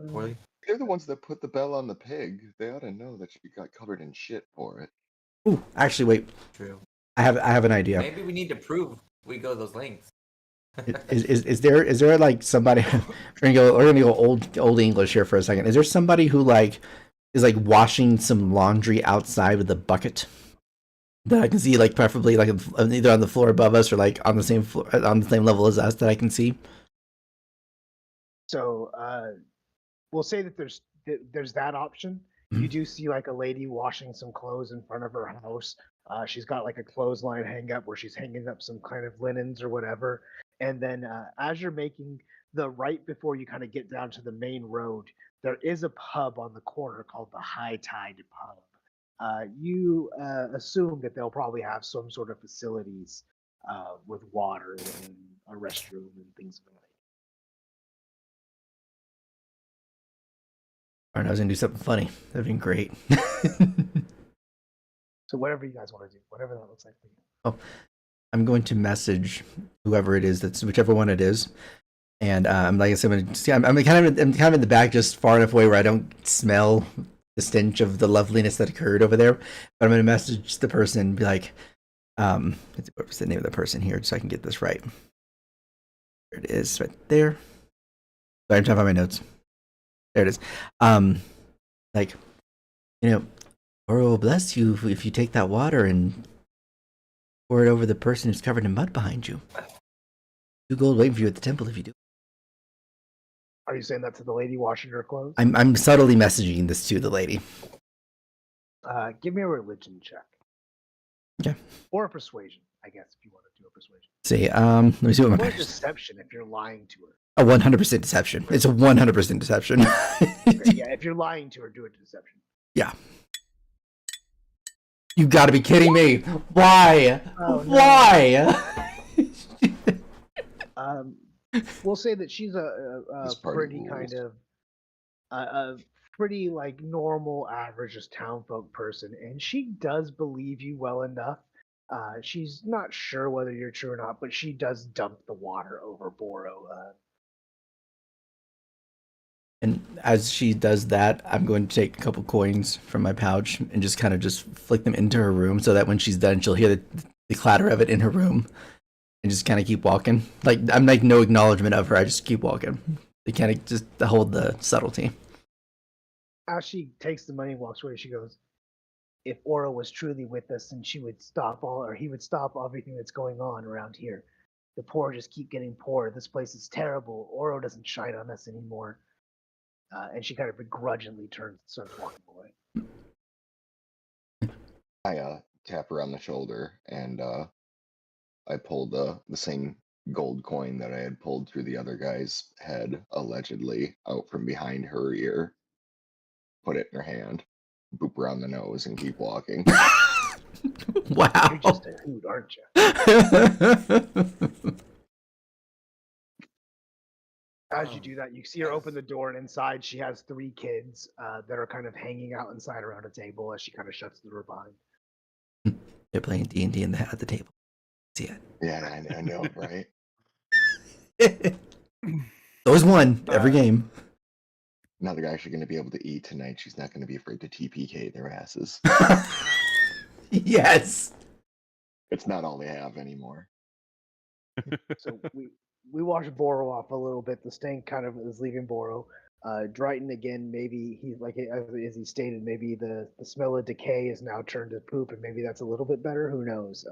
poorly. They're the ones that put the bell on the pig. They ought to know that you got covered in shit for it. Ooh, actually, wait. True. I have an idea. Maybe we need to prove we go those lengths. Is there like somebody? We're gonna go old English here for a second. Is there somebody who is washing some laundry outside with a bucket that I can see, like preferably like either on the floor above us or like on the same floor, on the same level as us that I can see? So we'll say that there's that option. You do see like a lady washing some clothes in front of her house. She's got like a clothesline hang up where she's hanging up some kind of linens or whatever. And then as you're making the right before you kind of get down to the main road, there is a pub on the corner called the High Tide Pub. You assume that they'll probably have some sort of facilities with water and a restroom and things of that. Or I was gonna do something funny. That'd been great. So whatever you guys want to do, whatever that looks like for you. I'm going to message whoever it is, that's whichever one it is, and like I said, I'm kind of in the back, just far enough away where I don't smell the stench of the loveliness that occurred over there. But I'm going to message the person and be like, what's the name of the person here, so I can get this right. There it is, right there. Sorry, I'm trying to find my notes. There it is. Like, Or will bless you if you take that water and Pour it over the person who's covered in mud behind you. 2 gold waiting for you at the temple if you do. Are you saying that to the lady washing her clothes? I'm subtly messaging this to the lady. Give me a religion check. Okay. Or a persuasion, I guess, if you want to do a persuasion. See, let me see what my Or pictures. deception if you're lying to her. A 100% deception. It's a 100% deception. Okay, yeah, if you're lying to her, do a deception. Yeah. You gotta be kidding me. Why? Oh, no. Why? We'll say that she's a This party pretty rules. kind of a pretty like normal, average, just townfolk person, and she does believe you well enough. She's not sure whether you're true or not, but she does dump the water over Boro. And as she does that, I'm going to take a couple coins from my pouch and just kind of just flick them into her room so that when she's done, she'll hear the clatter of it in her room and just kind of keep walking. Like, I'm like no acknowledgement of her. I just keep walking. They kind of just hold the subtlety. As she takes the money and walks away, she goes, "If Oro was truly with us, then she would stop he would stop everything that's going on around here. The poor just keep getting poorer. This place is terrible. Oro doesn't shine on us anymore." And she kind of begrudgingly turns and starts walking away. I tap her on the shoulder and I pulled the same gold coin that I had pulled through the other guy's head, allegedly, out from behind her ear. Put it in her hand, boop her on the nose, and keep walking. Wow. You're just a hoot, aren't you? As you do that, you see her open the door, and inside she has 3 kids that are kind of hanging out inside around a table as she kind of shuts the door behind. They're playing D&D at the table. See it. Yeah, I know, right? Always won every game. Now they're actually going to be able to eat tonight. She's not going to be afraid to TPK their asses. Yes. It's not all they have anymore. So we wash Boro off a little bit. The stank kind of is leaving Boro. Drayton again, maybe he's like as he stated, maybe the smell of decay is now turned to poop, and maybe that's a little bit better. Who knows?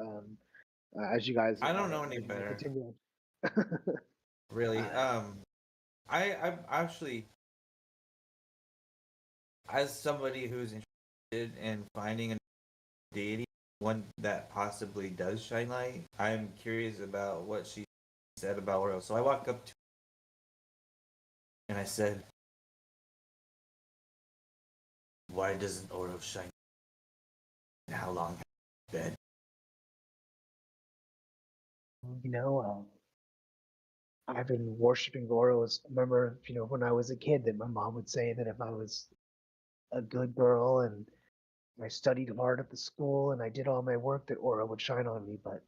As you guys, I don't know any as you better. continue. Really. I actually, as somebody who's interested in finding a deity, one that possibly does shine light, I'm curious about what she said about Oro. So I walk up to her and I said, "Why doesn't Oro shine? And how long has it been?" You know, I've been worshiping Oro. Remember, when I was a kid, that my mom would say that if I was a good girl and I studied hard at the school and I did all my work, that Oro would shine on me. But,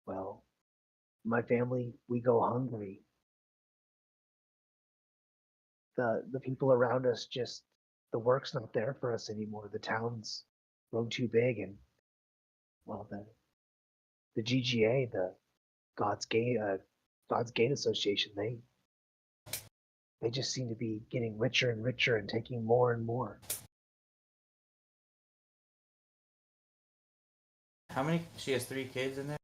well, my family, we go hungry. The people around us just, the work's not there for us anymore. The town's grown too big, and, well, the GGA, the God's Gate Association, they just seem to be getting richer and richer and taking more and more. How many? She has 3 kids in there?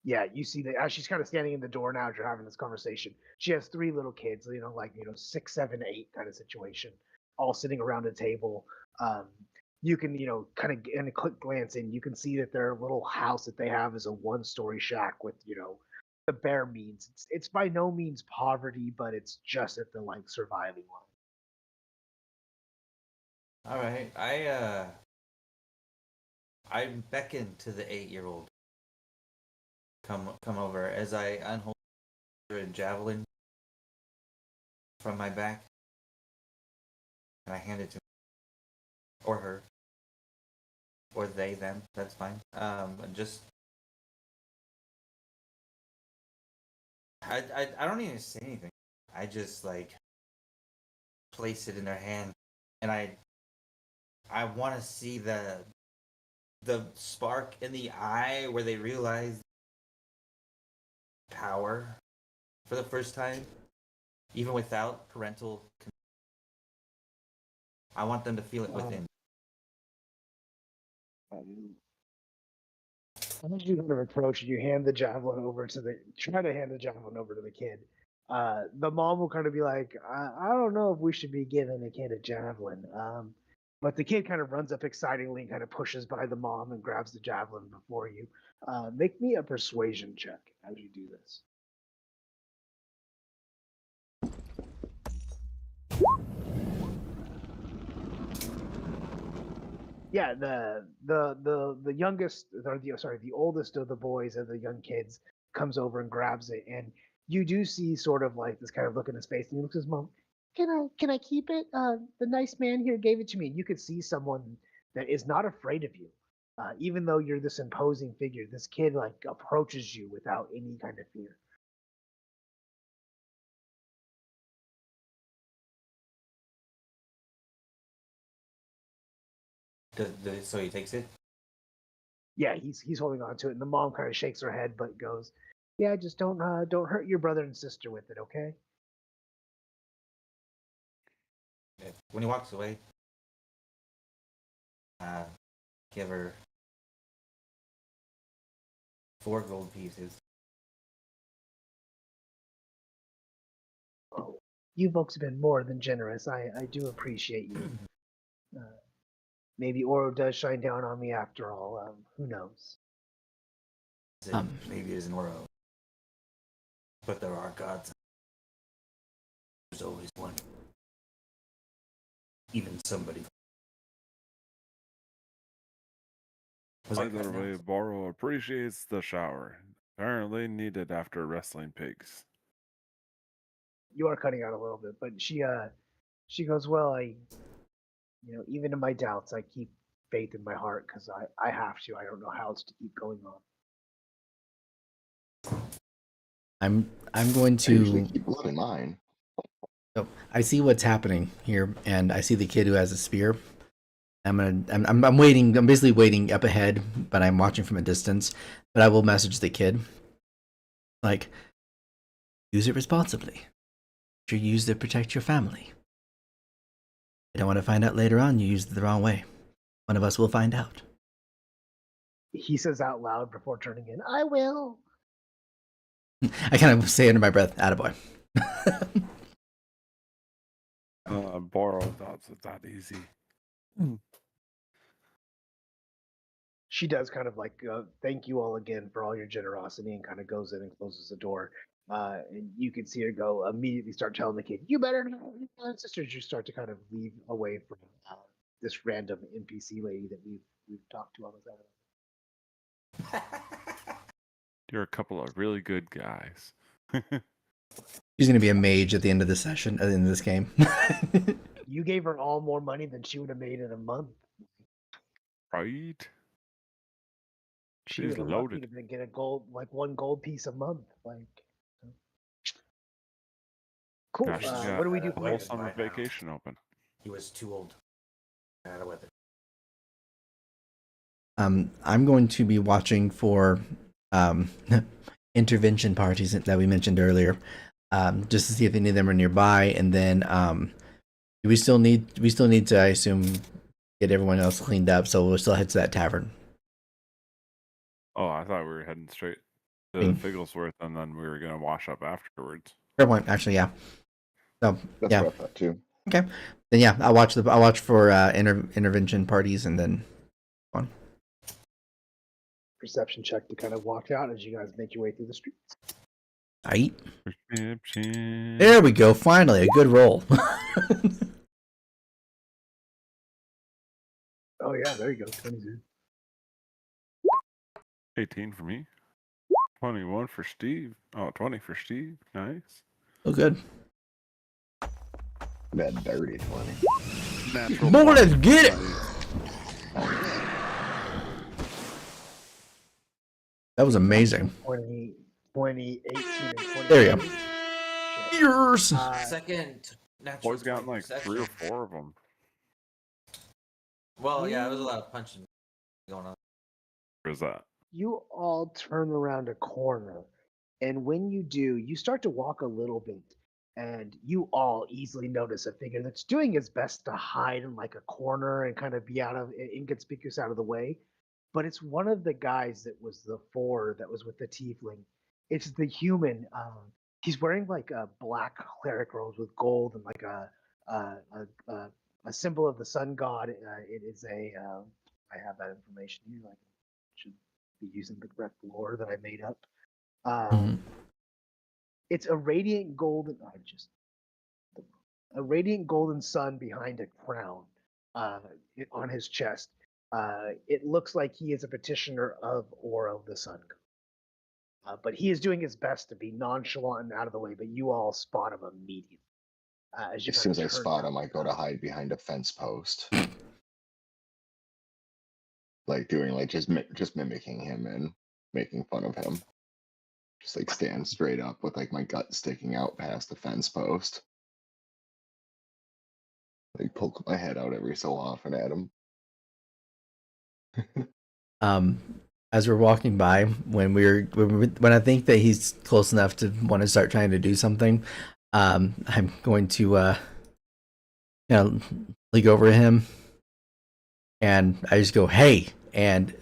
Yeah, you see that as she's kind of standing in the door now as you're having this conversation. She has 3 little kids, 6, 7, 8 kind of situation, all sitting around a table. You can, kind of in a quick glance in, you can see that their little house that they have is a 1-story shack with, the bare means. It's by no means poverty, but it's just at the like surviving line. All right. I beckon to the 8-year-old. Come over as I unhold a javelin from my back, and I hand it to him, or her, or they them. That's fine. Just I don't even say anything. I just like place it in their hand, and I want to see the spark in the eye where they realize power for the first time, even without parental. I want them to feel it within. As you kind of approach, you hand the javelin over to the try to hand the javelin over to the kid. The mom will kind of be like, I don't know if we should be giving a kid a javelin. But the kid kind of runs up excitedly and kind of pushes by the mom and grabs the javelin before you. Make me a persuasion check as you do this. Yeah, the youngest, or the oldest of the boys and the young kids comes over and grabs it, and you do see sort of like this kind of look in his face, and he looks at his mom. Can I keep it? The nice man here gave it to me. And you could see someone that is not afraid of you, even though you're this imposing figure. This kid like approaches you without any kind of fear. So he takes it. Yeah, he's holding on to it, and the mom kind of shakes her head, but goes, "Yeah, just don't hurt your brother and sister with it, okay?" When he walks away, give her 4 gold pieces. Oh, you folks have been more than generous. I do appreciate you. Maybe Oro does shine down on me after all. Who knows? Maybe it isn't Oro, but there are gods. There's always one. Even somebody. Either way, Boro appreciates the shower. Apparently needed after wrestling pigs. You are cutting out a little bit, but she goes, well, even in my doubts, I keep faith in my heart because I have to. I don't know how else to keep going on. I'm going I usually to. keep blood in mine. So I see what's happening here, and I see the kid who has a spear. I'm waiting. I'm basically waiting up ahead, but I'm watching from a distance. But I will message the kid, like, use it responsibly. You use it to protect your family. I don't want to find out later on you used it the wrong way. One of us will find out. He says out loud before turning in, I will. I kind of say under my breath, attaboy. Boro thoughts it's that easy. She does kind of like thank you all again for all your generosity and kind of goes in and closes the door. And you can see her go immediately start telling the kid, you better not. And sisters, you start to kind of leave away from this random NPC lady that we've talked to on the side. You're a couple of really good guys. She's going to be a mage at the end of the session, at the end of this game. You gave her all more money than she would have made in a month. Right? She She's would have lucky loaded. to get a gold, like 1 gold piece a month. Like, cool. Gosh, she's got What do we do a from whole here? summer vacation open. He was too old. Out of weather. I'm going to be watching for intervention parties that we mentioned earlier, just to see if any of them are nearby, and then we still need to, I assume, get everyone else cleaned up, so we'll still head to that tavern. Oh, I thought we were heading straight to Figglesworth, and then we were going to wash up afterwards. Fair point, actually, yeah. So That's yeah, what I thought too. okay. Then yeah, I'll watch for intervention parties, and then on. Perception check to kind of walk out as you guys make your way through the streets. Aight. Perception. There we go. Finally, a good roll. Oh yeah, there you go. 22. 18 for me. 21 for Steve. Oh, 20 for Steve. Nice. Oh, good. That dirty 20. Natural Boy, 20. let's get it. Nice. That was amazing. 20, 18, and 20. There you go. Shit. Yours. Second natural. Boys got like 3 or perception. 4 of them. Well, yeah, there was a lot of punching going on. Where's that? You all turn around a corner, and when you do, you start to walk a little bit, and you all easily notice a figure that's doing its best to hide in like a corner and kind of be out of inconspicuous out of the way. but it's one of the guys that was the four that was with the tiefling. It's the human. He's wearing like a black cleric robes with gold and like a symbol of the sun god. It is a. I have that information here. I should be using the correct lore that I made up. Mhm. It's a radiant golden. A radiant golden sun behind a crown on his chest. It looks like he is a petitioner of Aura of the Sun. But he is doing his best to be nonchalant and out of the way, but you all spot him immediately. As you As soon kind as I of turn spot down him, I the go to road. hide behind a fence post, like doing like just mimicking him and making fun of him. Just like stand straight up with like my gut sticking out past the fence post. Like poke my head out every so often at him. As we're walking by, when I think that he's close enough to want to start trying to do something, I'm going to leak over to him, and I just go, "Hey!" And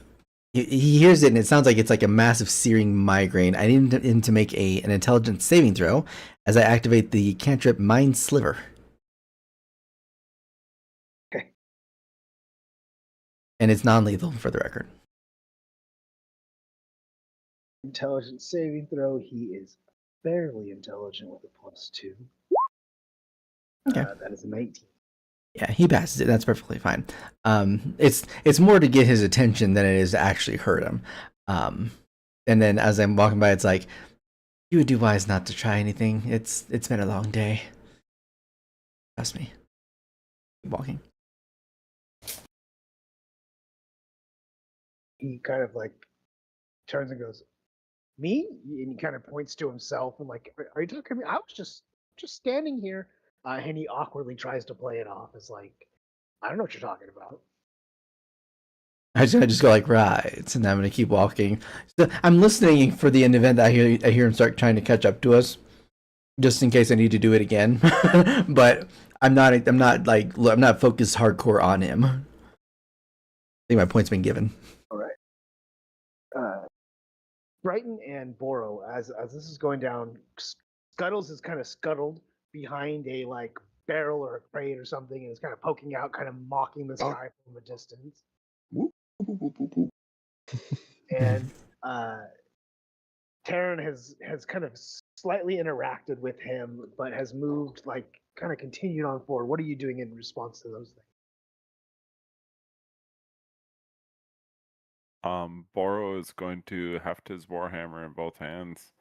he hears it, and it sounds like it's like a massive searing migraine. I need him to make an intelligence saving throw as I activate the cantrip Mind Sliver. Okay. And it's non-lethal for the record. Intelligence saving throw. He is fairly intelligent with a +2. Okay. That is a 19. Yeah, he passes it. That's perfectly fine. It's more to get his attention than it is to actually hurt him. And then as I'm walking by, it's like, you would do wise not to try anything. It's been a long day. Trust me. Keep walking. He kind of like turns and goes, "Me?" And he kind of points to himself and like, "Are you talking to me? I was just standing here." And he awkwardly tries to play it off as like, "I don't know what you're talking about." I just go like, right, and I'm gonna keep walking. So I'm listening for the event. I hear him start trying to catch up to us, just in case I need to do it again. But I'm not focused hardcore on him. I think my point's been given. All right. Brighton and Boro, as this is going down, Scuttles is kind of scuttled behind a like barrel or a crate or something, and is kind of poking out, kind of mocking this Oh. guy from a distance. Whoop, whoop, whoop, whoop, whoop. And Taryn has kind of slightly interacted with him, but has moved like kind of continued on forward. What are you doing in response to those things? Boro is going to heft his warhammer in both hands,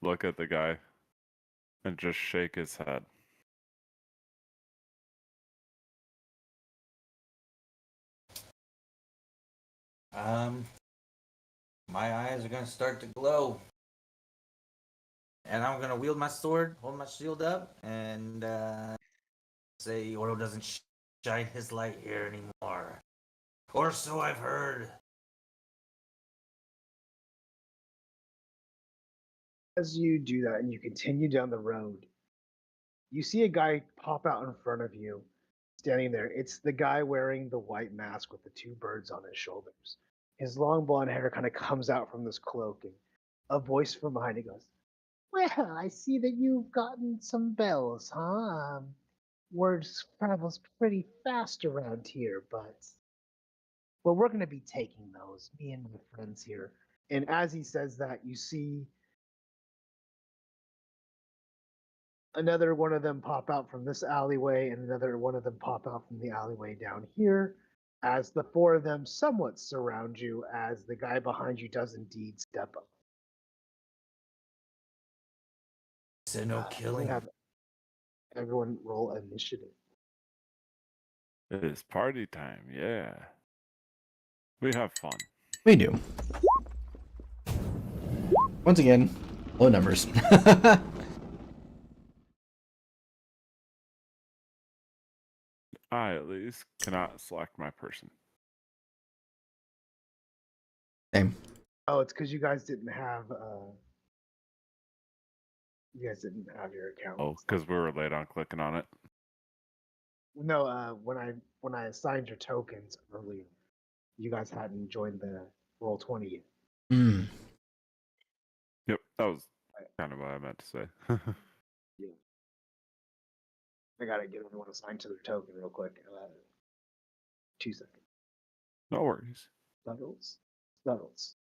look at the guy, and just shake his head. My eyes are gonna start to glow, and I'm gonna wield my sword, hold my shield up, and say Oro doesn't shine his light here anymore, or so I've heard. As you do that and you continue down the road, you see a guy pop out in front of you, standing there. It's the guy wearing the white mask with the two birds on his shoulders. His long blonde hair kind of comes out from this cloak, and a voice from behind it goes, "Well, I see that you've gotten some bells, huh? Word travels pretty fast around here, but well, we're going to be taking those, me and my friends here." And as he says that, you see another one of them pop out from this alleyway and another one of them pop out from the alleyway down here as the four of them somewhat surround you as the guy behind you does indeed step up. Said no killing. Have everyone roll initiative. It is party time, yeah. We have fun. We do. Once again, low numbers. I, at least, cannot select my person. Same. Oh, it's because you guys didn't have your account. Oh, because we were late on clicking on it. No, when I assigned your tokens earlier, you guys hadn't joined the Roll20 yet. Mm. Yep, that was kind of what I meant to say. Yeah. I gotta get everyone assigned to their token real quick. 2 seconds. No worries. Scuttles. Scuttles.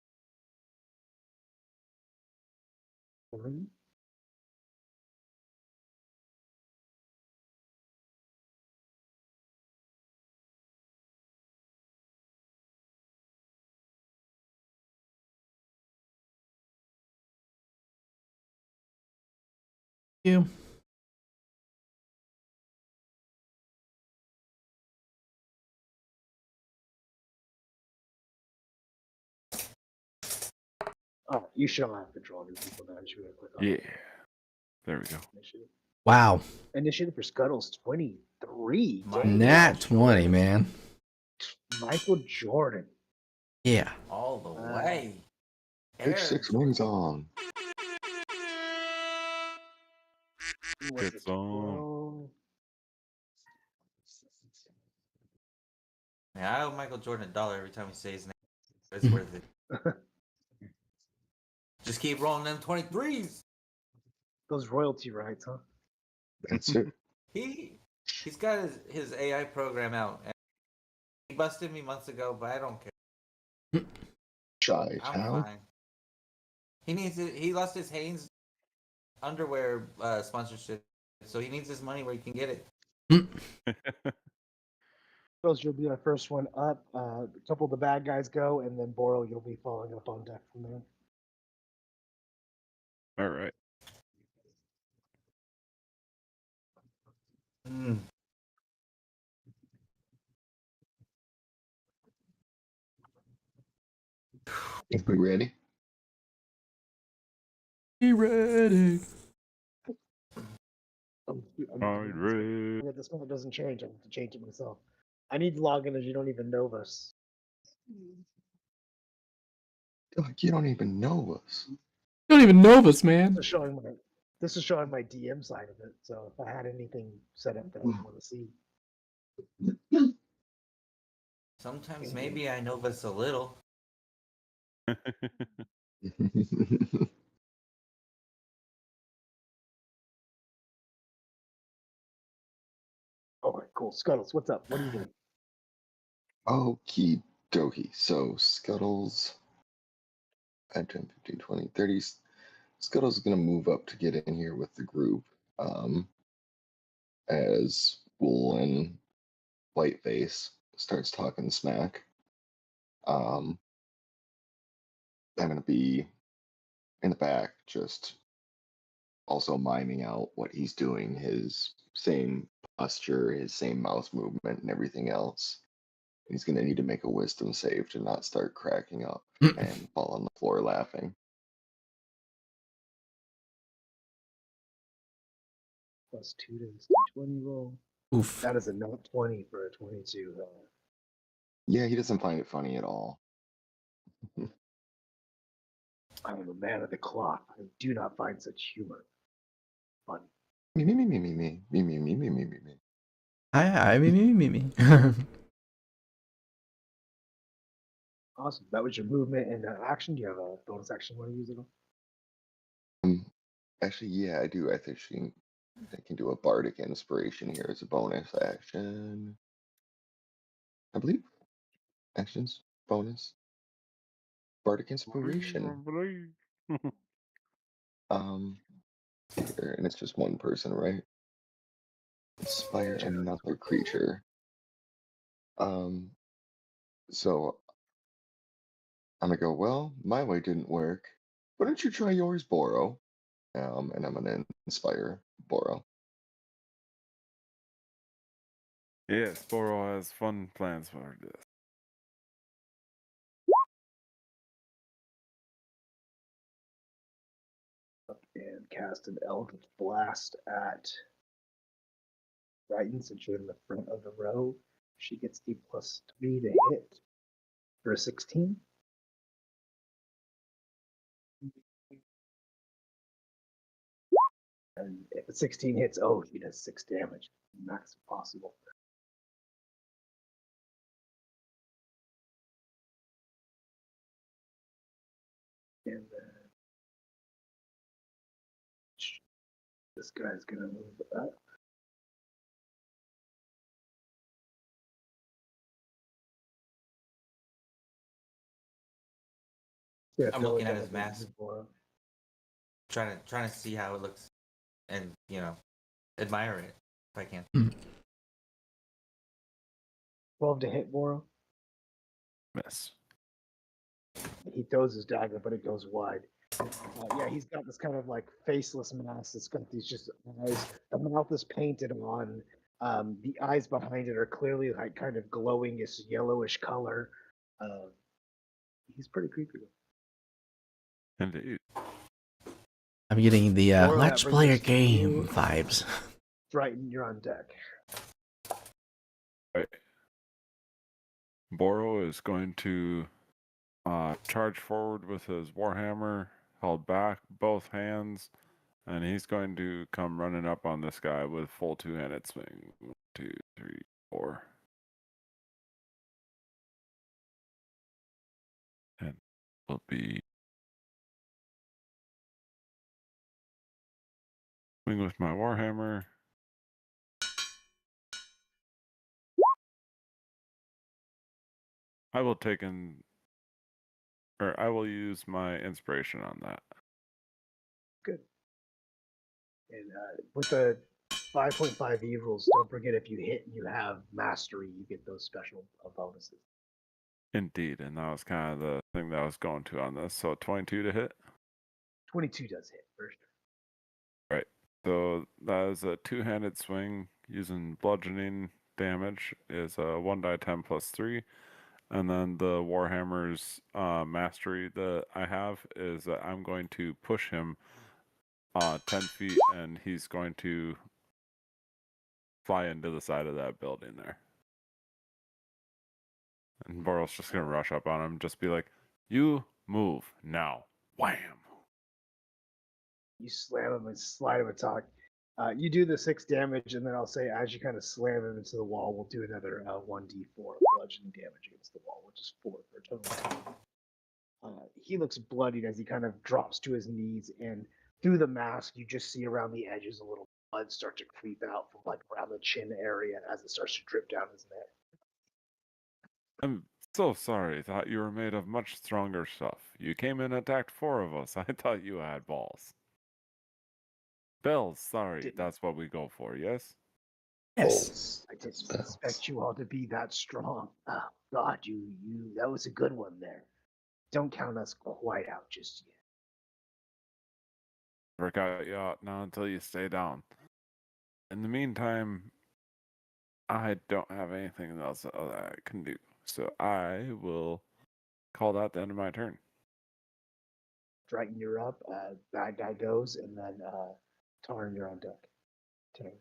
3. You. Oh, you should all have control of your people now. Just really click on Yeah. it. There we go. Initiative. Wow. Initiative for Scuttles 23. Michael Nat 20, Jordan. man. Michael Jordan. Yeah. All the Wow. way. Take Air 6 Jordan. wings on. What's It's it? on. 12. Man, I owe Michael Jordan $1 every time he says his name. It's worth it. Just keep rolling them 23s. Those royalty rights, huh? That's it. He's got his AI program out. And he busted me months ago, but I don't care. Shy I'm town. fine. He lost his Hanes underwear sponsorship, so he needs his money where he can get it. Girls, you'll be our first one up. A couple of the bad guys go, and then Boro, you'll be following up on deck from there. All right. If we ready? Be ready. I'm I'm ready. Yeah, this one doesn't change. I have to change it myself. I need to log in as you don't even know us. Like you don't even know us. You don't even know this, man. This is showing my DM side of it. So if I had anything set up that I didn't want to see. Sometimes maybe I know this a little. All right, cool. Scuttles, what's up? What are you doing? Okie dokie. So Scuttles at 10, 15, 20, 30. Scuttles is going to move up to get in here with the group. As Bull and Whiteface starts talking smack. I'm going to be in the back, just also miming out what he's doing, his same posture, his same mouth movement, and everything else. He's going to need to make a wisdom save to not start cracking up and fall on the floor laughing. +2 to this 20 roll. Oof. That is a nat 20 for a 22. Yeah, he doesn't find it funny at all. I am a man of the cloth. I do not find such humor funny. Me, me, me, me, me, me, me, me, me, me, me, me, me. I me. Awesome. That was your movement and action. Do you have a bonus action you want to use it on? Actually, yeah, I do. I think I can do a bardic inspiration here as a bonus action. I believe actions bonus bardic inspiration. Here, and it's just one person, right? Inspire another creature. So I'm gonna go. Well, my way didn't work. Why don't you try yours, Boro? And I'm gonna inspire Boro. Yes, Boro has fun plans for this. And cast an Eldritch Blast at Brighton since you're in the front of the row. She gets a +3 to hit for a 16. And if a 16 hits, oh, she does 6 damage. Max possible. This guy's gonna move that. Yeah, I'm throw looking it at down his to mask. Boro. Trying to see how it looks, and admire it if I can. 12 to hit Boro. Miss. He throws his dagger, but it goes wide. Yeah, he's got this kind of like faceless mask. It's got these just eyes. The mouth is painted on. The eyes behind it are clearly like kind of glowing this yellowish color. He's pretty creepy. Indeed. I'm getting the Boro, that let's brings play a us to game you. vibes. Triton, you're on deck. Right. Boro is going to charge forward with his warhammer held back, both hands, and he's going to come running up on this guy with full two-handed swing. 1, 2, 3, 4. And will be swing with my warhammer. I will I will use my inspiration on that. Good. And with the 5.5 E rules, don't forget if you hit and you have mastery, you get those special bonuses. Indeed, and that was kind of the thing that I was going to on this. So 22 to hit. 22 does hit first. Right. So that is a two-handed swing using bludgeoning damage is a 1d10 plus 3. And then the Warhammer's mastery that I have is that I'm going to push him 10 feet and he's going to fly into the side of that building there. And Boral's just going to rush up on him, just be like, you move now. Wham! You slam him and slide him a talk. You do the 6 damage, and then I'll say as you kind of slam him into the wall, we'll do another 1d4 bludgeoning damage against the wall, which is 4 for a total. He looks bloodied as he kind of drops to his knees, and through the mask, you just see around the edges a little blood start to creep out from like around the chin area as it starts to drip down his neck. I'm so sorry. Thought you were made of much stronger stuff. You came in and attacked 4 of us. I thought you had balls. Bells, sorry. Didn't. That's what we go for, yes? Yes. I didn't expect you all to be that strong. Oh, God, you, that was a good one there. Don't count us quite out just yet. Work out you out now until you stay down. In the meantime, I don't have anything else that I can do. So I will call that the end of my turn. Triton, you're up. Bad guy goes, and then Tarn, you're on deck. Tarn.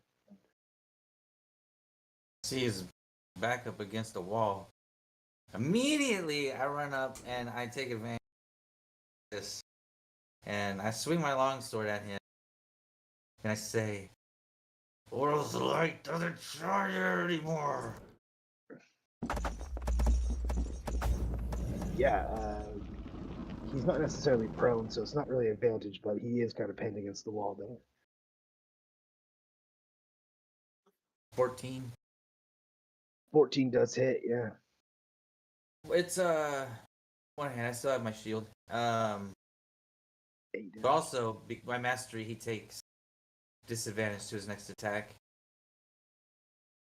See his back up against the wall. Immediately, I run up and I take advantage of this, and I swing my longsword at him, and I say, "Oral's light doesn't shine here anymore." Yeah, he's not necessarily prone, so it's not really an advantage, but he is kind of pinned against the wall there. 14. 14 does hit, yeah. It's one hand. I still have my shield. But 8 damage. also by mastery, he takes disadvantage to his next attack.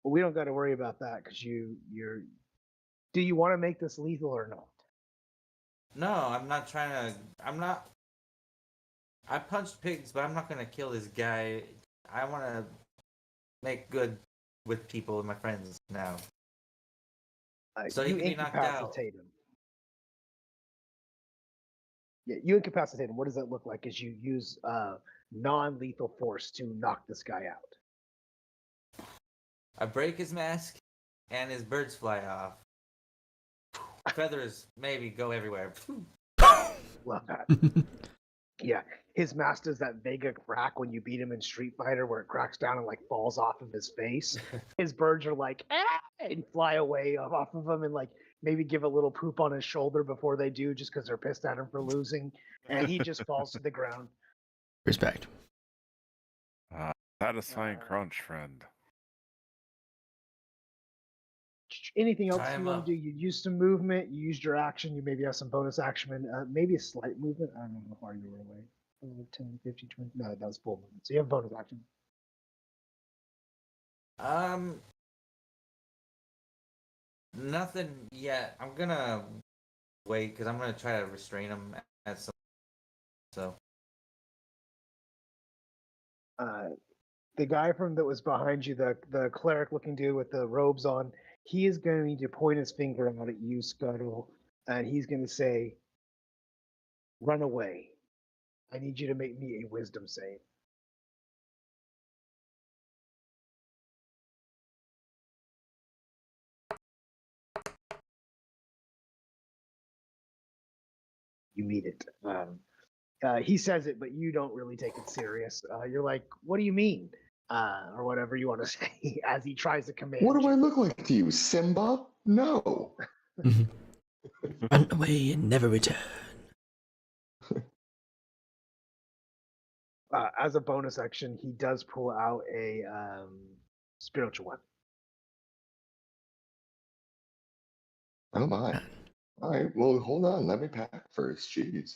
Well, we don't got to worry about that because you're. Do you want to make this lethal or not? No, I'm not trying to. I'm not. I punched pigs, but I'm not gonna kill this guy. I want to make good with people and my friends now. So he you can be knocked out. incapacitate him. Yeah, you incapacitate him. What does that look like? As you use non-lethal force to knock this guy out. I break his mask, and his birds fly off. Feathers maybe go everywhere. Love that. Yeah, his mask does that Vega crack when you beat him in Street Fighter, where it cracks down and like falls off of his face. His birds are like, ah! And fly away off of him, and like maybe give a little poop on his shoulder before they do, just because they're pissed at him for losing, and he just falls to the ground. Respect. Satisfying crunch, friend. Anything else Tie you him want up. to do? You used some movement. You used your action. You maybe have some bonus action. Maybe a slight movement. I don't know how far you were away. 10, 15, 20. No, that was full movement. So you have bonus action. Nothing yet. I'm gonna wait because I'm gonna try to restrain him at some. So The guy from that was behind you, the cleric looking dude with the robes on, he is going to point his finger out at you, Scuttle, and he's going to say, "Run away. I need you to make me a wisdom save." You meet it. He says it, but you don't really take it serious. You're like, "What do you mean?" Or whatever you want to say as he tries to command What do you. I look like to you, Simba? No. Run away and never return. As a bonus action, he does pull out a spiritual weapon. Oh my. All right. Well, hold on. Let me pack first. Jeez.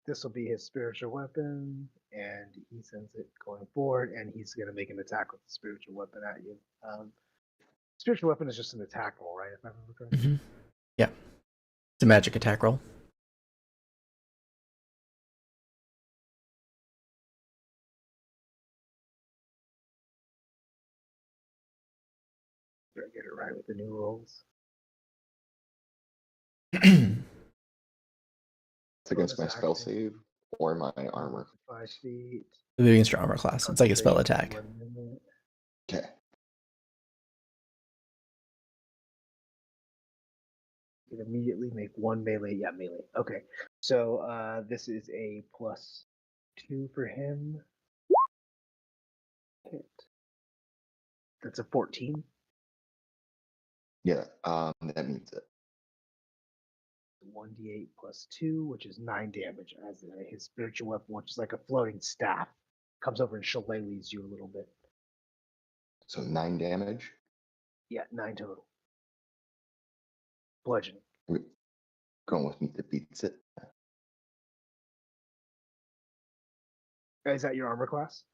This will be his spiritual weapon, and he sends it going forward, and he's going to make an attack with the spiritual weapon at you. Spiritual weapon is just an attack roll, right? If I remember correctly. Mhm. Yeah. It's a magic attack roll. Better get it right with the new rolls. It's against my Bonus spell action, save or my armor. 5 feet. Against your armor class. It's like a spell Concentration attack. for 1 minute. Okay. You can immediately make one melee. Yeah, melee. Okay. So this is a +2 for him. Hit. That's a 14. Yeah. That means it. 1d8 +2, which is 9 damage, as his spiritual weapon, which is like a floating staff, comes over and shillelaghs you a little bit. So 9 damage. Yeah, 9 total. Bludgeoning. Wait, going with me that beats it. Is that your armor class?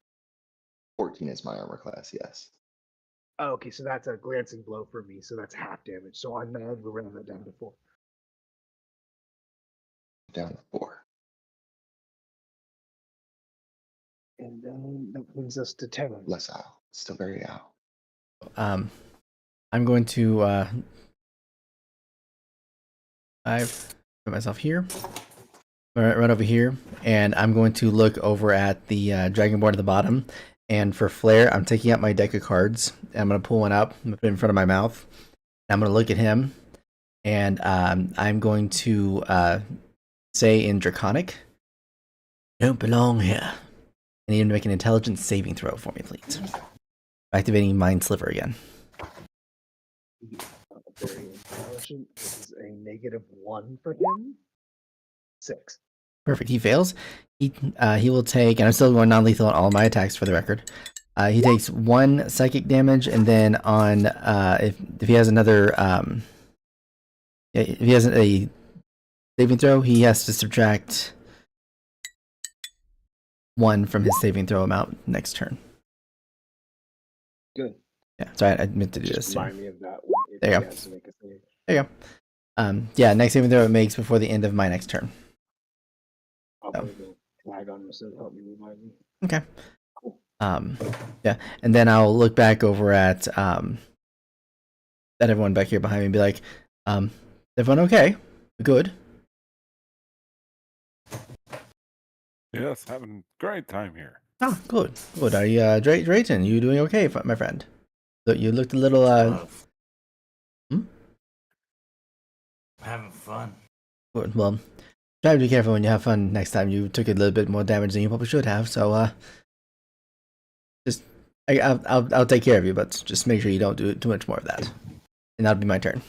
14 is my armor class. Yes. Oh, okay, so that's a glancing blow for me, so that's half damage. So on 9, we'll round that down to 4. Down to 4. And that brings us to 10. Less ow. Still very ow. I'm going to I put myself here. Run over here, and I'm going to look over at the Dragonborn at the bottom. And for flair, I'm taking out my deck of cards. I'm going to pull one up, put it in front of my mouth. I'm going to look at him, and I'm going to say in Draconic, "Don't belong here." I need him to make an intelligence saving throw for me, please. Activating Mind Sliver again. Very intelligent. This is a -1 for him. 6. Perfect. He fails. He will take, and I'm still going non-lethal on all my attacks for the record. He takes 1 psychic damage, and then on if he has another if he has a saving throw, he has to subtract 1 from his saving throw amount next turn. Good. Yeah, sorry, I meant to do Just this. remind me of that one. If There you he go. has to make a save. There you go. Yeah, next saving throw it makes before the end of my next turn. I'll Oh. put a little flag on him so help me remind me. Okay. Yeah, and then I'll look back over at everyone back here behind me and be like, everyone okay? Good. Yes, having a great time here. Oh, good. Good. Are you Drayton, you doing okay, my friend? You looked a little having fun. good. Well, try to be careful when you have fun next time. You took a little bit more damage than you probably should have, so just I'll take care of you, but just make sure you don't do too much more of that. And that'll be my turn.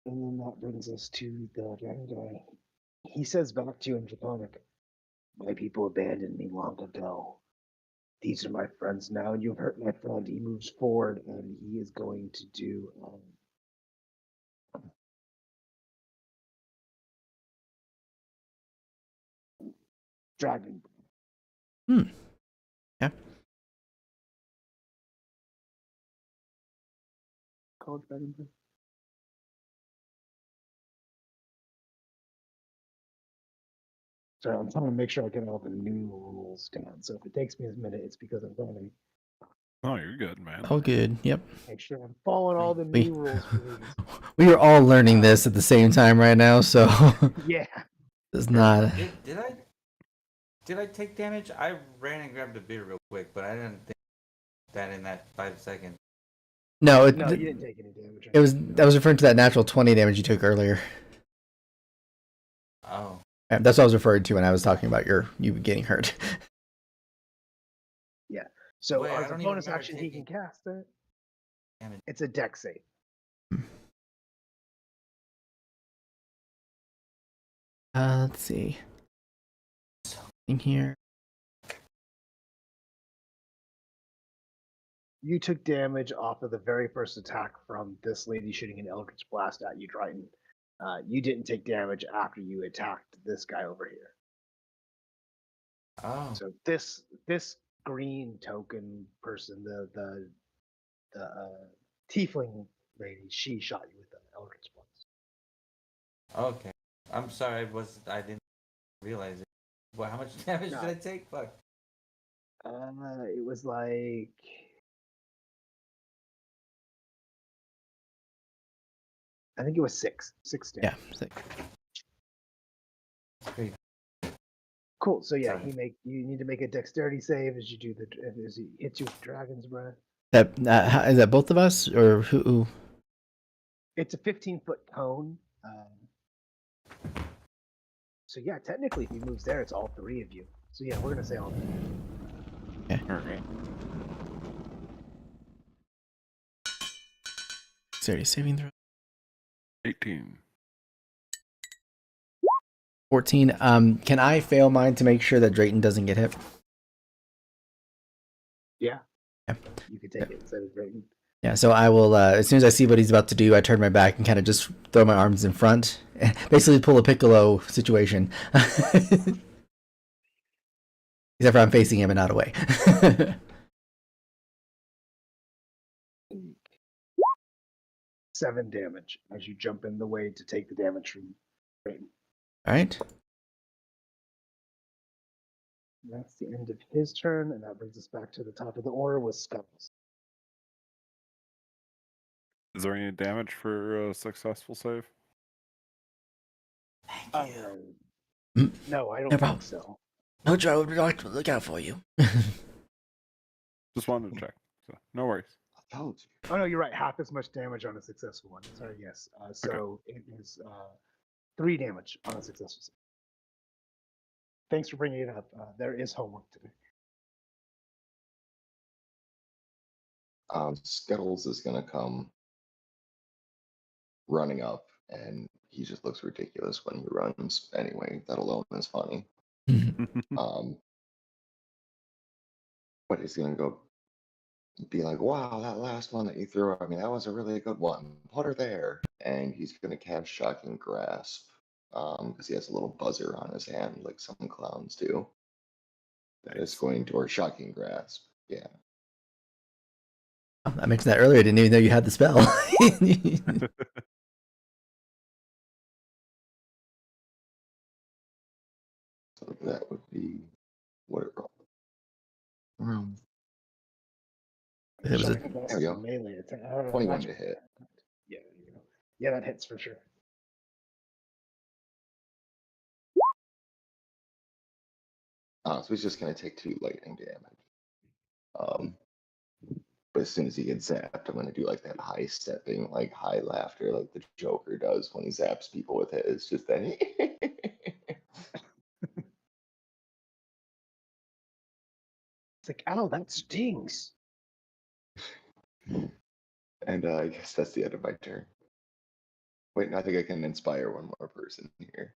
And then that brings us to the dragon guy He says back to you in Draconic, my people abandoned me long ago. These are my friends now, and you've hurt my friend. He moves forward, and he is going to do dragon. Hmm. Yeah. Called dragon. Sorry, I'm trying to make sure I get all the new rules down. So if it takes me a minute, it's because I'm trying to Oh, you're good, man. Oh, good. Yep. make sure I'm following all the We new rules for these. we are all learning this at the same time right now, so Yeah. it's not. Did I take damage? I ran and grabbed a beer real quick, but I didn't think that in that 5 seconds. No, No, you didn't take any damage. it was. I was referring to that natural 20 damage you took earlier. Oh. That's what I was referring to when I was talking about you getting hurt. Yeah. So Wait, I as a don't even bonus remember action, he can taking cast it. damage. It's a deck save. Let's see. In here. You took damage off of the very first attack from this lady shooting an Eldritch Blast at you, Triton. You didn't take damage after you attacked this guy over here. Oh. So this green token person, the tiefling lady, she shot you with the Eldritch Blast. Okay. I'm sorry. I didn't realize it. Well, how much damage No. did I take? Fuck. It was like I think it was six damage. Yeah. 6. Great. Cool. So yeah, Sorry. you need to make a dexterity save as you do as he hits you with Dragon's Breath. That is that both of us or who? It's a 15-foot cone. So yeah, technically, if he moves there, it's all three of you. So yeah, we're gonna say all three. All right. Dexterity saving throw. 18. 14. Can I fail mine to make sure that Drayton doesn't get hit? Yeah. Yeah. You could take it instead of Drayton. Yeah, so I will, as soon as I see what he's about to do, I turn my back and kind of just throw my arms in front. Basically pull a Piccolo situation. Except for I'm facing him and not away. 7 damage as you jump in the way to take the damage from Drayton. Alright. That's the end of his turn, and that brings us back to the top of the order with Scuttles. Is there any damage for a successful save? Thank you. No, I don't No think problem. so. No, Joe, we'd like to look out for you. Just wanted to check. So no worries. I told you. Oh no, you're right. Half as much damage on a successful one. Sorry, yes. So it is 3 damage on a successful save. Thanks for bringing it up. There is homework today. Scuttles is gonna come running up, and he just looks ridiculous when he runs. Anyway, that alone is funny. But he's gonna go be like, "Wow, that last one that you threw, I mean, that was a really good one. Put her there." And he's gonna cast Shocking Grasp, because he has a little buzzer on his hand, like some clowns do. That is going to, or Shocking Grasp, yeah. I mentioned that earlier. I didn't even know you had the spell. So that would be what it rolled. It was a- Shocking Blast There we is a go. melee attack. 21 to hit. Yeah, there you go. Yeah, that hits for sure. So he's just gonna take 2 lightning damage. But as soon as he gets zapped, I'm gonna do like that high stepping, like high laughter, like the Joker does when he zaps people with his. Just that. It's like, ow, that stings. And I guess that's the end of my turn. Wait, no, I think I can inspire one more person here.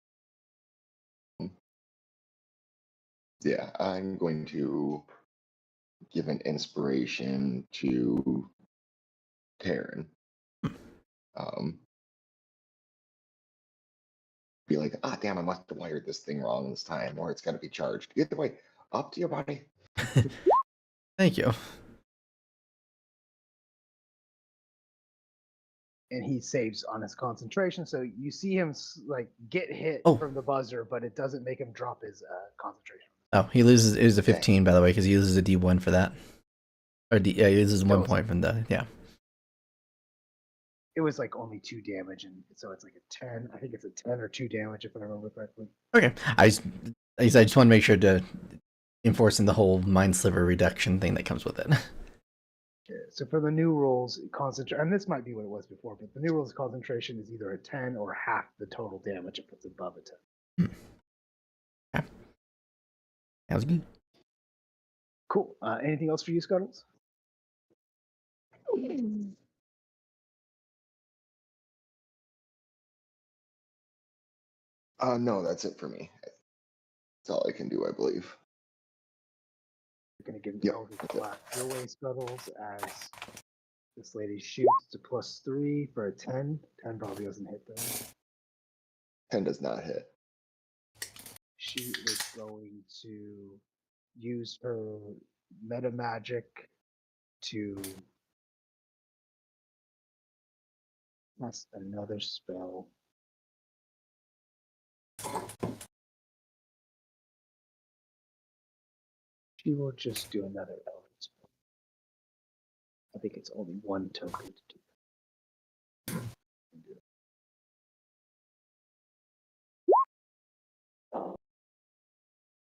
Yeah, I'm going to give an inspiration to Taryn. Be like, damn, I must have wired this thing wrong this time, or it's got to be charged. Either way, up to your body. Thank you. And he saves on his concentration, so you see him like get hit Oh. from the buzzer, but it doesn't make him drop his concentration. Oh, he loses. It was a Dang. 15, by the way, because he loses a D1 for that. Or yeah, he loses That 1 was- point from the It was like only 2 damage, and so it's like a 10. I think it's a 10 or 2 damage if I remember correctly. Okay, I just want to make sure to enforcing the whole mind sliver reduction thing that comes with it. Yeah, so for the new rules, concentration, and this might be what it was before, but the new rules concentration is either a 10 or half the total damage if it's above a 10. Okay. Sounds good. Cool. Anything else for you, Scuttles? No, that's it for me. That's all I can do, I believe. You're going to give Yep, over the that's it. black your way, Scuttles, as this lady shoots to +3 for a 10. 10 probably doesn't hit them. 10 does not hit. She is going to use her meta magic to cast another spell. She will just do another element spell. I think it's only 1 token to do that.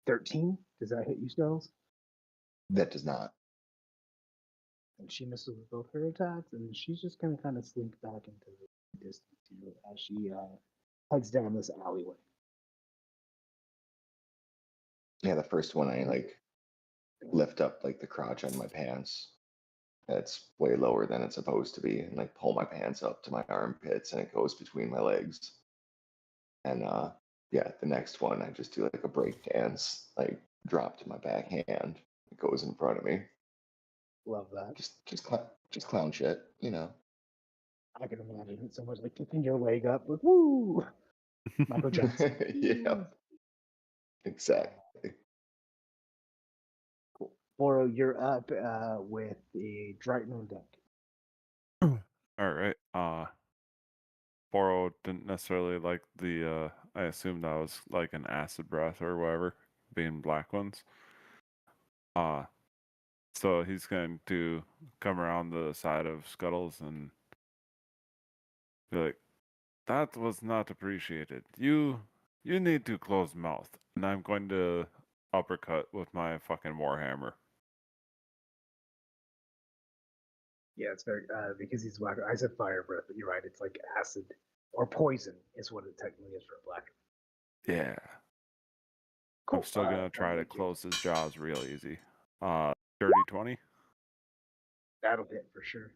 13? Does that hit you, Scuttles? That does not. And she misses with both her attacks, and she's just going to kind of slink back into the distance here as she heads down this alleyway. Yeah, the first one I like lift up like the crotch on my pants. That's way lower than it's supposed to be, and like pull my pants up to my armpits, and it goes between my legs. And yeah, the next one I just do like a break dance, like drop to my back hand. It goes in front of me. Love that. Just clown shit, you know. I can imagine it so much like kicking your leg up with woo, Michael Jackson. Yeah, exactly. Cool. Boro, you're up with the Drighton on deck. All right. Boro didn't necessarily like the. I assumed that was like an acid breath or whatever, being black ones. So he's going to come around the side of Scuttles and be like, "That was not appreciated. You need to close mouth." And I'm going to uppercut with my fucking warhammer. Yeah, it's very because he's black. I said fire breath, but you're right. It's like acid or poison is what it technically is for a black. Yeah. Cool. I'm still gonna try to close his jaws real easy. Dirty 20. That'll hit for sure.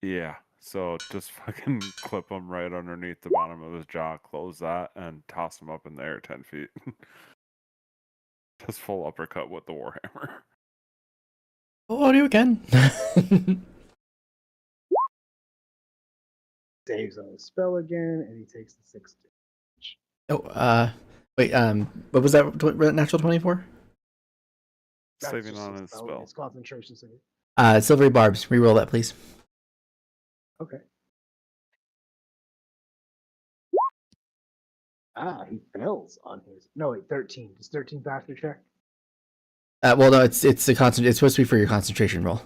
Yeah. So just fucking clip him right underneath the bottom of his jaw, close that, and toss him up in the air 10 feet. Just full uppercut with the warhammer. Oh, you can. Saves on his spell again, and he takes the 6 damage. Oh, wait. What was that? Natural 24. That's Saving just on his spell. It's concentration save. Silvery barbs. Reroll that, please. Okay. He fails on his. No, wait, 13. Does 13 pass your check? Well, no, it's the It's supposed to be for your concentration roll.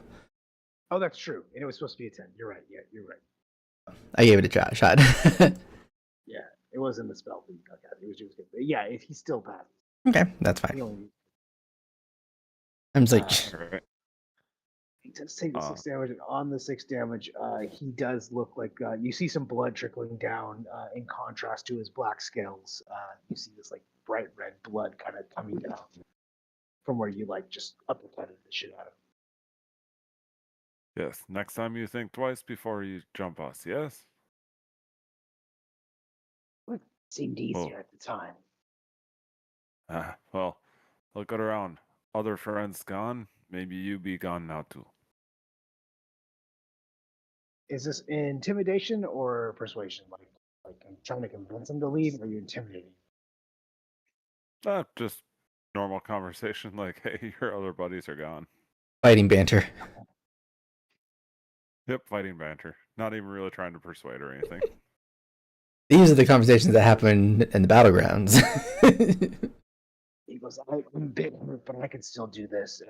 Oh, that's true. And it was supposed to be a 10. You're right. Yeah, you're right. I gave it a shot. Yeah, it wasn't the spell that you got. It was just good. But yeah, if he still passes. Okay, that's fine. He only I'm just like, Alright. he does take the 6 damage, and on the 6 damage, he does look like you see some blood trickling down. In contrast to his black scales, you see this like bright red blood kind of coming down from where you like just uppercutted the shit out of him. Yes. Next time you think twice before you jump us, yes? It seemed easier at the time. Well, Look around. Other friends gone. Maybe you be gone now too. Is this intimidation or persuasion? Like I'm trying to convince him to leave, or are you intimidating? Just normal conversation. Like, hey, your other buddies are gone. Fighting banter. Yep, fighting banter. Not even really trying to persuade or anything. These are the conversations that happen in the battlegrounds. He goes, I'm big, but I can still do this.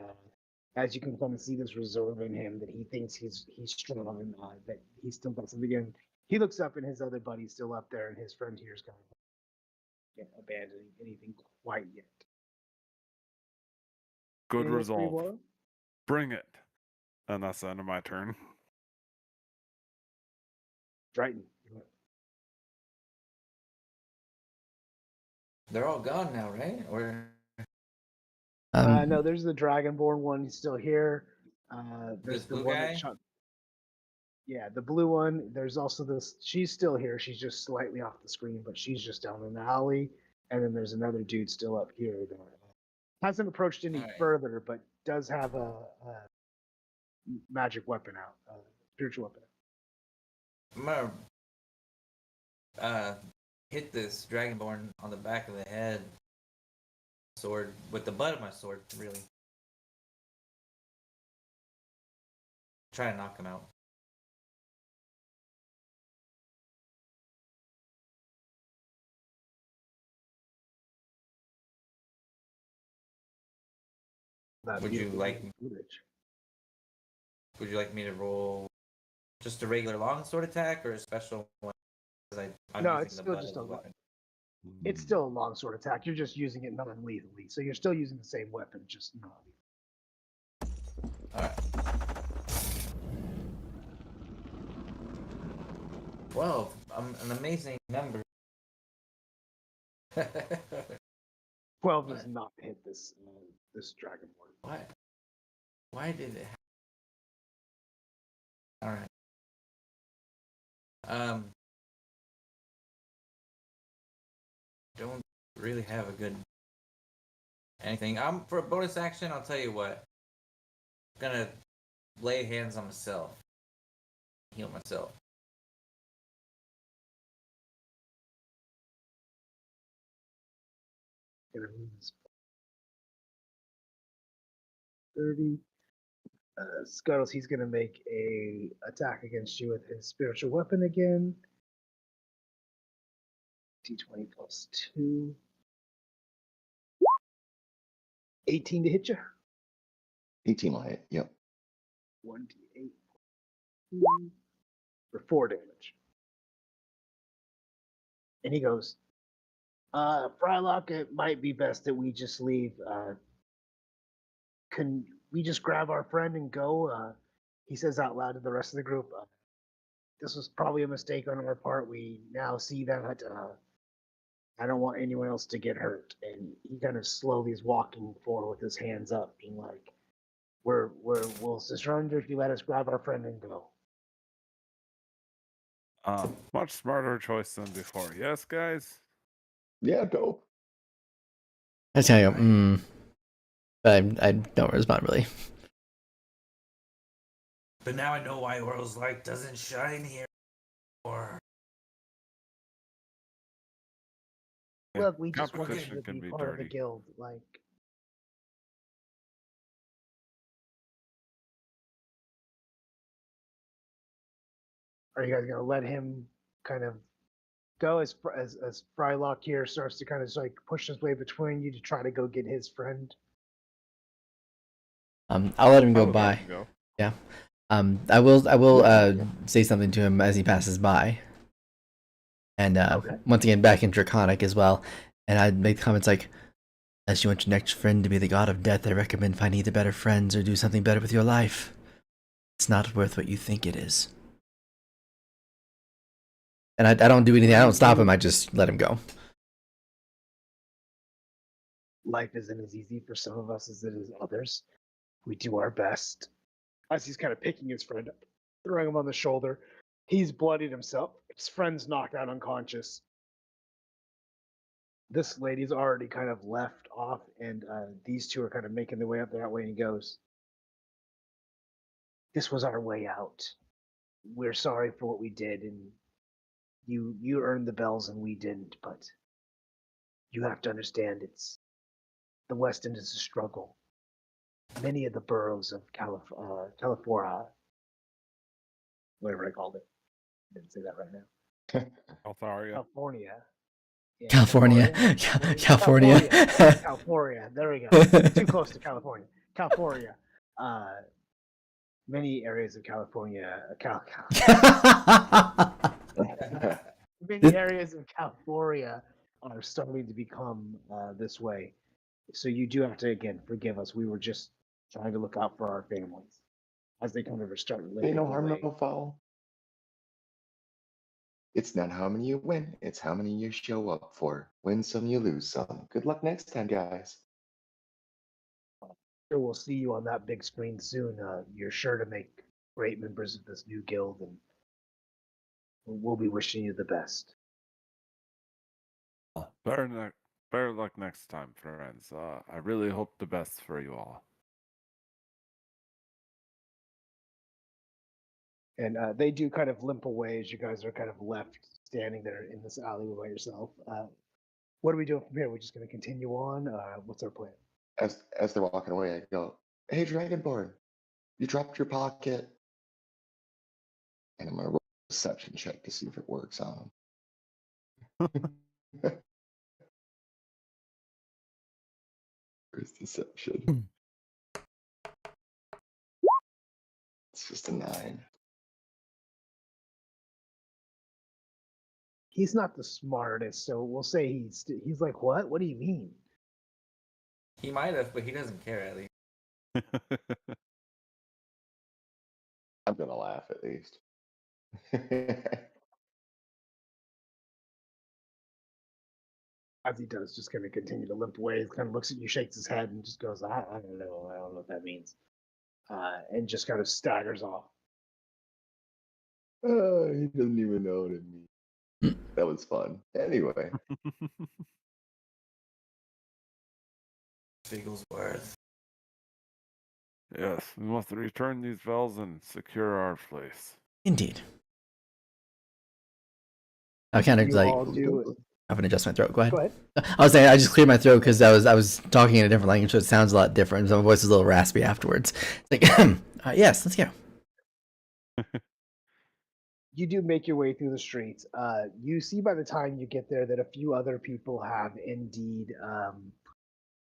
As you can kind of see this reserve in him that he thinks he's strong, that he's still got something in. He looks up and his other buddy's still up there, and his friend here is kind of abandoning anything quite yet. Good Anything else for you, resolve. Bora? Bring it. And that's the end of my turn. Triton. They're all gone now, right? Or No, there's the Dragonborn one. He's still here. There's This the blue one guy? that shot. Yeah, the blue one. There's also this. She's still here. She's just slightly off the screen, but she's just down in the alley. And then there's another dude still up here that hasn't approached any Alright. further, but does have a magic weapon out, spiritual weapon. I'm gonna hit this dragonborn on the back of the head, sword with the butt of my sword, really. Try to knock him out. Would you like me to roll just a regular long sword attack or a special one? Because I'm No, using it's the still butt just of a the weapon. It's still a long sword attack. You're just using it non-lethally, so you're still using the same weapon, just not. Alright. 12. I'm an amazing number. 12 does not hit this this dragonborn. Why? Why did it happen? Alright. Don't really have a good anything. For a bonus action, I'll tell you what. I'm gonna lay hands on myself. Heal myself. Gonna move this 30. Scuttles, he's gonna make a attack against you with his spiritual weapon again. D20 plus 2. 18 to hit you. 18 will hit. Yep. 1d8 for 4 damage. And he goes, Frylock, it might be best that we just leave. Can we just grab our friend and go? He says out loud to the rest of the group, this was probably a mistake on our part. We now see that I don't want anyone else to get hurt. And he kind of slowly is walking forward with his hands up, being like, we'll surrender if you let us grab our friend and go. Much smarter choice than before. Yes, guys? Yeah, go. I tell you, but I don't respond really. But now I know why Oral's light doesn't shine here. Or Look, we just wanted competition to can be be part of the dirty. guild. Like, are you guys gonna let him kind of go as Frylock here starts to kind of like push his way between you to try to go get his friend? I'll let him I go would by. let him go. Yeah. I will Yeah. say something to him as he passes by. And Okay. once again, back in Draconic as well. And I'd make comments like, unless you want your next friend to be the god of death, I recommend find either better friends or do something better with your life. It's not worth what you think it is. And I don't do anything. I don't stop him. I just let him go. Life isn't as easy for some of us as it is others. We do our best. As he's kind of picking his friend up, throwing him on the shoulder. He's bloodied himself. His friend's knocked out unconscious. This lady's already kind of left off, and these two are kind of making their way up that way. And he goes, "This was our way out. We're sorry for what we did, and you earned the bells and we didn't. But you have to understand, it's the West End is a struggle. Many of the boroughs of California, whatever I called it, didn't say that right now. Altharia. California. Yeah, California. California. California. California. There we go. Too close to California. California. Many areas of California. Many areas of California are starting to become this way. So you do have to again forgive us. We were just trying to look out for our families as they kind of start Ain't living no harm, away. no foul. It's not how many you win, it's how many you show up for. Win some, you lose some. Good luck next time, guys. Sure, we'll see you on that big screen soon. You're sure to make great members of this new guild, and we'll be wishing you the best. Better luck next time, friends. I really hope the best for you all. And they do kind of limp away as you guys are kind of left standing there in this alleyway by yourself. What are we doing from here? We're just going to continue on. What's our plan? As they're walking away, I go, "Hey, Dragonborn, you dropped your pocket." And I'm gonna roll a deception check to see if it works on them. Where's deception? It's just a 9. He's not the smartest, so we'll say he's like, what? What do you mean? He might have, but he doesn't care at least. I'm gonna laugh at least. As he does, just kind of continue to limp away. He kind of looks at you, shakes his head, and just goes, I don't know. I don't know what that means. And just kind of staggers off. Oh, he doesn't even know what it means. That was fun. Anyway, Bigglesworth. Yes, we must return these bells and secure our place. Indeed. I kind of You like all do. have an adjustment throat. Go ahead. Go ahead. I was saying I just cleared my throat because I was talking in a different language, so it sounds a lot different. So my voice is a little raspy afterwards. It's like, yes, let's go. You do make your way through the streets. You see by the time you get there that a few other people have indeed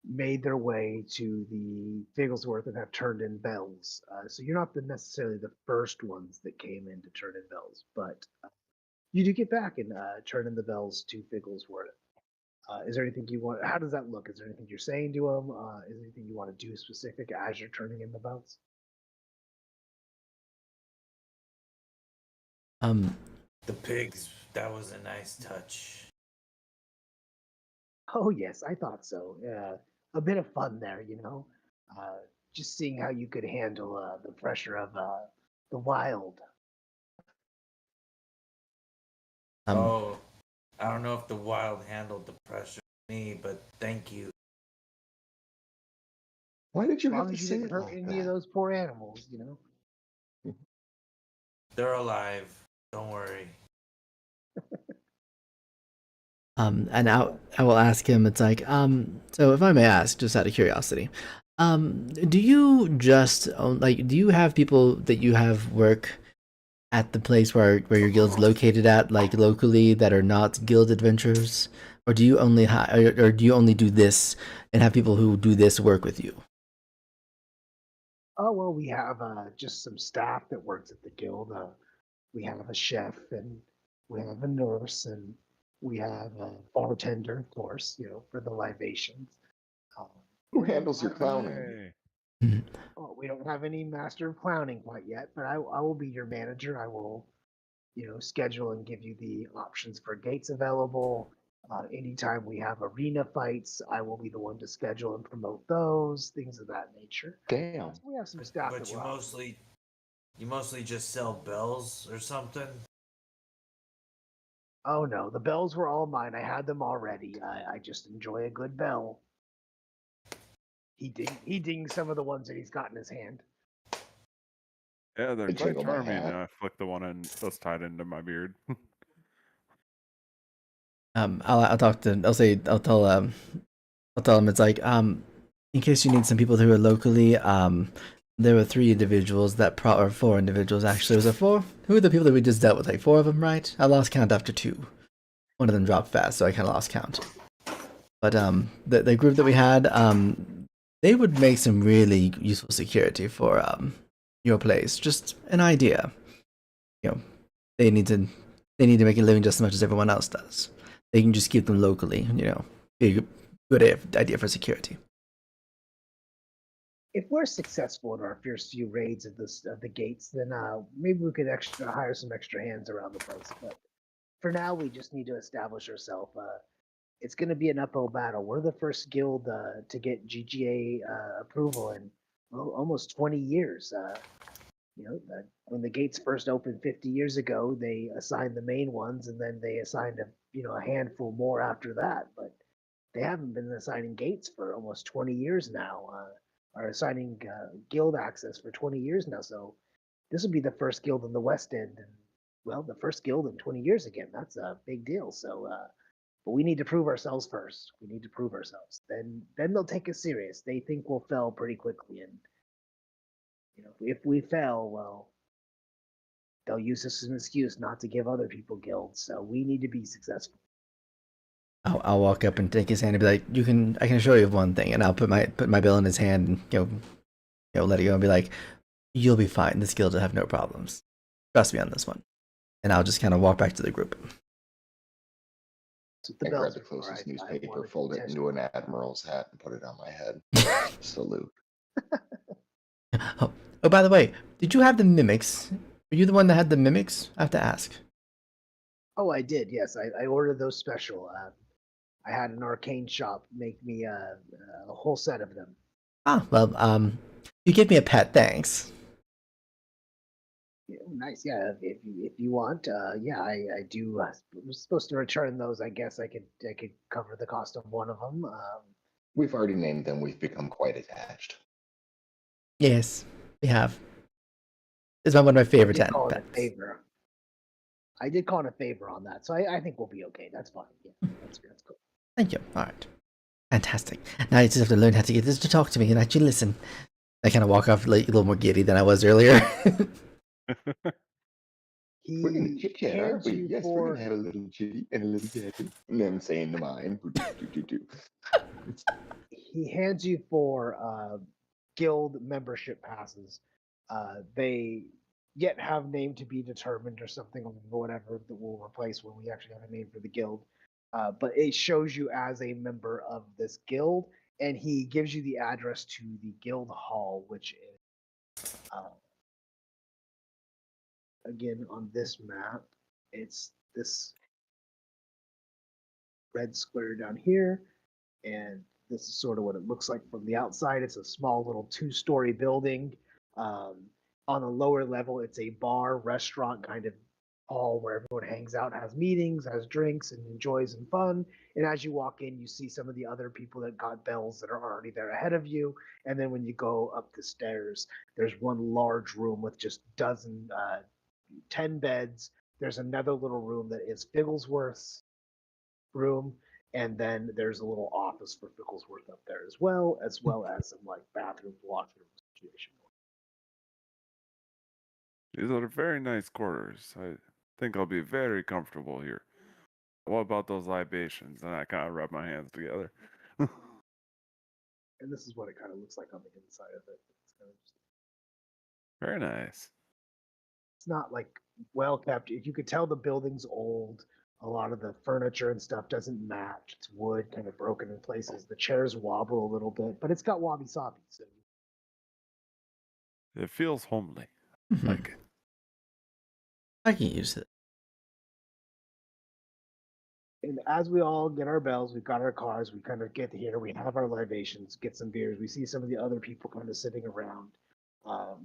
made their way to the Figglesworth and have turned in bells. So you're not necessarily the first ones that came in to turn in bells, but you do get back and turn in the bells to Figglesworth. Is there anything you want? How does that look? Is there anything you're saying to them? Is there anything you want to do specific as you're turning in the bells? The pigs, that was a nice touch. Oh yes, I thought so. A bit of fun there, you know. Just seeing how you could handle the pressure of the wild. Oh, I don't know if the wild handled the pressure of me, but thank you. why did you As have long to as you say didn't it hurt like any of that? those poor animals, you know. They're alive. Don't worry. And I will ask him. It's like, so if I may ask, just out of curiosity, do you just do you have people that you have work at the place where your guild's located at, like locally, that are not guild adventurers, or do you only or do you only do this and have people who do this work with you? Oh well, we have just some staff that works at the guild. We have a chef and we have a nurse and we have a bartender, of course, you know, for the libations. Who You know, handles your clowning? Hey. well, we don't have any master of clowning quite yet, but I will be your manager. I will, you know, schedule and give you the options for gates available. Anytime we have arena fights, I will be the one to schedule and promote those, things of that nature. Damn. So we have some staff But that you will help. mostly just sell bells or something? Oh no, the bells were all mine. I had them already. I just enjoy a good bell. He dings some of the ones that he's got in his hand. Yeah, they're I quite jingle my charming. hat. And I flick the one that's tied into my beard. I'll talk to. I'll tell him it's like in case you need some people who are locally there were 3 individuals or 4 individuals actually. Was it 4? Who are the people that we just dealt with? Like 4 of them, right? I lost count after 2. One of them dropped fast, so I kind of lost count. But the group that we had they would make some really useful security for your place. Just an idea. You know, they need to make a living just as much as everyone else does. They can just keep them locally. Be a good idea for security. If we're successful in our first few raids of the gates, then maybe we could hire some extra hands around the place. But for now, we just need to establish ourselves. It's going to be an uphill battle. We're the first guild to get GGA approval in almost 20 years. When the gates first opened 50 years ago, they assigned the main ones, and then they assigned a handful more after that. But they haven't been assigning gates for almost 20 years now. Are assigning guild access for 20 years now. So this will be the first guild in the West End, and the first guild in 20 years again. That's a big deal. So, but we need to prove ourselves first. We need to prove ourselves. Then they'll take us serious. They think we'll fail pretty quickly, and if we fail, well, they'll use this as an excuse not to give other people guilds. So we need to be successful. I'll walk up and take his hand and be like, I can assure you of one thing, and I'll put my bill in his hand and let it go and be like, you'll be fine. This guild will have no problems. Trust me on this one. And I'll just kind of walk back to the group. I grab the closest newspaper, fold it into an admiral's hat, and put it on my head. Salute. Oh, by the way, did you have the mimics? Were you the one that had the mimics? I have to ask. Oh, I did. Yes, I ordered those special. I had an arcane shop make me a whole set of them. Ah, well, you gave me a pet. Thanks. Yeah, nice. Yeah, if you want, I do. I'm supposed to return those. I guess I could cover the cost of one of them. We've already named them. We've become quite attached. Yes, we have. It's one of my favorite pets. I did call it a favor on that, so I think we'll be okay. That's fine. Yeah, that's cool. Thank you. All right. Fantastic. Now you just have to learn how to get this to talk to me and actually listen. I kind of walk off like a little more giddy than I was earlier. We're going to chit chat, aren't we? Yes, we're going to have a little chitty and a little chatty. And I'm saying to mine. He hands you 4 guild membership passes. They yet have name to be determined or something, or whatever that will replace when we actually have a name for the guild. But it shows you as a member of this guild, and he gives you the address to the guild hall, which is again on this map. It's this red square down here, and this is sort of what it looks like from the outside. It's a small little 2-story building. On the lower level, it's a bar, restaurant kind of hall where everyone hangs out, has meetings, has drinks, and enjoys and fun. And as you walk in, you see some of the other people that got bells that are already there ahead of you. And then when you go up the stairs, there's one large room with just 10 beds. There's another little room that is Figglesworth's room, and then there's a little office for Figglesworth up there as well as some like bathroom, washroom situation. These are very nice quarters. I think I'll be very comfortable here. What about those libations? And I kind of rub my hands together. And this is what it kind of looks like on the inside of it. It's kind of just, very nice. It's not like well kept. You could tell the building's old. A lot of the furniture and stuff doesn't match. It's wood, kind of broken in places. The chairs wobble a little bit, but it's got wabi-sabi. So it feels homely. Mm-hmm. Like it. I can use it. And as we all get our bells, we've got our cars, we kind of get here, we have our libations, get some beers. We see some of the other people kind of sitting around.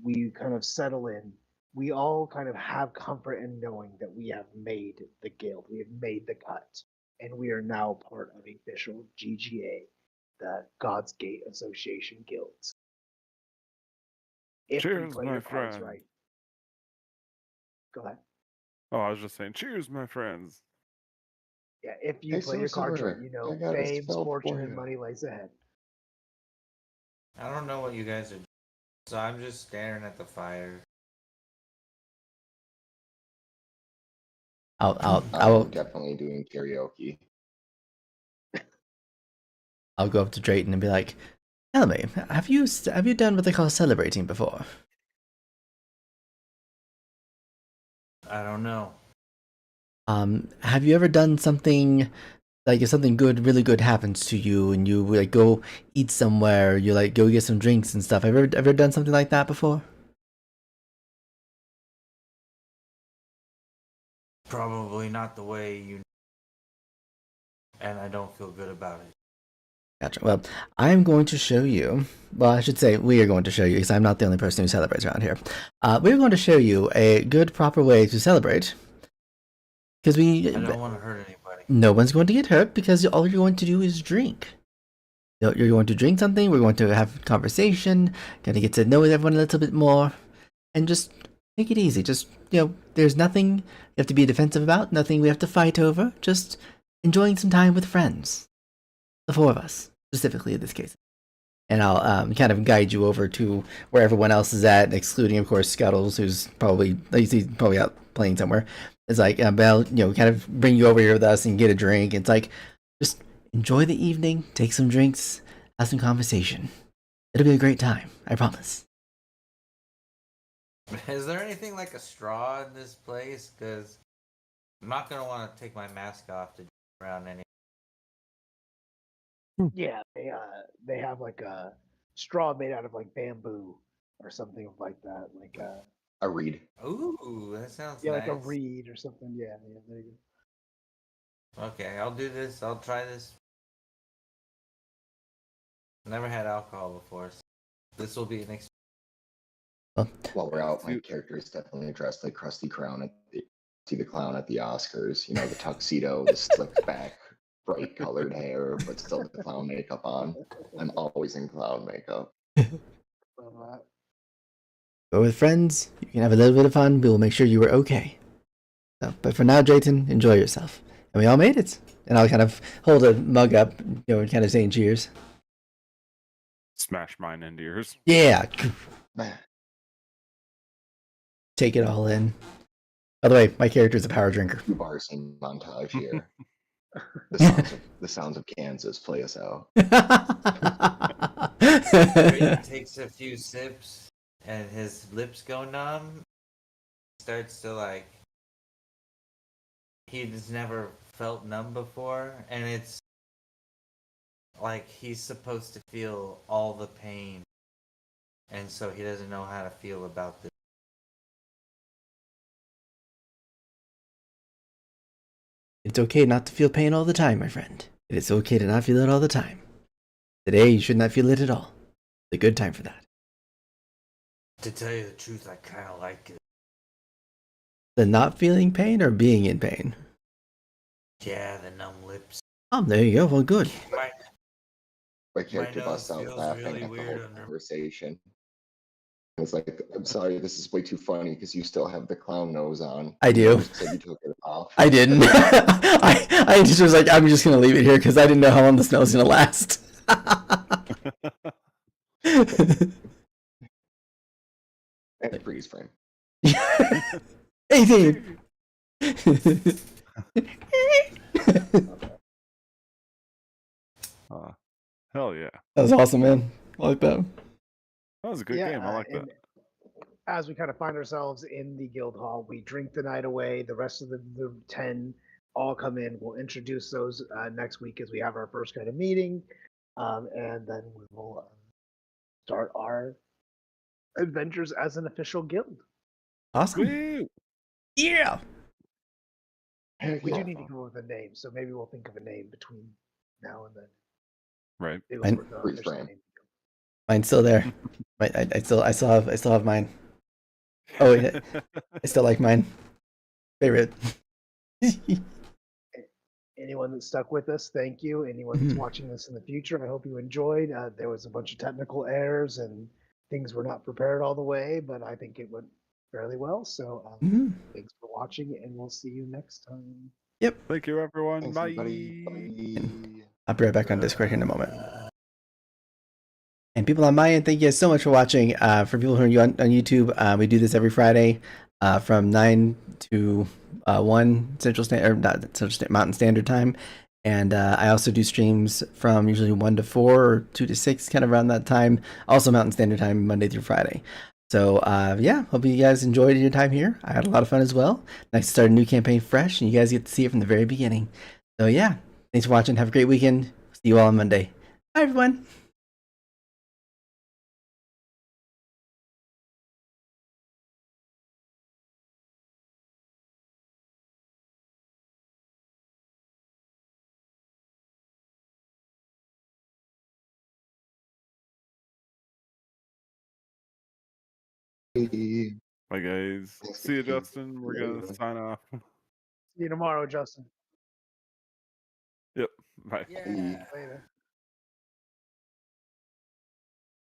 We kind of settle in. we all kind of have comfort in knowing that we have made the guild, we have made the cut, and we are now part of the official GGA, the God's Gate Association Guilds. If we Cheers, play my your cards friend. right. Go ahead. Oh, I was just saying, cheers, my friends. Yeah, if you Hey, play your cards right, Sorcerer, I got a fame, spell fortune, for and you. money lays ahead. I don't know what you guys are doing, so I'm just staring at the fire. I'll I'm definitely doing karaoke. I'll go up to Drayton and be like, "Tell me, have you done what they call celebrating before?" I don't know. Have you ever done something like if something good, really good happens to you, and you like go eat somewhere, you like go get some drinks and stuff? Have you ever done something like that before? Probably not the way you. And I don't feel good about it. Gotcha. Well, I'm going to show you. Well, I should say we are going to show you because I'm not the only person who celebrates around here. We're going to show you a good, proper way to celebrate. Because I don't want to hurt anybody. no one's going to get hurt because all you're going to do is drink. You're going to drink something. We're going to have conversation. Going to get to know everyone a little bit more, and just take it easy. Just there's nothing you have to be defensive about. Nothing we have to fight over. Just enjoying some time with friends. The four of us, specifically in this case. And I'll kind of guide you over to where everyone else is at, excluding, of course, Scuttles, who's probably out playing somewhere. It's like, Belle, kind of bring you over here with us and get a drink. It's like, just enjoy the evening, take some drinks, have some conversation. It'll be a great time, I promise. Is there anything like a straw in this place? Because I'm not going to want to take my mask off to around any. Yeah, they have like a straw made out of like bamboo or something like that, like A reed. Ooh, that sounds yeah, nice. like a reed or something. Yeah, there you go. Okay, I'll do this. I'll try this. Never had alcohol before, so this will be an experience. While we're out, my character is definitely dressed like Krusty Clown see the clown at the Oscars. The tuxedo, the slicked back, bright colored hair, but still the clown makeup on. I'm always in clown makeup. Go with friends. You can have a little bit of fun. We will make sure you are okay. So, but for now, Drayton, enjoy yourself. And we all made it. And I'll kind of hold a mug up, and kind of saying cheers. Smash mine into yours. Yeah. Take it all in. By the way, my character is a power drinker. Bars and montage here. The sounds of Kansas play us out. Drayton takes a few sips and his lips go numb. Starts to like. He's never felt numb before, and it's like he's supposed to feel all the pain, and so he doesn't know how to feel about this. It's okay not to feel pain all the time, my friend. It is okay to not feel it all the time. Today, you should not feel it at all. It's a good time for that. To tell you the truth, I kind of like it. The not feeling pain or being in pain? Yeah, the numb lips. Oh, there you go. Well, good. My character nose busts out feels laughing really at the weird whole under- conversation. It's like, I'm sorry, this is way too funny because you still have the clown nose on. I do. You said you took it off. I didn't. I just was like, I'm just going to leave it here because I didn't know how long the snow was going to last. And freeze frame. 18. Hell yeah. That was awesome, man. I like that. That was a good game. I like that. And as we kind of find ourselves in the guild hall, we drink the night away. The rest of the 10 all come in. We'll introduce those next week as we have our first kind of meeting. And then we will start our adventures as an official guild. Awesome. Woo! Yeah. We do need to come up with a name, so maybe we'll think of a name between now and then. Right. It Mine- was the Freeze official frame. name. Mine's still there. I still have mine. Oh, yeah. I still like mine. Favorite. Anyone that stuck with us, thank you. Anyone that's watching this in the future, I hope you enjoyed. There was a bunch of technical errors and things were not prepared all the way, but I think it went fairly well. So thanks for watching, and we'll see you next time. Yep. Thank you, everyone. Thanks, Bye. everybody. Bye. I'll be right back on Discord here in a moment. And people on my end, thank you guys so much for watching. For people who are on YouTube, we do this every Friday from 9 to 1 Central Standard, or not Central Standard, Mountain Standard Time. And I also do streams from usually 1 to 4 or 2 to 6, kind of around that time. Also Mountain Standard Time, Monday through Friday. So yeah, hope you guys enjoyed your time here. I had a lot of fun as well. Nice to start a new campaign fresh, and you guys get to see it from the very beginning. So yeah, thanks for watching. Have a great weekend. See you all on Monday. Bye, everyone. Bye, guys. Thanks, See you, Vicky. Justin. We're Yeah, gonna everyone. sign off. See you tomorrow, Justin. Yep. Bye. Bye. Later.